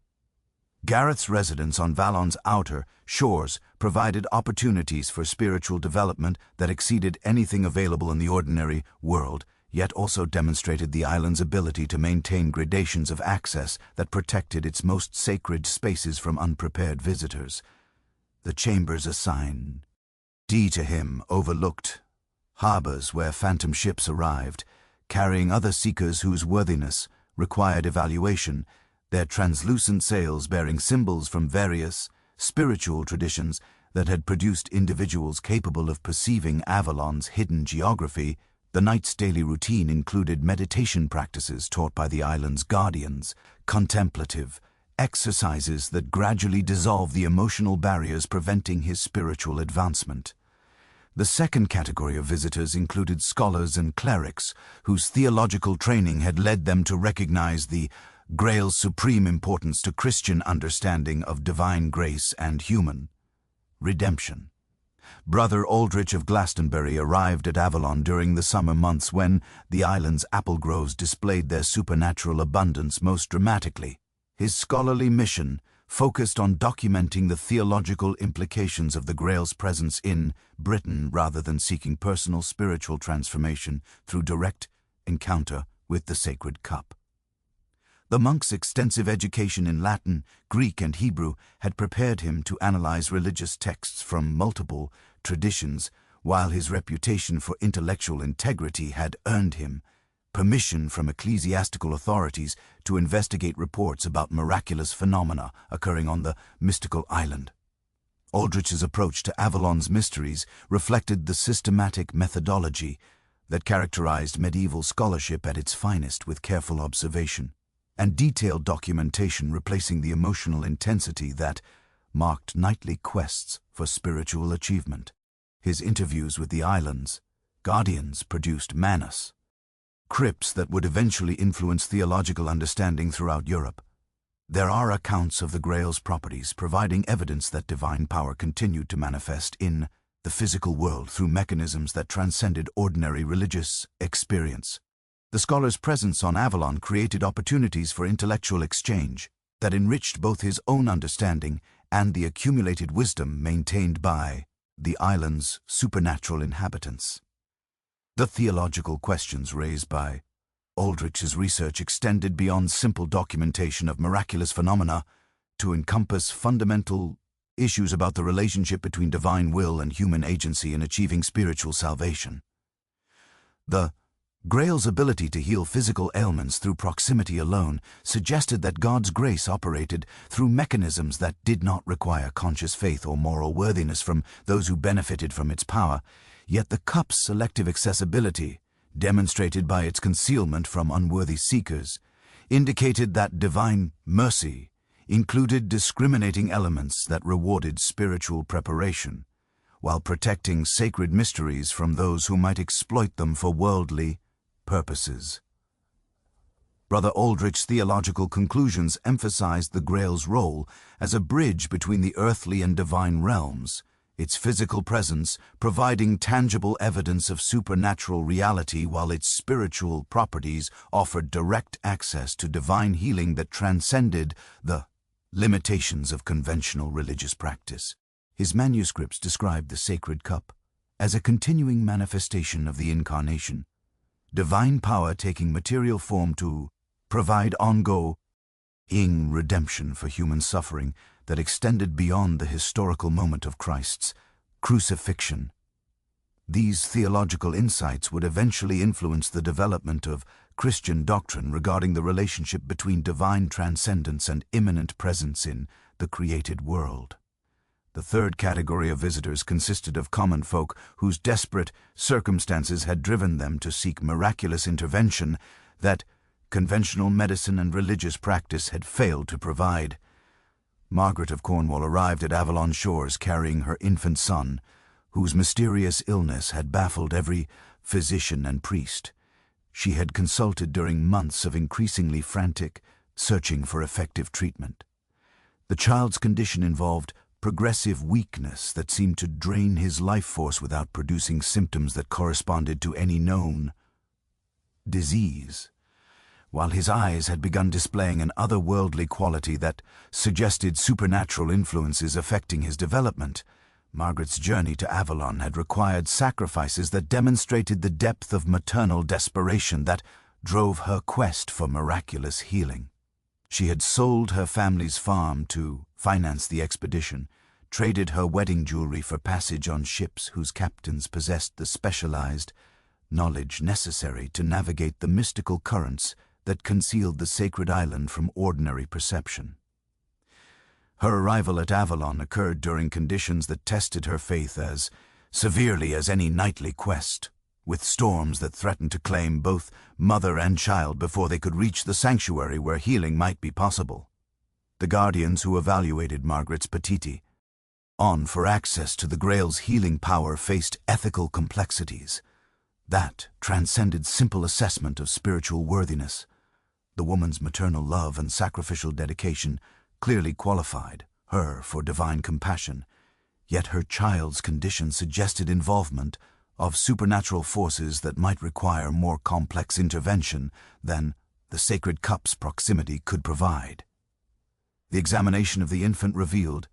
Gareth's residence on Valon's outer shores provided opportunities for spiritual development that exceeded anything available in the ordinary world, yet also demonstrated the island's ability to maintain gradations of access that protected its most sacred spaces from unprepared visitors. The chambers assigned to him overlooked harbors where phantom ships arrived, carrying other seekers whose worthiness required evaluation, their translucent sails bearing symbols from various spiritual traditions that had produced individuals capable of perceiving Avalon's hidden geography. The knight's daily routine included meditation practices taught by the island's guardians, contemplative exercises that gradually dissolve the emotional barriers preventing his spiritual advancement. The second category of visitors included scholars and clerics whose theological training had led them to recognize the Grail's supreme importance to Christian understanding of divine grace and human redemption. Brother Aldrich of Glastonbury arrived at Avalon during the summer months when the island's apple groves displayed their supernatural abundance most dramatically. His scholarly mission focused on documenting the theological implications of the Grail's presence in Britain rather than seeking personal spiritual transformation through direct encounter with the sacred cup. The monk's extensive education in Latin, Greek, and Hebrew had prepared him to analyze religious texts from multiple traditions, while his reputation for intellectual integrity had earned him permission from ecclesiastical authorities to investigate reports about miraculous phenomena occurring on the mystical island. Aldrich's approach to Avalon's mysteries reflected the systematic methodology that characterized medieval scholarship at its finest, with careful observation and detailed documentation replacing the emotional intensity that marked nightly quests for spiritual achievement. His interviews with the island's guardians produced manus, crypts that would eventually influence theological understanding throughout Europe. There are accounts of the Grail's properties providing evidence that divine power continued to manifest in the physical world through mechanisms that transcended ordinary religious experience. The scholar's presence on Avalon created opportunities for intellectual exchange that enriched both his own understanding and the accumulated wisdom maintained by the island's supernatural inhabitants. The theological questions raised by Aldrich's research extended beyond simple documentation of miraculous phenomena to encompass fundamental issues about the relationship between divine will and human agency in achieving spiritual salvation. The Grail's ability to heal physical ailments through proximity alone suggested that God's grace operated through mechanisms that did not require conscious faith or moral worthiness from those who benefited from its power, yet the cup's selective accessibility, demonstrated by its concealment from unworthy seekers, indicated that divine mercy included discriminating elements that rewarded spiritual preparation, while protecting sacred mysteries from those who might exploit them for worldly purposes. Brother Aldrich's theological conclusions emphasized the Grail's role as a bridge between the earthly and divine realms, its physical presence providing tangible evidence of supernatural reality, while its spiritual properties offered direct access to divine healing that transcended the limitations of conventional religious practice. His manuscripts described the sacred cup as a continuing manifestation of the Incarnation, divine power taking material form to provide ongoing redemption for human suffering that extended beyond the historical moment of Christ's crucifixion. These theological insights would eventually influence the development of Christian doctrine regarding the relationship between divine transcendence and immanent presence in the created world. The third category of visitors consisted of common folk whose desperate circumstances had driven them to seek miraculous intervention that conventional medicine and religious practice had failed to provide. Margaret of Cornwall arrived at Avalon shores carrying her infant son, whose mysterious illness had baffled every physician and priest. She had consulted during months of increasingly frantic searching for effective treatment. The child's condition involved progressive weakness that seemed to drain his life force without producing symptoms that corresponded to any known disease, while his eyes had begun displaying an otherworldly quality that suggested supernatural influences affecting his development. Margaret's journey to Avalon had required sacrifices that demonstrated the depth of maternal desperation that drove her quest for miraculous healing. She had sold her family's farm to finance the expedition, traded her wedding jewelry for passage on ships whose captains possessed the specialized knowledge necessary to navigate the mystical currents that concealed the sacred island from ordinary perception. Her arrival at Avalon occurred during conditions that tested her faith as severely as any nightly quest, with storms that threatened to claim both mother and child before they could reach the sanctuary where healing might be possible. the guardians who evaluated Margaret's petiti on for access to the Grail's healing power faced ethical complexities that transcended simple assessment of spiritual worthiness. The woman's maternal love and sacrificial dedication clearly qualified her for divine compassion, yet her child's condition suggested involvement of supernatural forces that might require more complex intervention than the sacred cup's proximity could provide. The examination of the infant revealed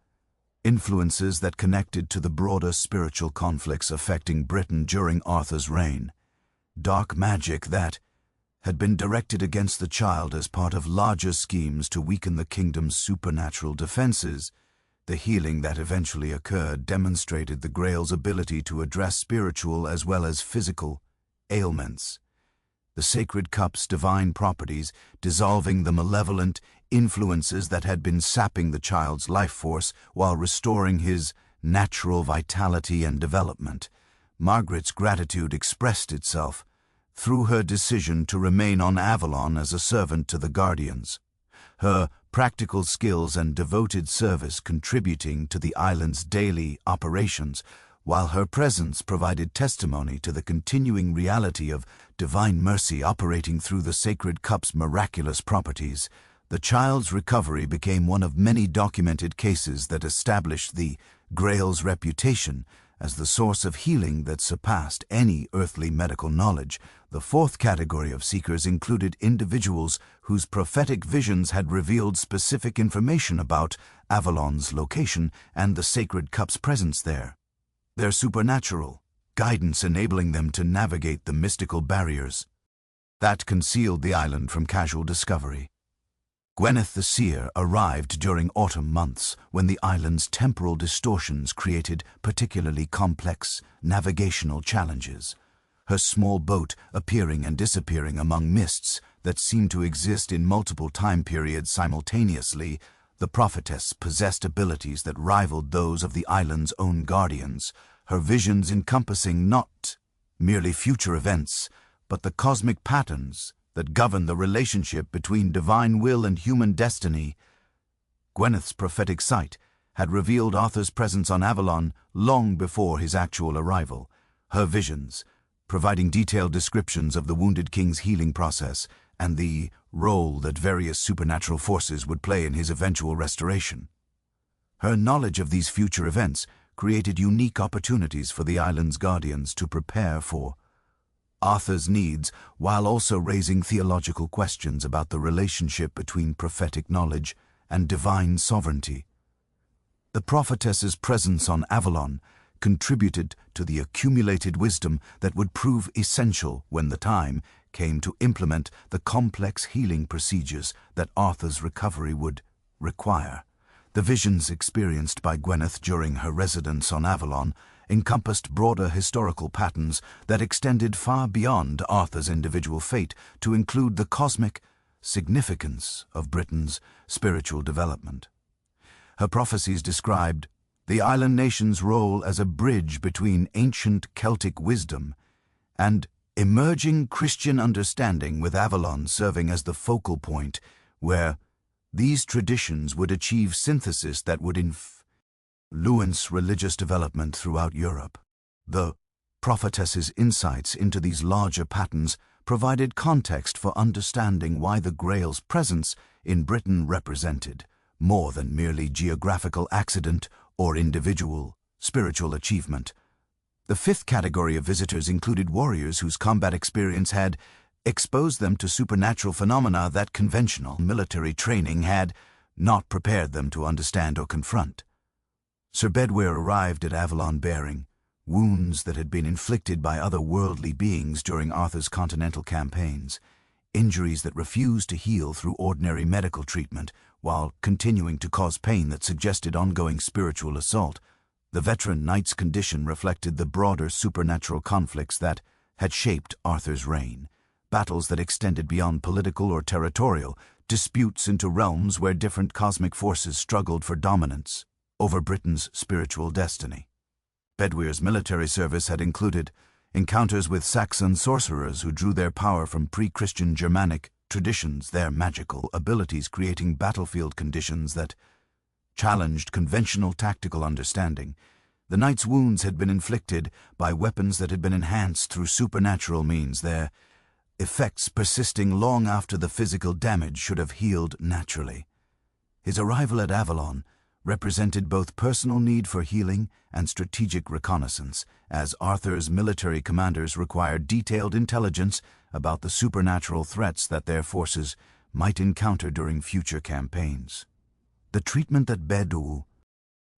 influences that connected to the broader spiritual conflicts affecting Britain during Arthur's reign. Dark magic that had been directed against the child as part of larger schemes to weaken the kingdom's supernatural defenses. The healing that eventually occurred demonstrated the Grail's ability to address spiritual as well as physical ailments. The sacred cup's divine properties, dissolving the malevolent influences that had been sapping the child's life force while restoring his natural vitality and development. Margaret's gratitude expressed itself through her decision to remain on Avalon as a servant to the Guardians, her practical skills and devoted service contributing to the island's daily operations, while her presence provided testimony to the continuing reality of divine mercy operating through the sacred cup's miraculous properties. The child's recovery became one of many documented cases that established the Grail's reputation as the source of healing that surpassed any earthly medical knowledge. The fourth category of seekers included individuals whose prophetic visions had revealed specific information about Avalon's location and the sacred cup's presence there, their supernatural guidance enabling them to navigate the mystical barriers that concealed the island from casual discovery. Gwyneth the Seer arrived during autumn months when the island's temporal distortions created particularly complex navigational challenges. Her small boat appearing and disappearing among mists that seemed to exist in multiple time periods simultaneously, the prophetess possessed abilities that rivaled those of the island's own guardians, her visions encompassing not merely future events, but the cosmic patterns that govern the relationship between divine will and human destiny. Gwyneth's prophetic sight had revealed Arthur's presence on Avalon long before his actual arrival. Her visions, providing detailed descriptions of the wounded king's healing process and the role that various supernatural forces would play in his eventual restoration. Her knowledge of these future events created unique opportunities for the island's guardians to prepare for Arthur's needs, while also raising theological questions about the relationship between prophetic knowledge and divine sovereignty. The prophetess's presence on Avalon contributed to the accumulated wisdom that would prove essential when the time came to implement the complex healing procedures that Arthur's recovery would require. The visions experienced by Gwyneth during her residence on Avalon encompassed broader historical patterns that extended far beyond Arthur's individual fate to include the cosmic significance of Britain's spiritual development. Her prophecies described the island nation's role as a bridge between ancient Celtic wisdom and emerging Christian understanding, with Avalon serving as the focal point where these traditions would achieve synthesis that would influence religious development throughout Europe. The prophetess's insights into these larger patterns provided context for understanding why the Grail's presence in Britain represented more than merely geographical accident or individual spiritual achievement. The fifth category of visitors included warriors whose combat experience had exposed them to supernatural phenomena that conventional military training had not prepared them to understand or confront. Sir Bedwyr arrived at Avalon bearing wounds that had been inflicted by other worldly beings during Arthur's continental campaigns, injuries that refused to heal through ordinary medical treatment while continuing to cause pain that suggested ongoing spiritual assault. The veteran knight's condition reflected the broader supernatural conflicts that had shaped Arthur's reign, battles that extended beyond political or territorial disputes into realms where different cosmic forces struggled for dominance over Britain's spiritual destiny. Bedwyr's military service had included encounters with Saxon sorcerers who drew their power from pre-Christian Germanic traditions, their magical abilities creating battlefield conditions that challenged conventional tactical understanding. The knight's wounds had been inflicted by weapons that had been enhanced through supernatural means, their effects persisting long after the physical damage should have healed naturally. His arrival at Avalon represented both personal need for healing and strategic reconnaissance, as Arthur's military commanders required detailed intelligence about the supernatural threats that their forces might encounter during future campaigns. The treatment that Bedouin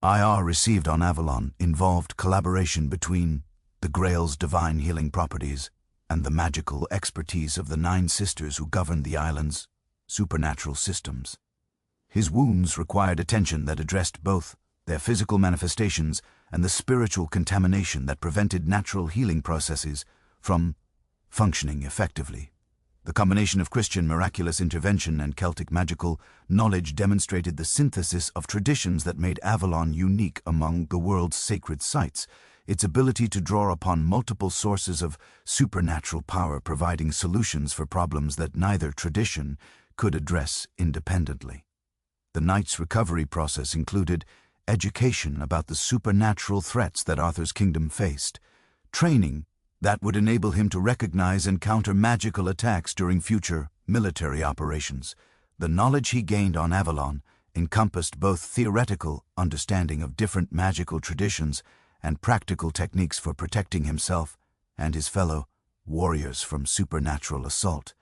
received on Avalon involved collaboration between the Grail's divine healing properties and the magical expertise of the 9 sisters who governed the island's supernatural systems. His wounds required attention that addressed both their physical manifestations and the spiritual contamination that prevented natural healing processes from functioning effectively. The combination of Christian miraculous intervention and Celtic magical knowledge demonstrated the synthesis of traditions that made Avalon unique among the world's sacred sites, its ability to draw upon multiple sources of supernatural power providing solutions for problems that neither tradition could address independently. The knight's recovery process included education about the supernatural threats that Arthur's kingdom faced, training that would enable him to recognize and counter magical attacks during future military operations. The knowledge he gained on Avalon encompassed both theoretical understanding of different magical traditions and practical techniques for protecting himself and his fellow warriors from supernatural assault.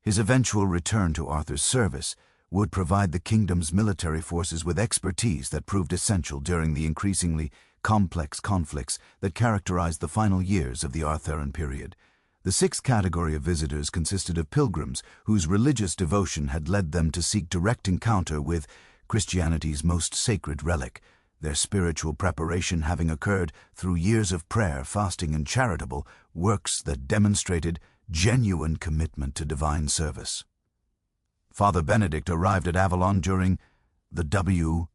His eventual return to Arthur's service would provide the kingdom's military forces with expertise that proved essential during the increasingly complex conflicts that characterized the final years of the Arthurian period. The 6th category of visitors consisted of pilgrims whose religious devotion had led them to seek direct encounter with Christianity's most sacred relic, their spiritual preparation having occurred through years of prayer, fasting, and charitable works that demonstrated genuine commitment to divine service. Father Benedict arrived at Avalon during the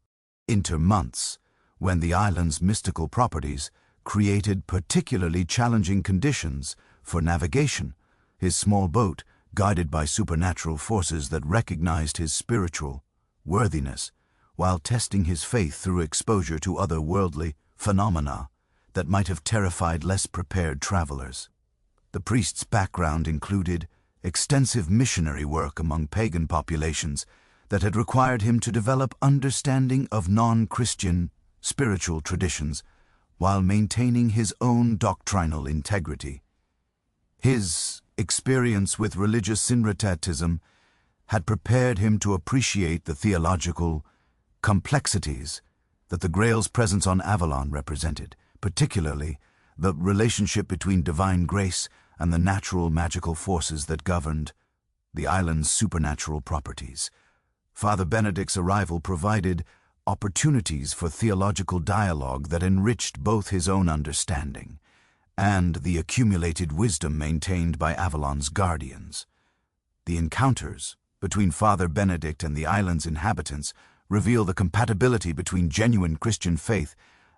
winter months, when the island's mystical properties created particularly challenging conditions for navigation. His small boat, guided by supernatural forces that recognized his spiritual worthiness, while testing his faith through exposure to otherworldly phenomena that might have terrified less prepared travelers. The priest's background included extensive missionary work among pagan populations that had required him to develop understanding of non-Christian spiritual traditions while maintaining his own doctrinal integrity. His experience with religious syncretism had prepared him to appreciate the theological complexities that the Grail's presence on Avalon represented, particularly the relationship between divine grace and the natural magical forces that governed the island's supernatural properties. Father Benedict's arrival provided opportunities for theological dialogue that enriched both his own understanding and the accumulated wisdom maintained by Avalon's guardians. The encounters between Father Benedict and the island's inhabitants reveal the compatibility between genuine Christian faith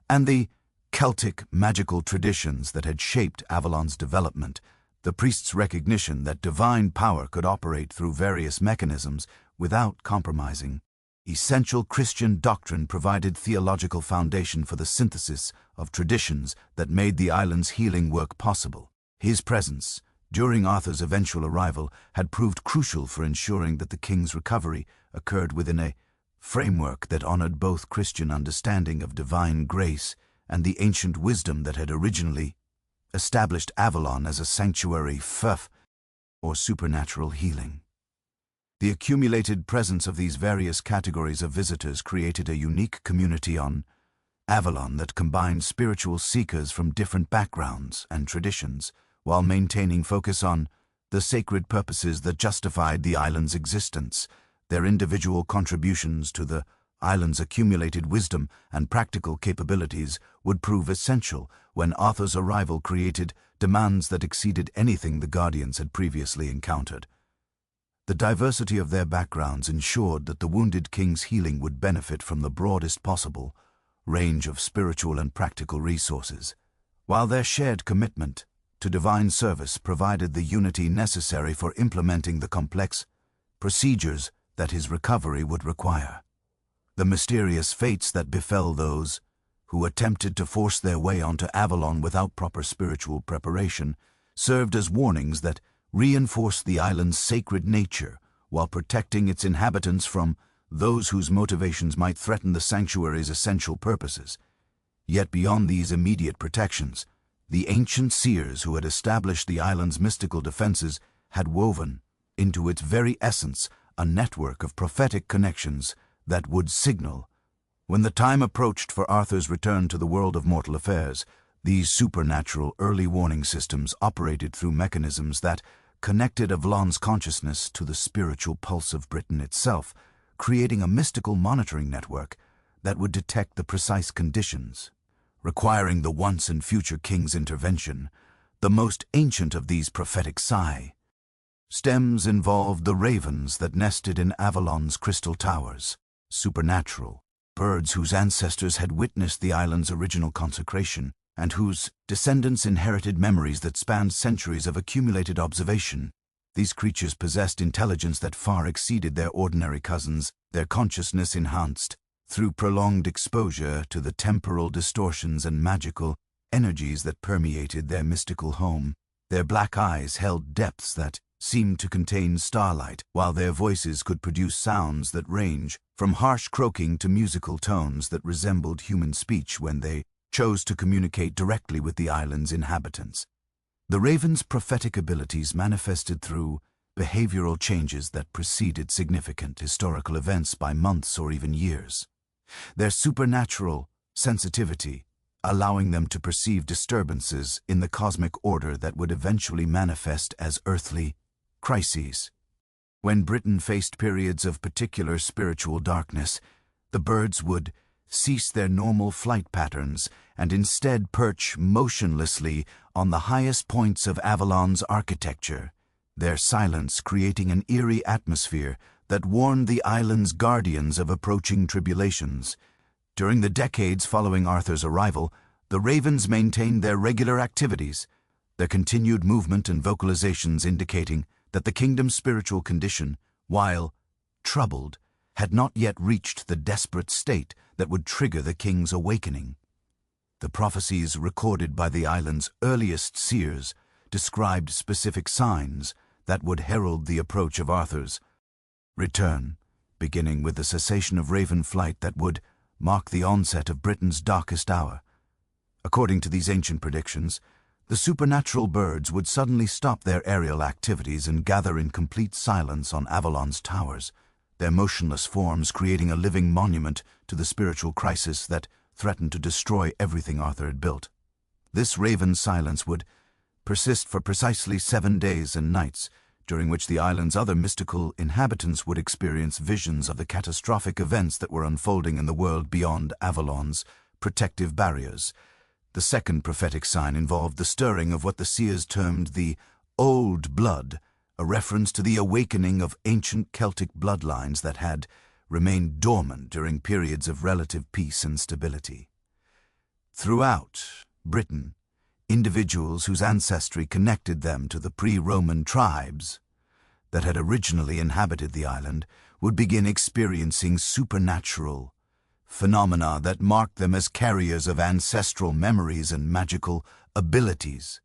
and the Celtic magical traditions that had shaped Avalon's development. The priest's recognition that divine power could operate through various mechanisms without compromising essential Christian doctrine provided theological foundation for the synthesis of traditions that made the island's healing work possible. His presence during Arthur's eventual arrival had proved crucial for ensuring that the king's recovery occurred within a framework that honored both Christian understanding of divine grace and the ancient wisdom that had originally established Avalon as a sanctuary or supernatural healing. The accumulated presence of these various categories of visitors created a unique community on Avalon that combined spiritual seekers from different backgrounds and traditions, while maintaining focus on the sacred purposes that justified the island's existence. Their individual contributions to the island's accumulated wisdom and practical capabilities would prove essential when Arthur's arrival created demands that exceeded anything the Guardians had previously encountered. The diversity of their backgrounds ensured that the wounded king's healing would benefit from the broadest possible range of spiritual and practical resources, while their shared commitment to divine service provided the unity necessary for implementing the complex procedures that his recovery would require. The mysterious fates that befell those who attempted to force their way onto Avalon without proper spiritual preparation served as warnings that reinforced the island's sacred nature while protecting its inhabitants from those whose motivations might threaten the sanctuary's essential purposes. Yet beyond these immediate protections, the ancient seers who had established the island's mystical defenses had woven into its very essence a network of prophetic connections that would signal. When the time approached for Arthur's return to the world of mortal affairs, these supernatural early warning systems operated through mechanisms that connected Avalon's consciousness to the spiritual pulse of Britain itself, creating a mystical monitoring network that would detect the precise conditions requiring the once and future king's intervention. The most ancient of these prophetic stems involved the ravens that nested in Avalon's crystal towers, supernatural birds whose ancestors had witnessed the island's original consecration and whose descendants inherited memories that spanned centuries of accumulated observation. These creatures possessed intelligence that far exceeded their ordinary cousins, their consciousness enhanced through prolonged exposure to the temporal distortions and magical energies that permeated their mystical home. Their black eyes held depths that seemed to contain starlight, while their voices could produce sounds that range from harsh croaking to musical tones that resembled human speech when they chose to communicate directly with the island's inhabitants. The ravens' prophetic abilities manifested through behavioral changes that preceded significant historical events by months or even years. Their supernatural sensitivity, allowing them to perceive disturbances in the cosmic order that would eventually manifest as earthly crises. When Britain faced periods of particular spiritual darkness, the birds would cease their normal flight patterns and instead perch motionlessly on the highest points of Avalon's architecture, their silence creating an eerie atmosphere that warned the island's guardians of approaching tribulations. During the decades following Arthur's arrival, the ravens maintained their regular activities, their continued movement and vocalizations indicating that the kingdom's spiritual condition, while troubled, had not yet reached the desperate state that would trigger the king's awakening. The prophecies recorded by the island's earliest seers described specific signs that would herald the approach of Arthur's return, beginning with the cessation of raven flight that would mark the onset of Britain's darkest hour. According to these ancient predictions, the supernatural birds would suddenly stop their aerial activities and gather in complete silence on Avalon's towers, their motionless forms creating a living monument to the spiritual crisis that threatened to destroy everything Arthur had built. This raven silence would persist for precisely 7 days and nights, during which the island's other mystical inhabitants would experience visions of the catastrophic events that were unfolding in the world beyond Avalon's protective barriers. The second prophetic sign involved the stirring of what the seers termed the old blood, a reference to the awakening of ancient Celtic bloodlines that had remained dormant during periods of relative peace and stability. Throughout Britain, individuals whose ancestry connected them to the pre-Roman tribes that had originally inhabited the island would begin experiencing supernatural phenomena that marked them as carriers of ancestral memories and magical abilities.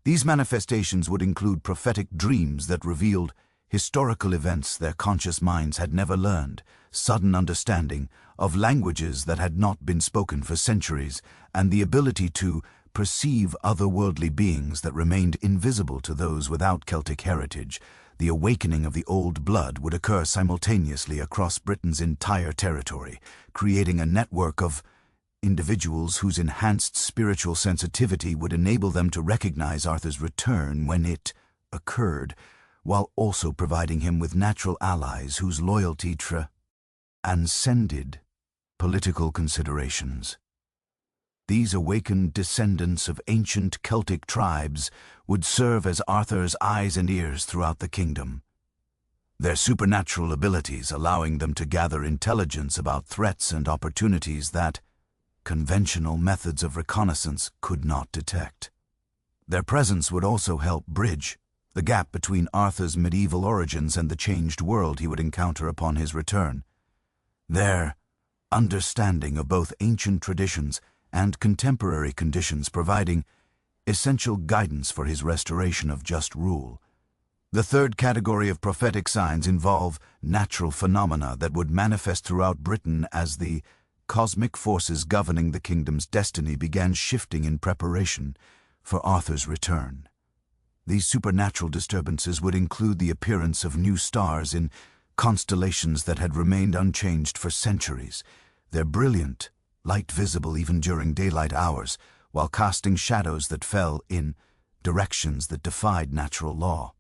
These manifestations would include prophetic dreams that revealed historical events their conscious minds had never learned, sudden understanding of languages that had not been spoken for centuries, and the ability to perceive otherworldly beings that remained invisible to those without Celtic heritage. The awakening of the old blood would occur simultaneously across Britain's entire territory, creating a network of individuals whose enhanced spiritual sensitivity would enable them to recognize Arthur's return when it occurred, while also providing him with natural allies whose loyalty transcended political considerations. These awakened descendants of ancient Celtic tribes would serve as Arthur's eyes and ears throughout the kingdom, their supernatural abilities allowing them to gather intelligence about threats and opportunities that conventional methods of reconnaissance could not detect. Their presence would also help bridge the gap between Arthur's medieval origins and the changed world he would encounter upon his return. Their understanding of both ancient traditions and contemporary conditions providing essential guidance for his restoration of just rule. The third category of prophetic signs involve natural phenomena that would manifest throughout Britain as the cosmic forces governing the kingdom's destiny began shifting in preparation for Arthur's return. These supernatural disturbances would include the appearance of new stars in constellations that had remained unchanged for centuries, their brilliant light visible even during daylight hours, while casting shadows that fell in directions that defied natural law.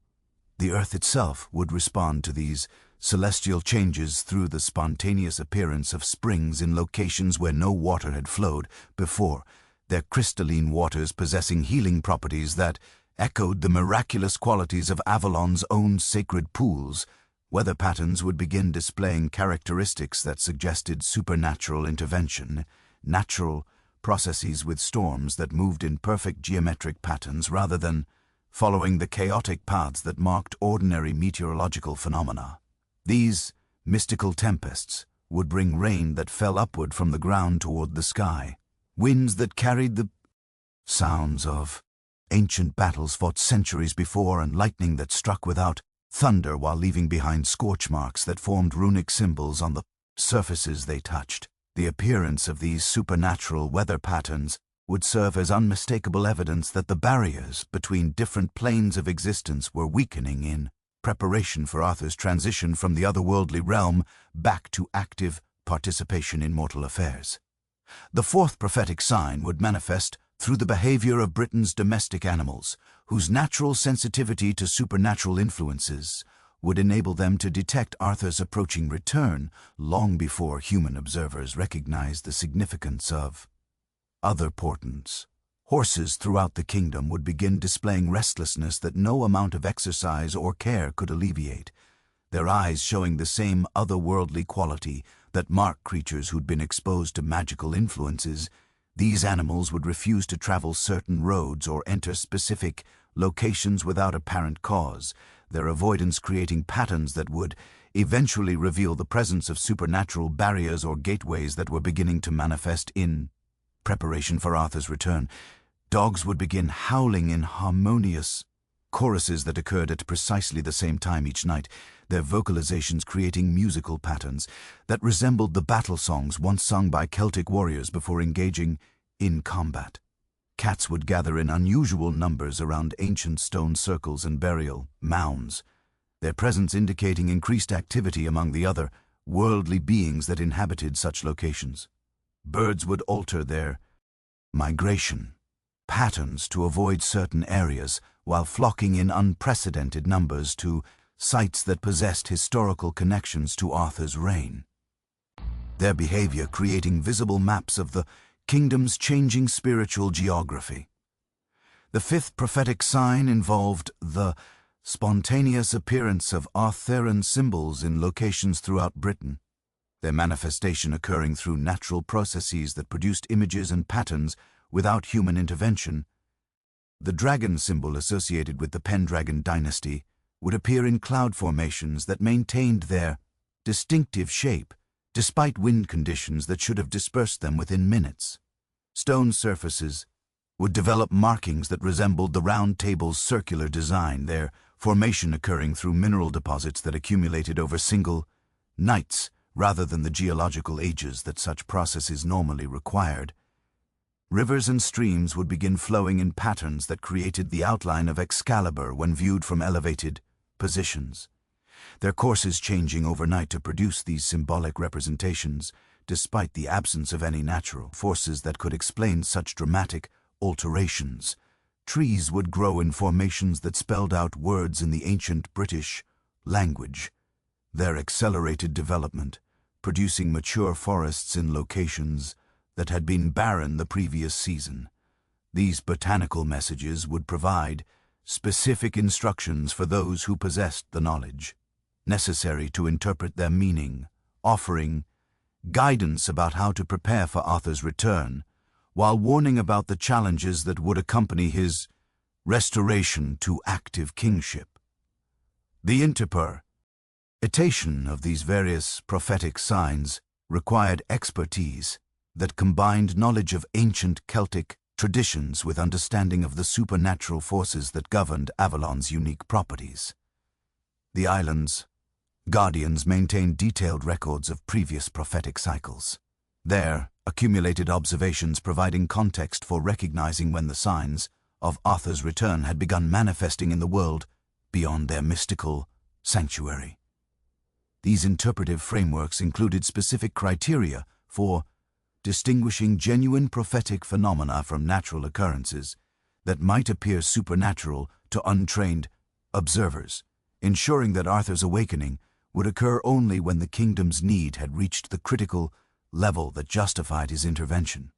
The earth itself would respond to these celestial changes through the spontaneous appearance of springs in locations where no water had flowed before, their crystalline waters possessing healing properties that echoed the miraculous qualities of Avalon's own sacred pools. Weather patterns would begin displaying characteristics that suggested supernatural intervention, natural processes with storms that moved in perfect geometric patterns rather than following the chaotic paths that marked ordinary meteorological phenomena. These mystical tempests would bring rain that fell upward from the ground toward the sky, winds that carried the sounds of ancient battles fought centuries before, and lightning that struck without thunder while leaving behind scorch marks that formed runic symbols on the surfaces they touched. The appearance of these supernatural weather patterns would serve as unmistakable evidence that the barriers between different planes of existence were weakening in preparation for Arthur's transition from the otherworldly realm back to active participation in mortal affairs. The fourth prophetic sign would manifest through the behavior of Britain's domestic animals, whose natural sensitivity to supernatural influences would enable them to detect Arthur's approaching return long before human observers recognized the significance of other portents. Horses throughout the kingdom would begin displaying restlessness that no amount of exercise or care could alleviate, their eyes showing the same otherworldly quality that mark creatures who'd been exposed to magical influences. These animals would refuse to travel certain roads or enter specific locations without apparent cause, their avoidance creating patterns that would eventually reveal the presence of supernatural barriers or gateways that were beginning to manifest in preparation for Arthur's return. Dogs would begin howling in harmonious choruses that occurred at precisely the same time each night, their vocalizations creating musical patterns that resembled the battle songs once sung by Celtic warriors before engaging in combat. Cats would gather in unusual numbers around ancient stone circles and burial mounds, their presence indicating increased activity among the other worldly beings that inhabited such locations. Birds would alter their migration patterns to avoid certain areas while flocking in unprecedented numbers to sites that possessed historical connections to Arthur's reign, their behavior creating visible maps of the kingdom's changing spiritual geography. The fifth prophetic sign involved the spontaneous appearance of Arthurian symbols in locations throughout Britain, their manifestation occurring through natural processes that produced images and patterns without human intervention. The dragon symbol associated with the Pendragon dynasty would appear in cloud formations that maintained their distinctive shape despite wind conditions that should have dispersed them within minutes. Stone surfaces would develop markings that resembled the round table's circular design, their formation occurring through mineral deposits that accumulated over single nights rather than the geological ages that such processes normally required. Rivers and streams would begin flowing in patterns that created the outline of Excalibur when viewed from elevated positions, their courses changing overnight to produce these symbolic representations, despite the absence of any natural forces that could explain such dramatic alterations. Trees would grow in formations that spelled out words in the ancient British language, their accelerated development, producing mature forests in locations that had been barren the previous season. These botanical messages would provide specific instructions for those who possessed the knowledge necessary to interpret their meaning, offering guidance about how to prepare for Arthur's return, while warning about the challenges that would accompany his restoration to active kingship. The interpretation of these various prophetic signs required expertise that combined knowledge of ancient Celtic traditions with understanding of the supernatural forces that governed Avalon's unique properties. The island's guardians maintained detailed records of previous prophetic cycles, their accumulated observations providing context for recognizing when the signs of Arthur's return had begun manifesting in the world beyond their mystical sanctuary. These interpretive frameworks included specific criteria for distinguishing genuine prophetic phenomena from natural occurrences that might appear supernatural to untrained observers, ensuring that Arthur's awakening would occur only when the kingdom's need had reached the critical level that justified his intervention.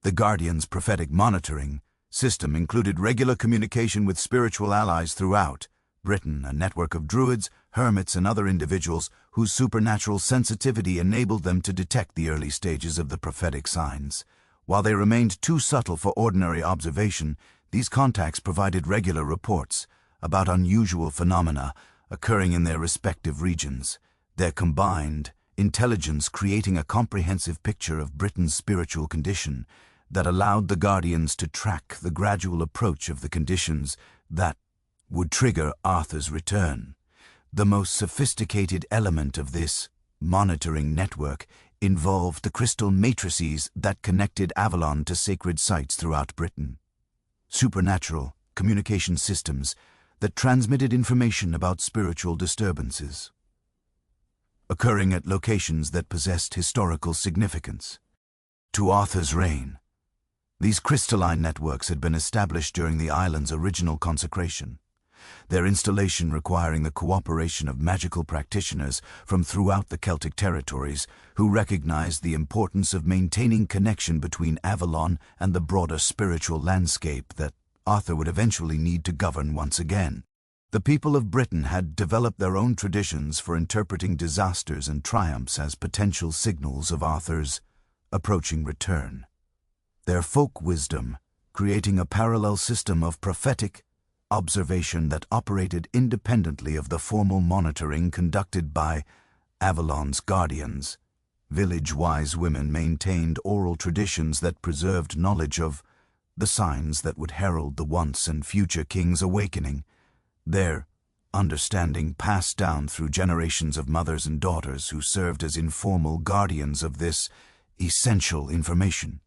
The Guardian's prophetic monitoring system included regular communication with spiritual allies throughout Britain, a network of druids, hermits, and other individuals whose supernatural sensitivity enabled them to detect the early stages of the prophetic signs. While they remained too subtle for ordinary observation, these contacts provided regular reports about unusual phenomena occurring in their respective regions, their combined intelligence creating a comprehensive picture of Britain's spiritual condition that allowed the Guardians to track the gradual approach of the conditions that would trigger Arthur's return. The most sophisticated element of this monitoring network involved the crystal matrices that connected Avalon to sacred sites throughout Britain. Supernatural communication systems that transmitted information about spiritual disturbances occurring at locations that possessed historical significance. To Arthur's reign, these crystalline networks had been established during the island's original consecration, their installation requiring the cooperation of magical practitioners from throughout the Celtic territories who recognized the importance of maintaining connection between Avalon and the broader spiritual landscape that Arthur would eventually need to govern once again. The people of Britain had developed their own traditions for interpreting disasters and triumphs as potential signals of Arthur's approaching return. Their folk wisdom creating a parallel system of prophetic observation that operated independently of the formal monitoring conducted by Avalon's guardians. Village wise women maintained oral traditions that preserved knowledge of the signs that would herald the once and future king's awakening, their understanding passed down through generations of mothers and daughters who served as informal guardians of this essential information.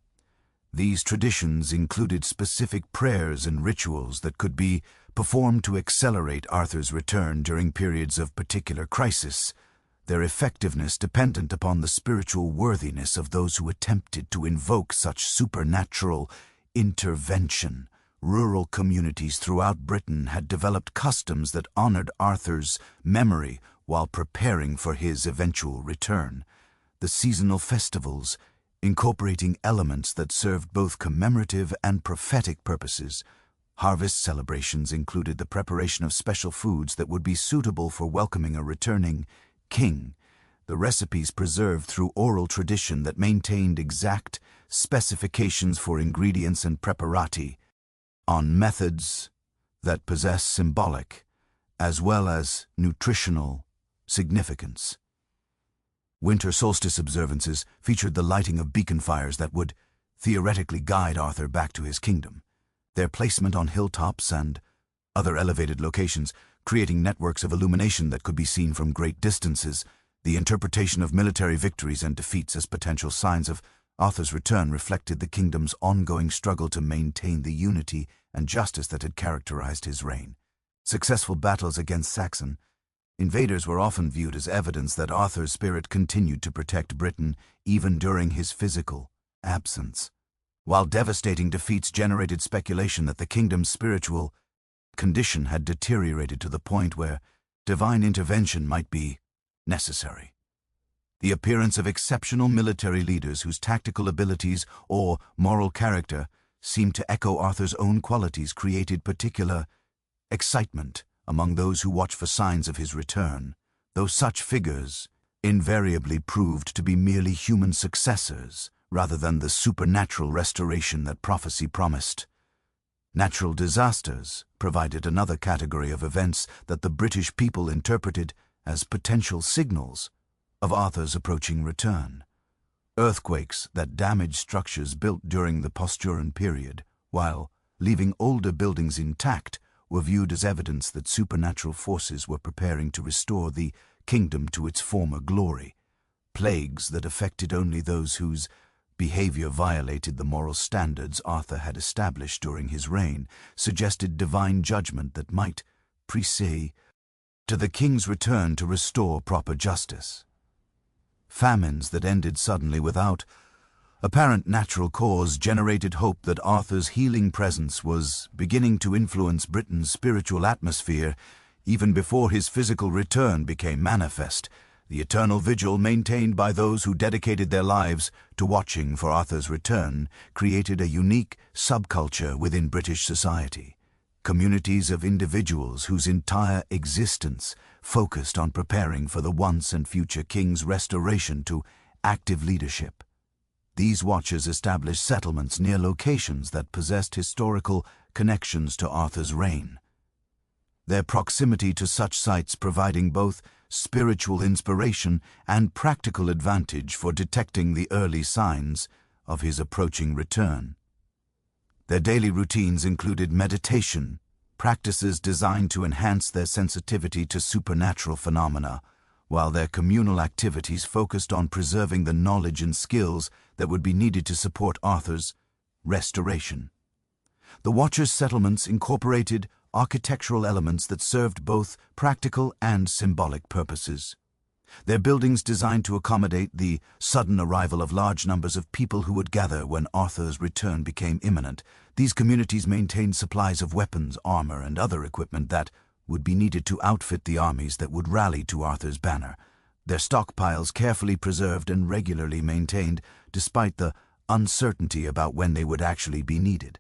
These traditions included specific prayers and rituals that could be performed to accelerate Arthur's return during periods of particular crisis, their effectiveness dependent upon the spiritual worthiness of those who attempted to invoke such supernatural intervention. Rural communities throughout Britain had developed customs that honored Arthur's memory while preparing for his eventual return. The seasonal festivals, incorporating elements that served both commemorative and prophetic purposes. Harvest celebrations included the preparation of special foods that would be suitable for welcoming a returning king. The recipes preserved through oral tradition that maintained exact specifications for ingredients and preparati, on methods that possess symbolic as well as nutritional significance. Winter solstice observances featured the lighting of beacon fires that would theoretically guide Arthur back to his kingdom, their placement on hilltops and other elevated locations, creating networks of illumination that could be seen from great distances. The interpretation of military victories and defeats as potential signs of Arthur's return reflected the kingdom's ongoing struggle to maintain the unity and justice that had characterized his reign. Successful battles against Saxon invaders were often viewed as evidence that Arthur's spirit continued to protect Britain even during his physical absence, while devastating defeats generated speculation that the kingdom's spiritual condition had deteriorated to the point where divine intervention might be necessary. The appearance of exceptional military leaders whose tactical abilities or moral character seemed to echo Arthur's own qualities created particular excitement among those who watched for signs of his return, though such figures invariably proved to be merely human successors rather than the supernatural restoration that prophecy promised. Natural disasters provided another category of events that the British people interpreted as potential signals of Arthur's approaching return. Earthquakes that damaged structures built during the Posturan period, while leaving older buildings intact, were viewed as evidence that supernatural forces were preparing to restore the kingdom to its former glory. Plagues that affected only those whose behavior violated the moral standards Arthur had established during his reign suggested divine judgment that might presage to the king's return to restore proper justice. Famines that ended suddenly without apparent natural cause generated hope that Arthur's healing presence was beginning to influence Britain's spiritual atmosphere even before his physical return became manifest. The eternal vigil maintained by those who dedicated their lives to watching for Arthur's return created a unique subculture within British society. Communities of individuals whose entire existence focused on preparing for the once and future king's restoration to active leadership. These watchers established settlements near locations that possessed historical connections to Arthur's reign. Their proximity to such sites providing both spiritual inspiration and practical advantage for detecting the early signs of his approaching return. Their daily routines included meditation, practices designed to enhance their sensitivity to supernatural phenomena, while their communal activities focused on preserving the knowledge and skills that would be needed to support Arthur's restoration. The Watchers' settlements incorporated architectural elements that served both practical and symbolic purposes. Their buildings designed to accommodate the sudden arrival of large numbers of people who would gather when Arthur's return became imminent. These communities maintained supplies of weapons, armor, and other equipment that would be needed to outfit the armies that would rally to Arthur's banner, their stockpiles carefully preserved and regularly maintained despite the uncertainty about when they would actually be needed.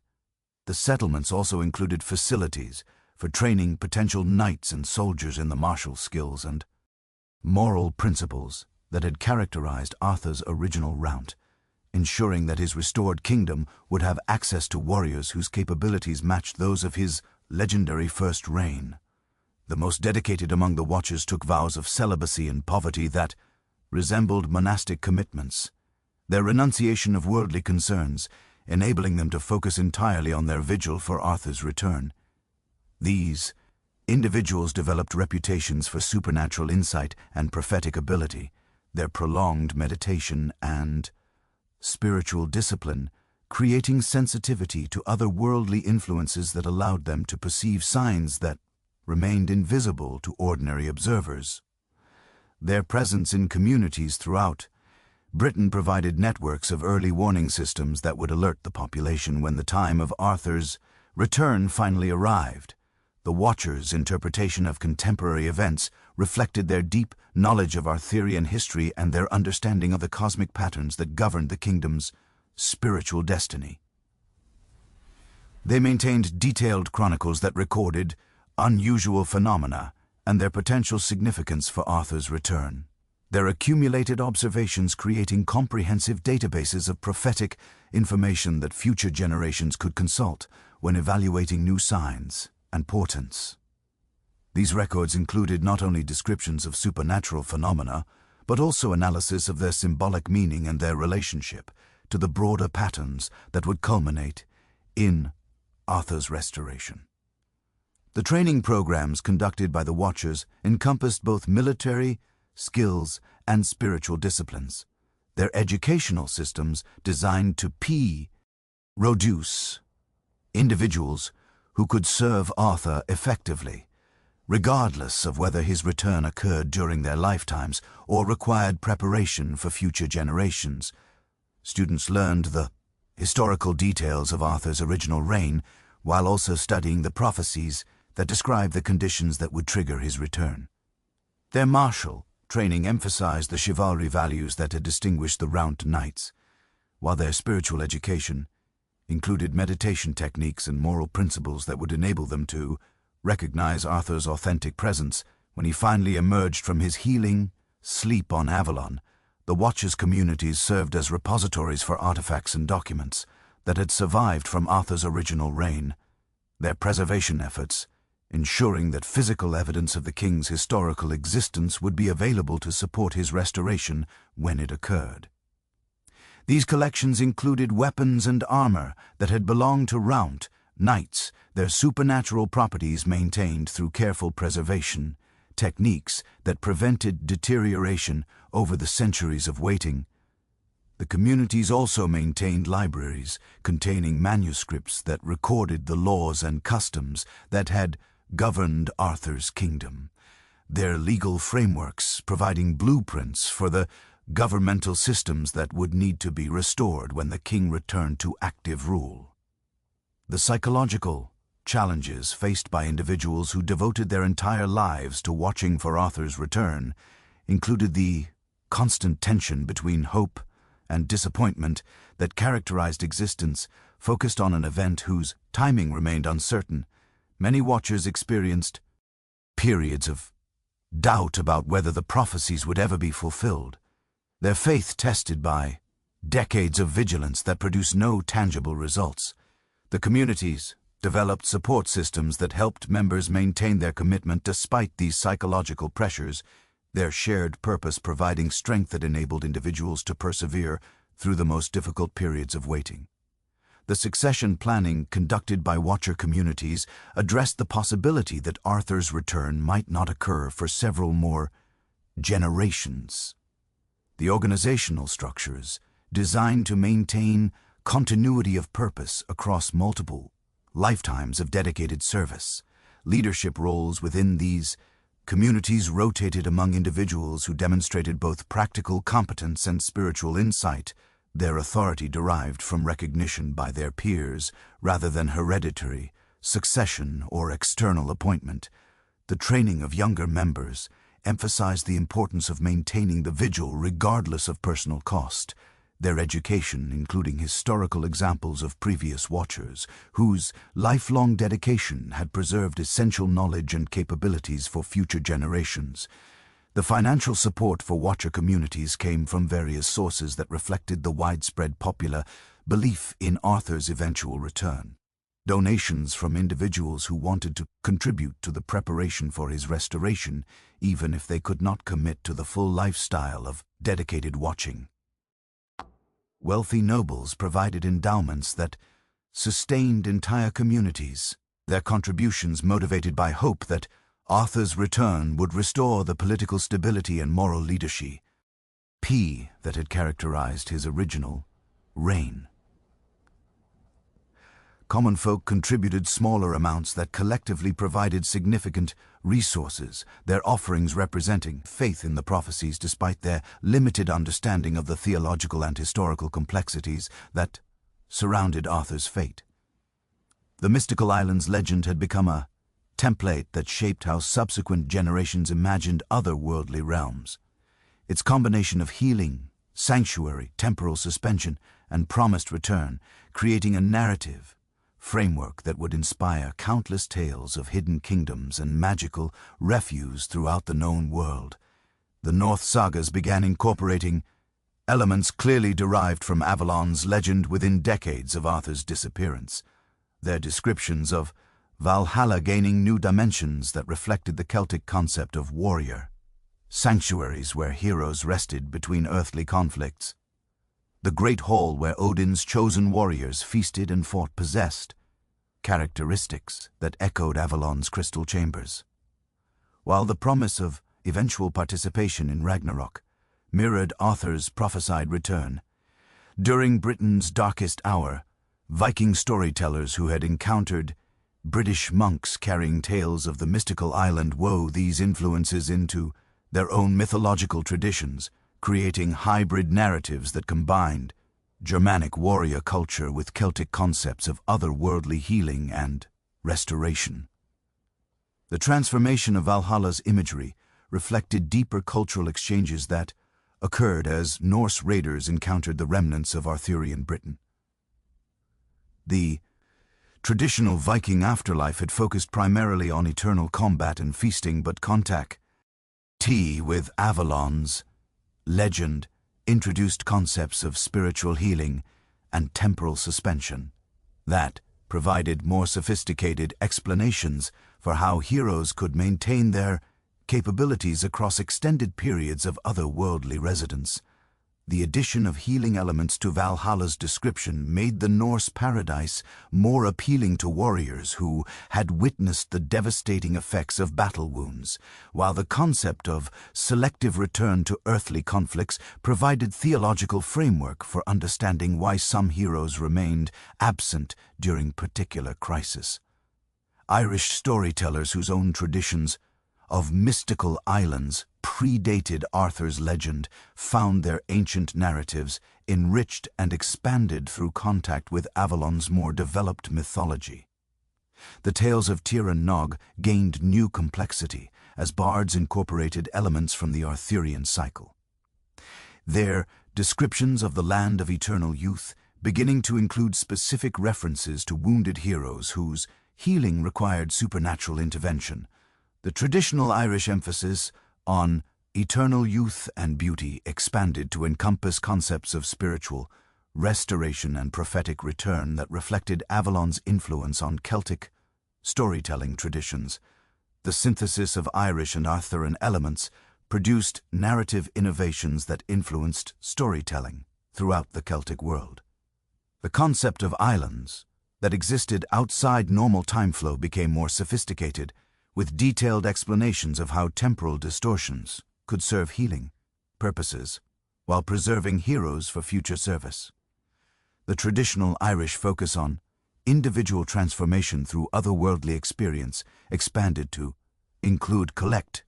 The settlements also included facilities for training potential knights and soldiers in the martial skills and moral principles that had characterized Arthur's original rout, ensuring that his restored kingdom would have access to warriors whose capabilities matched those of his legendary first reign. The most dedicated among the Watchers took vows of celibacy and poverty that resembled monastic commitments, their renunciation of worldly concerns enabling them to focus entirely on their vigil for Arthur's return. These individuals developed reputations for supernatural insight and prophetic ability. Their prolonged meditation and spiritual discipline, creating sensitivity to otherworldly influences that allowed them to perceive signs that remained invisible to ordinary observers. Their presence in communities throughout Britain provided networks of early warning systems that would alert the population when the time of Arthur's return finally arrived. The Watchers' interpretation of contemporary events reflected their deep knowledge of Arthurian history and their understanding of the cosmic patterns that governed the kingdom's spiritual destiny. They maintained detailed chronicles that recorded unusual phenomena and their potential significance for Arthur's return. Their accumulated observations creating comprehensive databases of prophetic information that future generations could consult when evaluating new signs and portents. These records included not only descriptions of supernatural phenomena, but also analysis of their symbolic meaning and their relationship to the broader patterns that would culminate in Arthur's restoration. The training programs conducted by the Watchers encompassed both military skills and spiritual disciplines. Their educational systems designed to reduce individuals who could serve Arthur effectively, regardless of whether his return occurred during their lifetimes or required preparation for future generations. Students learned the historical details of Arthur's original reign while also studying the prophecies that described the conditions that would trigger his return. Their martial training emphasized the chivalry values that had distinguished the Round Knights, while their spiritual education included meditation techniques and moral principles that would enable them to recognize Arthur's authentic presence when he finally emerged from his healing sleep on Avalon. The Watchers' communities served as repositories for artifacts and documents that had survived from Arthur's original reign. their preservation efforts, ensuring that physical evidence of the king's historical existence would be available to support his restoration when it occurred. These collections included weapons and armor that had belonged to Rount, knights, their supernatural properties maintained through careful preservation, techniques that prevented deterioration over the centuries of waiting. The communities also maintained libraries containing manuscripts that recorded the laws and customs that had governed Arthur's kingdom, their legal frameworks providing blueprints for the governmental systems that would need to be restored when the king returned to active rule. The psychological challenges faced by individuals who devoted their entire lives to watching for Arthur's return included the constant tension between hope and disappointment that characterized existence, focused on an event whose timing remained uncertain. Many watchers experienced periods of doubt about whether the prophecies would ever be fulfilled, their faith tested by decades of vigilance that produced no tangible results. The communities developed support systems that helped members maintain their commitment despite these psychological pressures, their shared purpose providing strength that enabled individuals to persevere through the most difficult periods of waiting. The succession planning conducted by Watcher communities addressed the possibility that Arthur's return might not occur for several more generations. The organizational structures, designed to maintain continuity of purpose across multiple lifetimes of dedicated service. Leadership roles within these communities rotated among individuals who demonstrated both practical competence and spiritual insight. Their authority derived from recognition by their peers rather than hereditary, succession, or external appointment. The training of younger members emphasized the importance of maintaining the vigil regardless of personal cost. Their education, including historical examples of previous watchers whose lifelong dedication had preserved essential knowledge and capabilities for future generations. The financial support for Watcher communities came from various sources that reflected the widespread popular belief in Arthur's eventual return. Donations from individuals who wanted to contribute to the preparation for his restoration, even if they could not commit to the full lifestyle of dedicated watching. Wealthy nobles provided endowments that sustained entire communities, their contributions motivated by hope that Arthur's return would restore the political stability and moral leadership that had characterized his original reign. Common folk contributed smaller amounts that collectively provided significant resources, their offerings representing faith in the prophecies despite their limited understanding of the theological and historical complexities that surrounded Arthur's fate. The mystical island's legend had become a template that shaped how subsequent generations imagined otherworldly realms. Its combination of healing, sanctuary, temporal suspension, and promised return, creating a narrative framework that would inspire countless tales of hidden kingdoms and magical refuge throughout the known world. The North sagas began incorporating elements clearly derived from Avalon's legend within decades of Arthur's disappearance, their descriptions of Valhalla gaining new dimensions that reflected the Celtic concept of warrior, sanctuaries where heroes rested between earthly conflicts, the great hall where Odin's chosen warriors feasted and fought possessed, characteristics that echoed Avalon's crystal chambers, while the promise of eventual participation in Ragnarok mirrored Arthur's prophesied return. During Britain's darkest hour, Viking storytellers who had encountered British monks carrying tales of the mystical island wove these influences into their own mythological traditions, creating hybrid narratives that combined Germanic warrior culture with Celtic concepts of otherworldly healing and restoration. The transformation of Valhalla's imagery reflected deeper cultural exchanges that occurred as Norse raiders encountered the remnants of Arthurian Britain. The traditional Viking afterlife had focused primarily on eternal combat and feasting, but contact with Avalon's legend introduced concepts of spiritual healing and temporal suspension that provided more sophisticated explanations for how heroes could maintain their capabilities across extended periods of otherworldly residence. The addition of healing elements to Valhalla's description made the Norse paradise more appealing to warriors who had witnessed the devastating effects of battle wounds, while the concept of selective return to earthly conflicts provided theological framework for understanding why some heroes remained absent during particular crises. Irish storytellers whose own traditions of mystical islands predated Arthur's legend found their ancient narratives enriched and expanded through contact with Avalon's more developed mythology. The tales of Tir and Nog gained new complexity as bards incorporated elements from the Arthurian cycle. Their descriptions of the land of eternal youth beginning to include specific references to wounded heroes whose healing required supernatural intervention. The traditional Irish emphasis on eternal youth and beauty expanded to encompass concepts of spiritual restoration and prophetic return that reflected Avalon's influence on Celtic storytelling traditions. The synthesis of Irish and Arthurian elements produced narrative innovations that influenced storytelling throughout the Celtic world. The concept of islands that existed outside normal time flow became more sophisticated, with detailed explanations of how temporal distortions could serve healing purposes while preserving heroes for future service. The traditional Irish focus on individual transformation through otherworldly experience expanded to include collective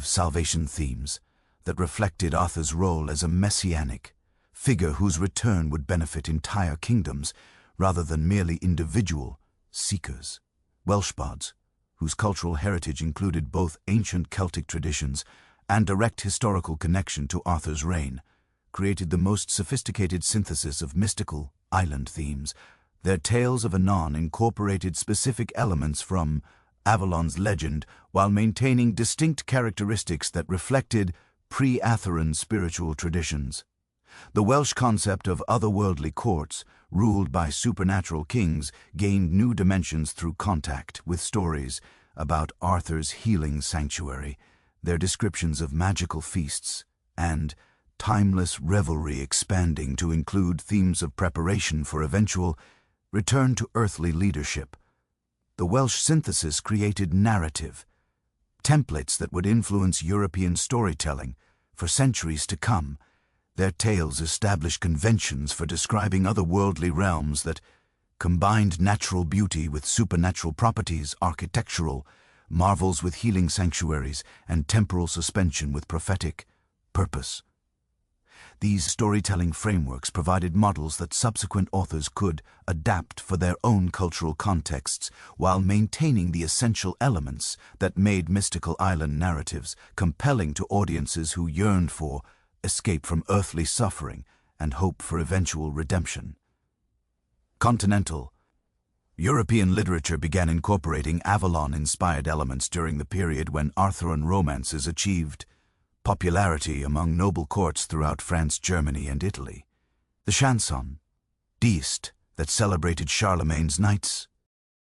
salvation themes that reflected Arthur's role as a messianic figure whose return would benefit entire kingdoms rather than merely individual seekers. Welsh bards, whose cultural heritage included both ancient Celtic traditions and direct historical connection to Arthur's reign, created the most sophisticated synthesis of mystical island themes. Their tales of Anon incorporated specific elements from Avalon's legend while maintaining distinct characteristics that reflected pre-Arthurian spiritual traditions. The Welsh concept of otherworldly courts, ruled by supernatural kings, gained new dimensions through contact with stories about Arthur's healing sanctuary, their descriptions of magical feasts, and timeless revelry expanding to include themes of preparation for eventual return to earthly leadership. The Welsh synthesis created narrative templates that would influence European storytelling for centuries to come. Their tales established conventions for describing otherworldly realms that combined natural beauty with supernatural properties, architectural marvels with healing sanctuaries, and temporal suspension with prophetic purpose. These storytelling frameworks provided models that subsequent authors could adapt for their own cultural contexts while maintaining the essential elements that made mystical island narratives compelling to audiences who yearned for escape from earthly suffering and hope for eventual redemption. Continental European literature began incorporating Avalon-inspired elements during the period when Arthurian romances achieved popularity among noble courts throughout France, Germany, and Italy. The chanson d'Ist that celebrated Charlemagne's knights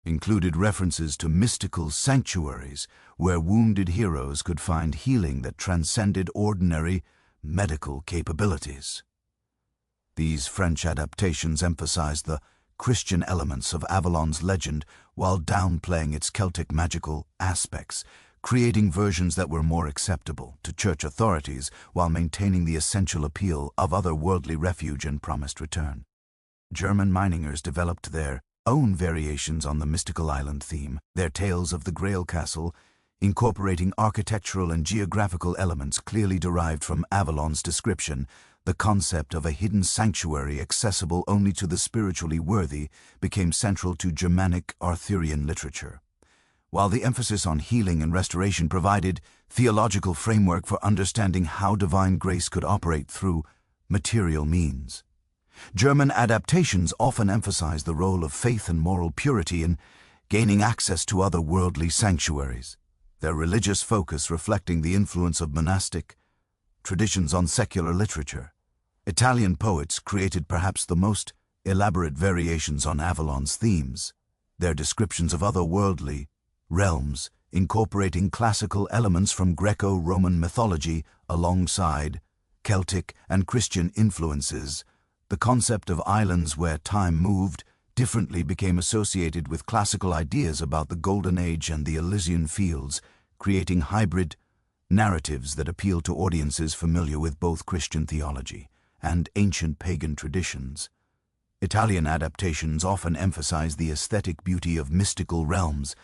included references to mystical sanctuaries where wounded heroes could find healing that transcended ordinary medical capabilities. These French adaptations emphasized the Christian elements of Avalon's legend while downplaying its Celtic magical aspects, creating versions that were more acceptable to church authorities while maintaining the essential appeal of otherworldly refuge and promised return. German Meiningers developed their own variations on the mystical island theme, their tales of the Grail Castle incorporating architectural and geographical elements clearly derived from Avalon's description. The concept of a hidden sanctuary accessible only to the spiritually worthy became central to Germanic Arthurian literature, while the emphasis on healing and restoration provided theological framework for understanding how divine grace could operate through material means. German adaptations often emphasize the role of faith and moral purity in gaining access to otherworldly sanctuaries, their religious focus reflecting the influence of monastic traditions on secular literature. Italian poets created perhaps the most elaborate variations on Avalon's themes, their descriptions of otherworldly realms, incorporating classical elements from Greco-Roman mythology alongside Celtic and Christian influences. The concept of islands where time moved differently became associated with classical ideas about the Golden Age and the Elysian Fields, creating hybrid narratives that appeal to audiences familiar with both Christian theology and ancient pagan traditions. Italian adaptations often emphasize the aesthetic beauty of mystical realms,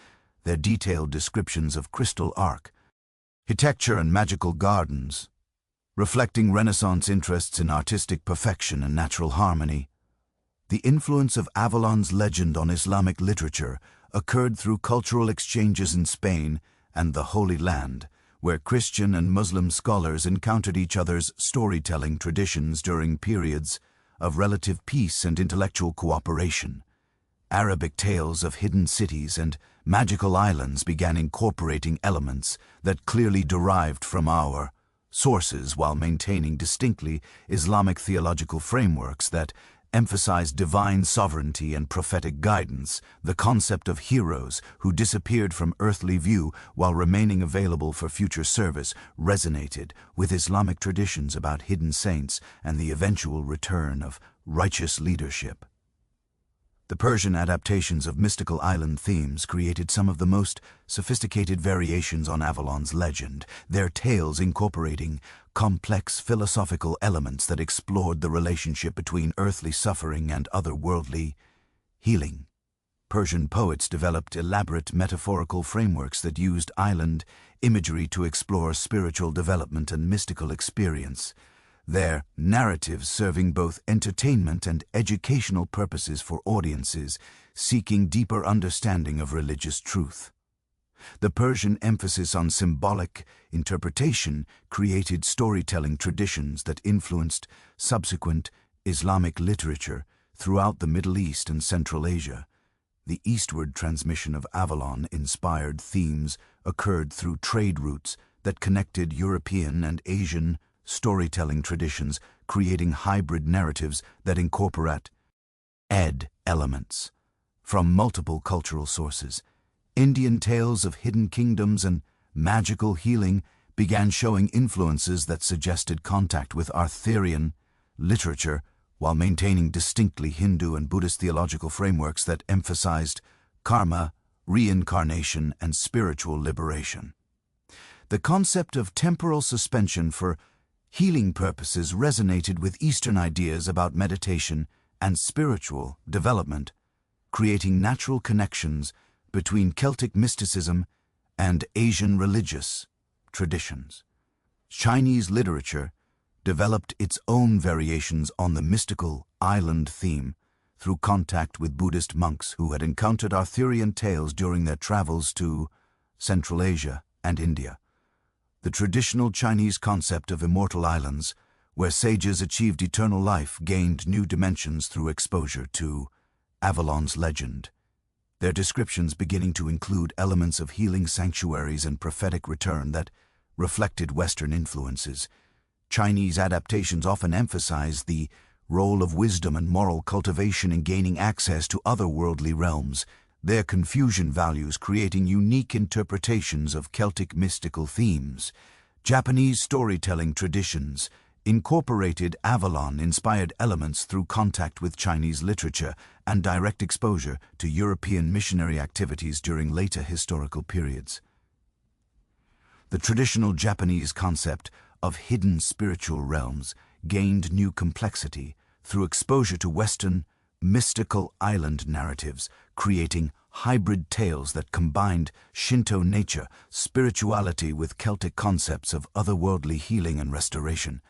their detailed descriptions of crystal architecture and magical gardens, reflecting Renaissance interests in artistic perfection and natural harmony. The influence of Avalon's legend on Islamic literature occurred through cultural exchanges in Spain and the Holy Land, where Christian and Muslim scholars encountered each other's storytelling traditions during periods of relative peace and intellectual cooperation. Arabic tales of hidden cities and magical islands began incorporating elements that clearly derived from our sources while maintaining distinctly Islamic theological frameworks that emphasized divine sovereignty and prophetic guidance. The concept of heroes who disappeared from earthly view while remaining available for future service resonated with Islamic traditions about hidden saints and the eventual return of righteous leadership. The Persian adaptations of mystical island themes created some of the most sophisticated variations on Avalon's legend, their tales incorporating complex philosophical elements that explored the relationship between earthly suffering and otherworldly healing. Persian poets developed elaborate metaphorical frameworks that used island imagery to explore spiritual development and mystical experience, their narratives serving both entertainment and educational purposes for audiences seeking deeper understanding of religious truth. The Persian emphasis on symbolic interpretation created storytelling traditions that influenced subsequent Islamic literature throughout the Middle East and Central Asia. The eastward transmission of Avalon-inspired themes occurred through trade routes that connected European and Asian storytelling traditions, creating hybrid narratives that incorporate elements from multiple cultural sources. Indian tales of hidden kingdoms and magical healing began showing influences that suggested contact with Arthurian literature while maintaining distinctly Hindu and Buddhist theological frameworks that emphasized karma, reincarnation, and spiritual liberation. The concept of temporal suspension for healing purposes resonated with Eastern ideas about meditation and spiritual development, creating natural connections between Celtic mysticism and Asian religious traditions. Chinese literature developed its own variations on the mystical island theme through contact with Buddhist monks who had encountered Arthurian tales during their travels to Central Asia and India. The traditional Chinese concept of immortal islands, where sages achieved eternal life, gained new dimensions through exposure to Avalon's legend, their descriptions beginning to include elements of healing sanctuaries and prophetic return that reflected Western influences. Chinese adaptations often emphasize the role of wisdom and moral cultivation in gaining access to otherworldly realms, their Confucian values creating unique interpretations of Celtic mystical themes. Japanese storytelling traditions incorporated Avalon-inspired elements through contact with Chinese literature and direct exposure to European missionary activities during later historical periods. The traditional Japanese concept of hidden spiritual realms gained new complexity through exposure to Western mystical island narratives, creating hybrid tales that combined Shinto nature, spirituality with Celtic concepts of otherworldly healing and restoration.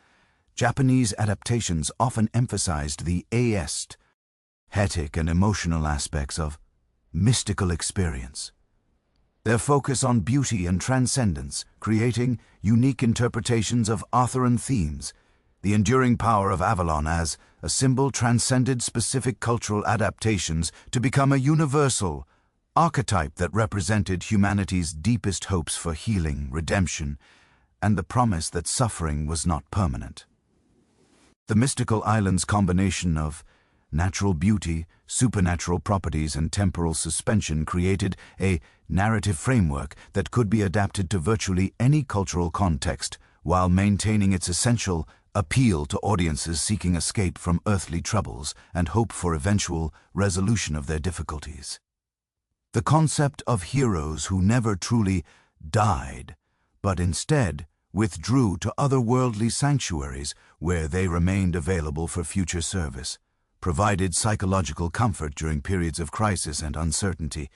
Japanese adaptations often emphasized the aesthetic and emotional aspects of mystical experience. Their focus on beauty and transcendence, creating unique interpretations of Arthurian themes. The enduring power of Avalon as a symbol transcended specific cultural adaptations to become a universal archetype that represented humanity's deepest hopes for healing, redemption, and the promise that suffering was not permanent. The mystical island's combination of natural beauty, supernatural properties, and temporal suspension created a narrative framework that could be adapted to virtually any cultural context while maintaining its essential appeal to audiences seeking escape from earthly troubles and hope for eventual resolution of their difficulties. The concept of heroes who never truly died, but instead withdrew to otherworldly sanctuaries where they remained available for future service, provided psychological comfort during periods of crisis and uncertainty.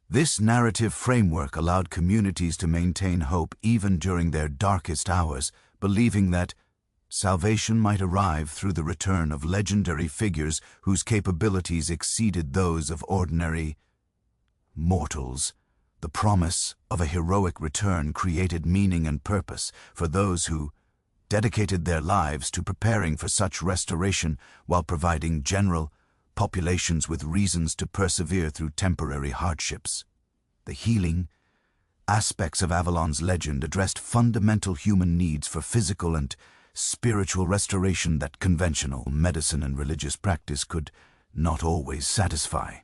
This narrative framework allowed communities to maintain hope even during their darkest hours, believing that salvation might arrive through the return of legendary figures whose capabilities exceeded those of ordinary mortals. The promise of a heroic return created meaning and purpose for those who dedicated their lives to preparing for such restoration while providing general populations with reasons to persevere through temporary hardships. The healing aspects of Avalon's legend addressed fundamental human needs for physical and spiritual restoration that conventional medicine and religious practice could not always satisfy.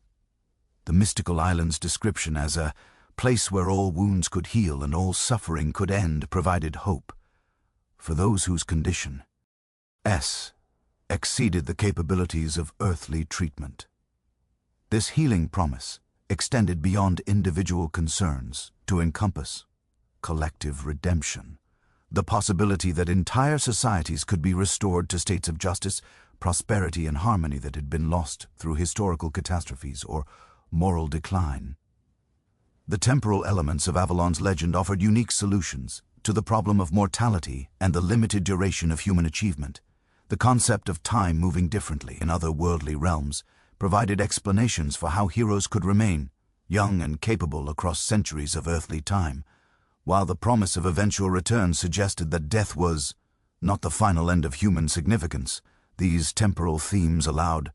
The mystical island's description as a place where all wounds could heal and all suffering could end provided hope for those whose condition exceeded the capabilities of earthly treatment. This healing promise extended beyond individual concerns to encompass collective redemption, the possibility that entire societies could be restored to states of justice, prosperity, and harmony that had been lost through historical catastrophes or moral decline. The temporal elements of Avalon's legend offered unique solutions to the problem of mortality and the limited duration of human achievement. The concept of time moving differently in other worldly realms provided explanations for how heroes could remain young and capable across centuries of earthly time, while the promise of eventual return suggested that death was not the final end of human significance. These temporal themes allowed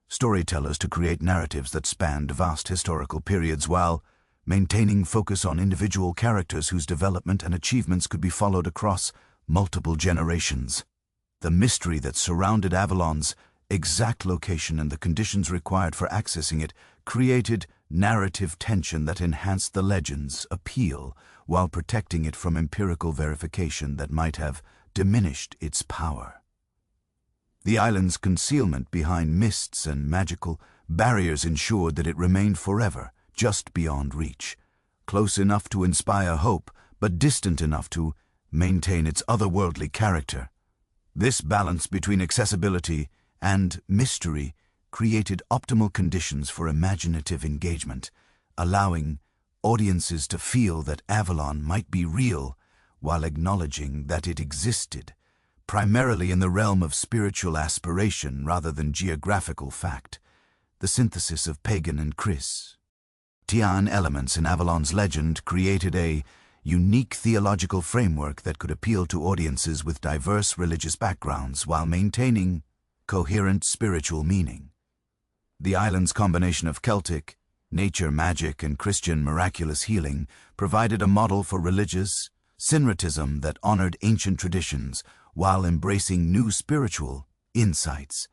storytellers to create narratives that spanned vast historical periods while maintaining focus on individual characters whose development and achievements could be followed across multiple generations. The mystery that surrounded Avalon's exact location and the conditions required for accessing it created narrative tension that enhanced the legend's appeal while protecting it from empirical verification that might have diminished its power. The island's concealment behind mists and magical barriers ensured that it remained forever just beyond reach, close enough to inspire hope, but distant enough to maintain its otherworldly character. This balance between accessibility and mystery created optimal conditions for imaginative engagement, allowing audiences to feel that Avalon might be real while acknowledging that it existed, primarily in the realm of spiritual aspiration rather than geographical fact. The synthesis of pagan and Christian elements in Avalon's legend created a unique theological framework that could appeal to audiences with diverse religious backgrounds while maintaining coherent spiritual meaning. The island's combination of Celtic, nature magic, and Christian miraculous healing provided a model for religious syncretism that honored ancient traditions while embracing new spiritual insights.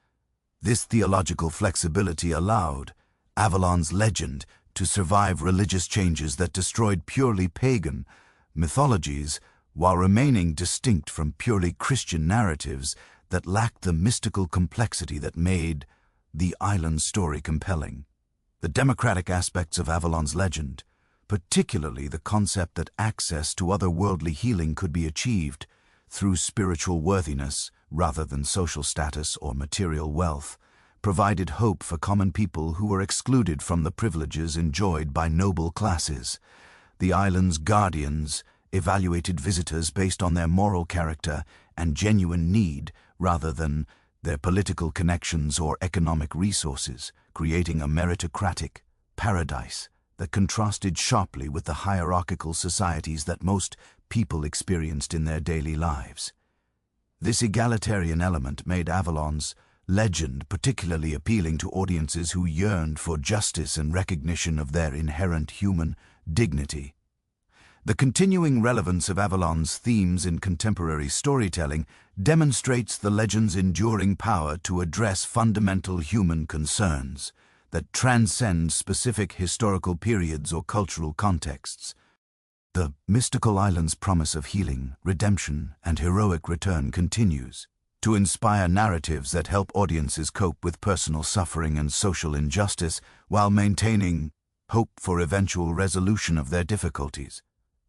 This theological flexibility allowed Avalon's legend to survive religious changes that destroyed purely pagan mythologies while remaining distinct from purely Christian narratives that lacked the mystical complexity that made the island's story compelling. The democratic aspects of Avalon's legend, particularly the concept that access to otherworldly healing could be achieved through spiritual worthiness rather than social status or material wealth, provided hope for common people who were excluded from the privileges enjoyed by noble classes. The island's guardians evaluated visitors based on their moral character and genuine need rather than their political connections or economic resources, creating a meritocratic paradise that contrasted sharply with the hierarchical societies that most people experienced in their daily lives. This egalitarian element made Avalon's legend particularly appealing to audiences who yearned for justice and recognition of their inherent human dignity. The continuing relevance of Avalon's themes in contemporary storytelling demonstrates the legend's enduring power to address fundamental human concerns that transcend specific historical periods or cultural contexts. The mystical island's promise of healing, redemption, and heroic return continues to inspire narratives that help audiences cope with personal suffering and social injustice while maintaining hope for eventual resolution of their difficulties.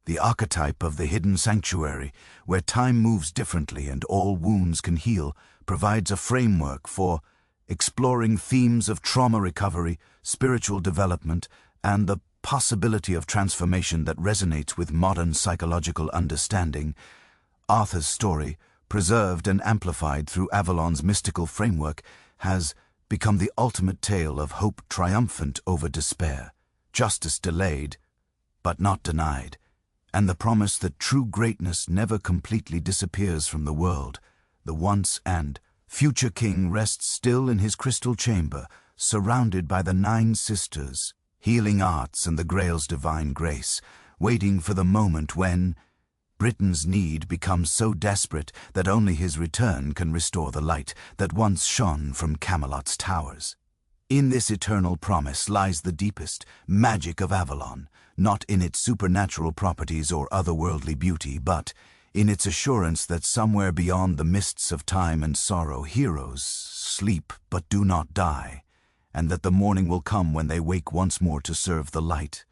The archetype of the hidden sanctuary, where time moves differently and all wounds can heal, provides a framework for exploring themes of trauma recovery, spiritual development, and the possibility of transformation that resonates with modern psychological understanding. Arthur's story, preserved and amplified through Avalon's mystical framework, has become the ultimate tale of hope triumphant over despair, justice delayed but not denied, and the promise that true greatness never completely disappears from the world. The once and future king rests still in his crystal chamber, surrounded by the 9 sisters, healing arts and the Grail's divine grace, waiting for the moment when Britain's need becomes so desperate that only his return can restore the light that once shone from Camelot's towers. In this eternal promise lies the deepest magic of Avalon, not in its supernatural properties or otherworldly beauty, but in its assurance that somewhere beyond the mists of time and sorrow heroes sleep but do not die, and that the morning will come when they wake once more to serve the light.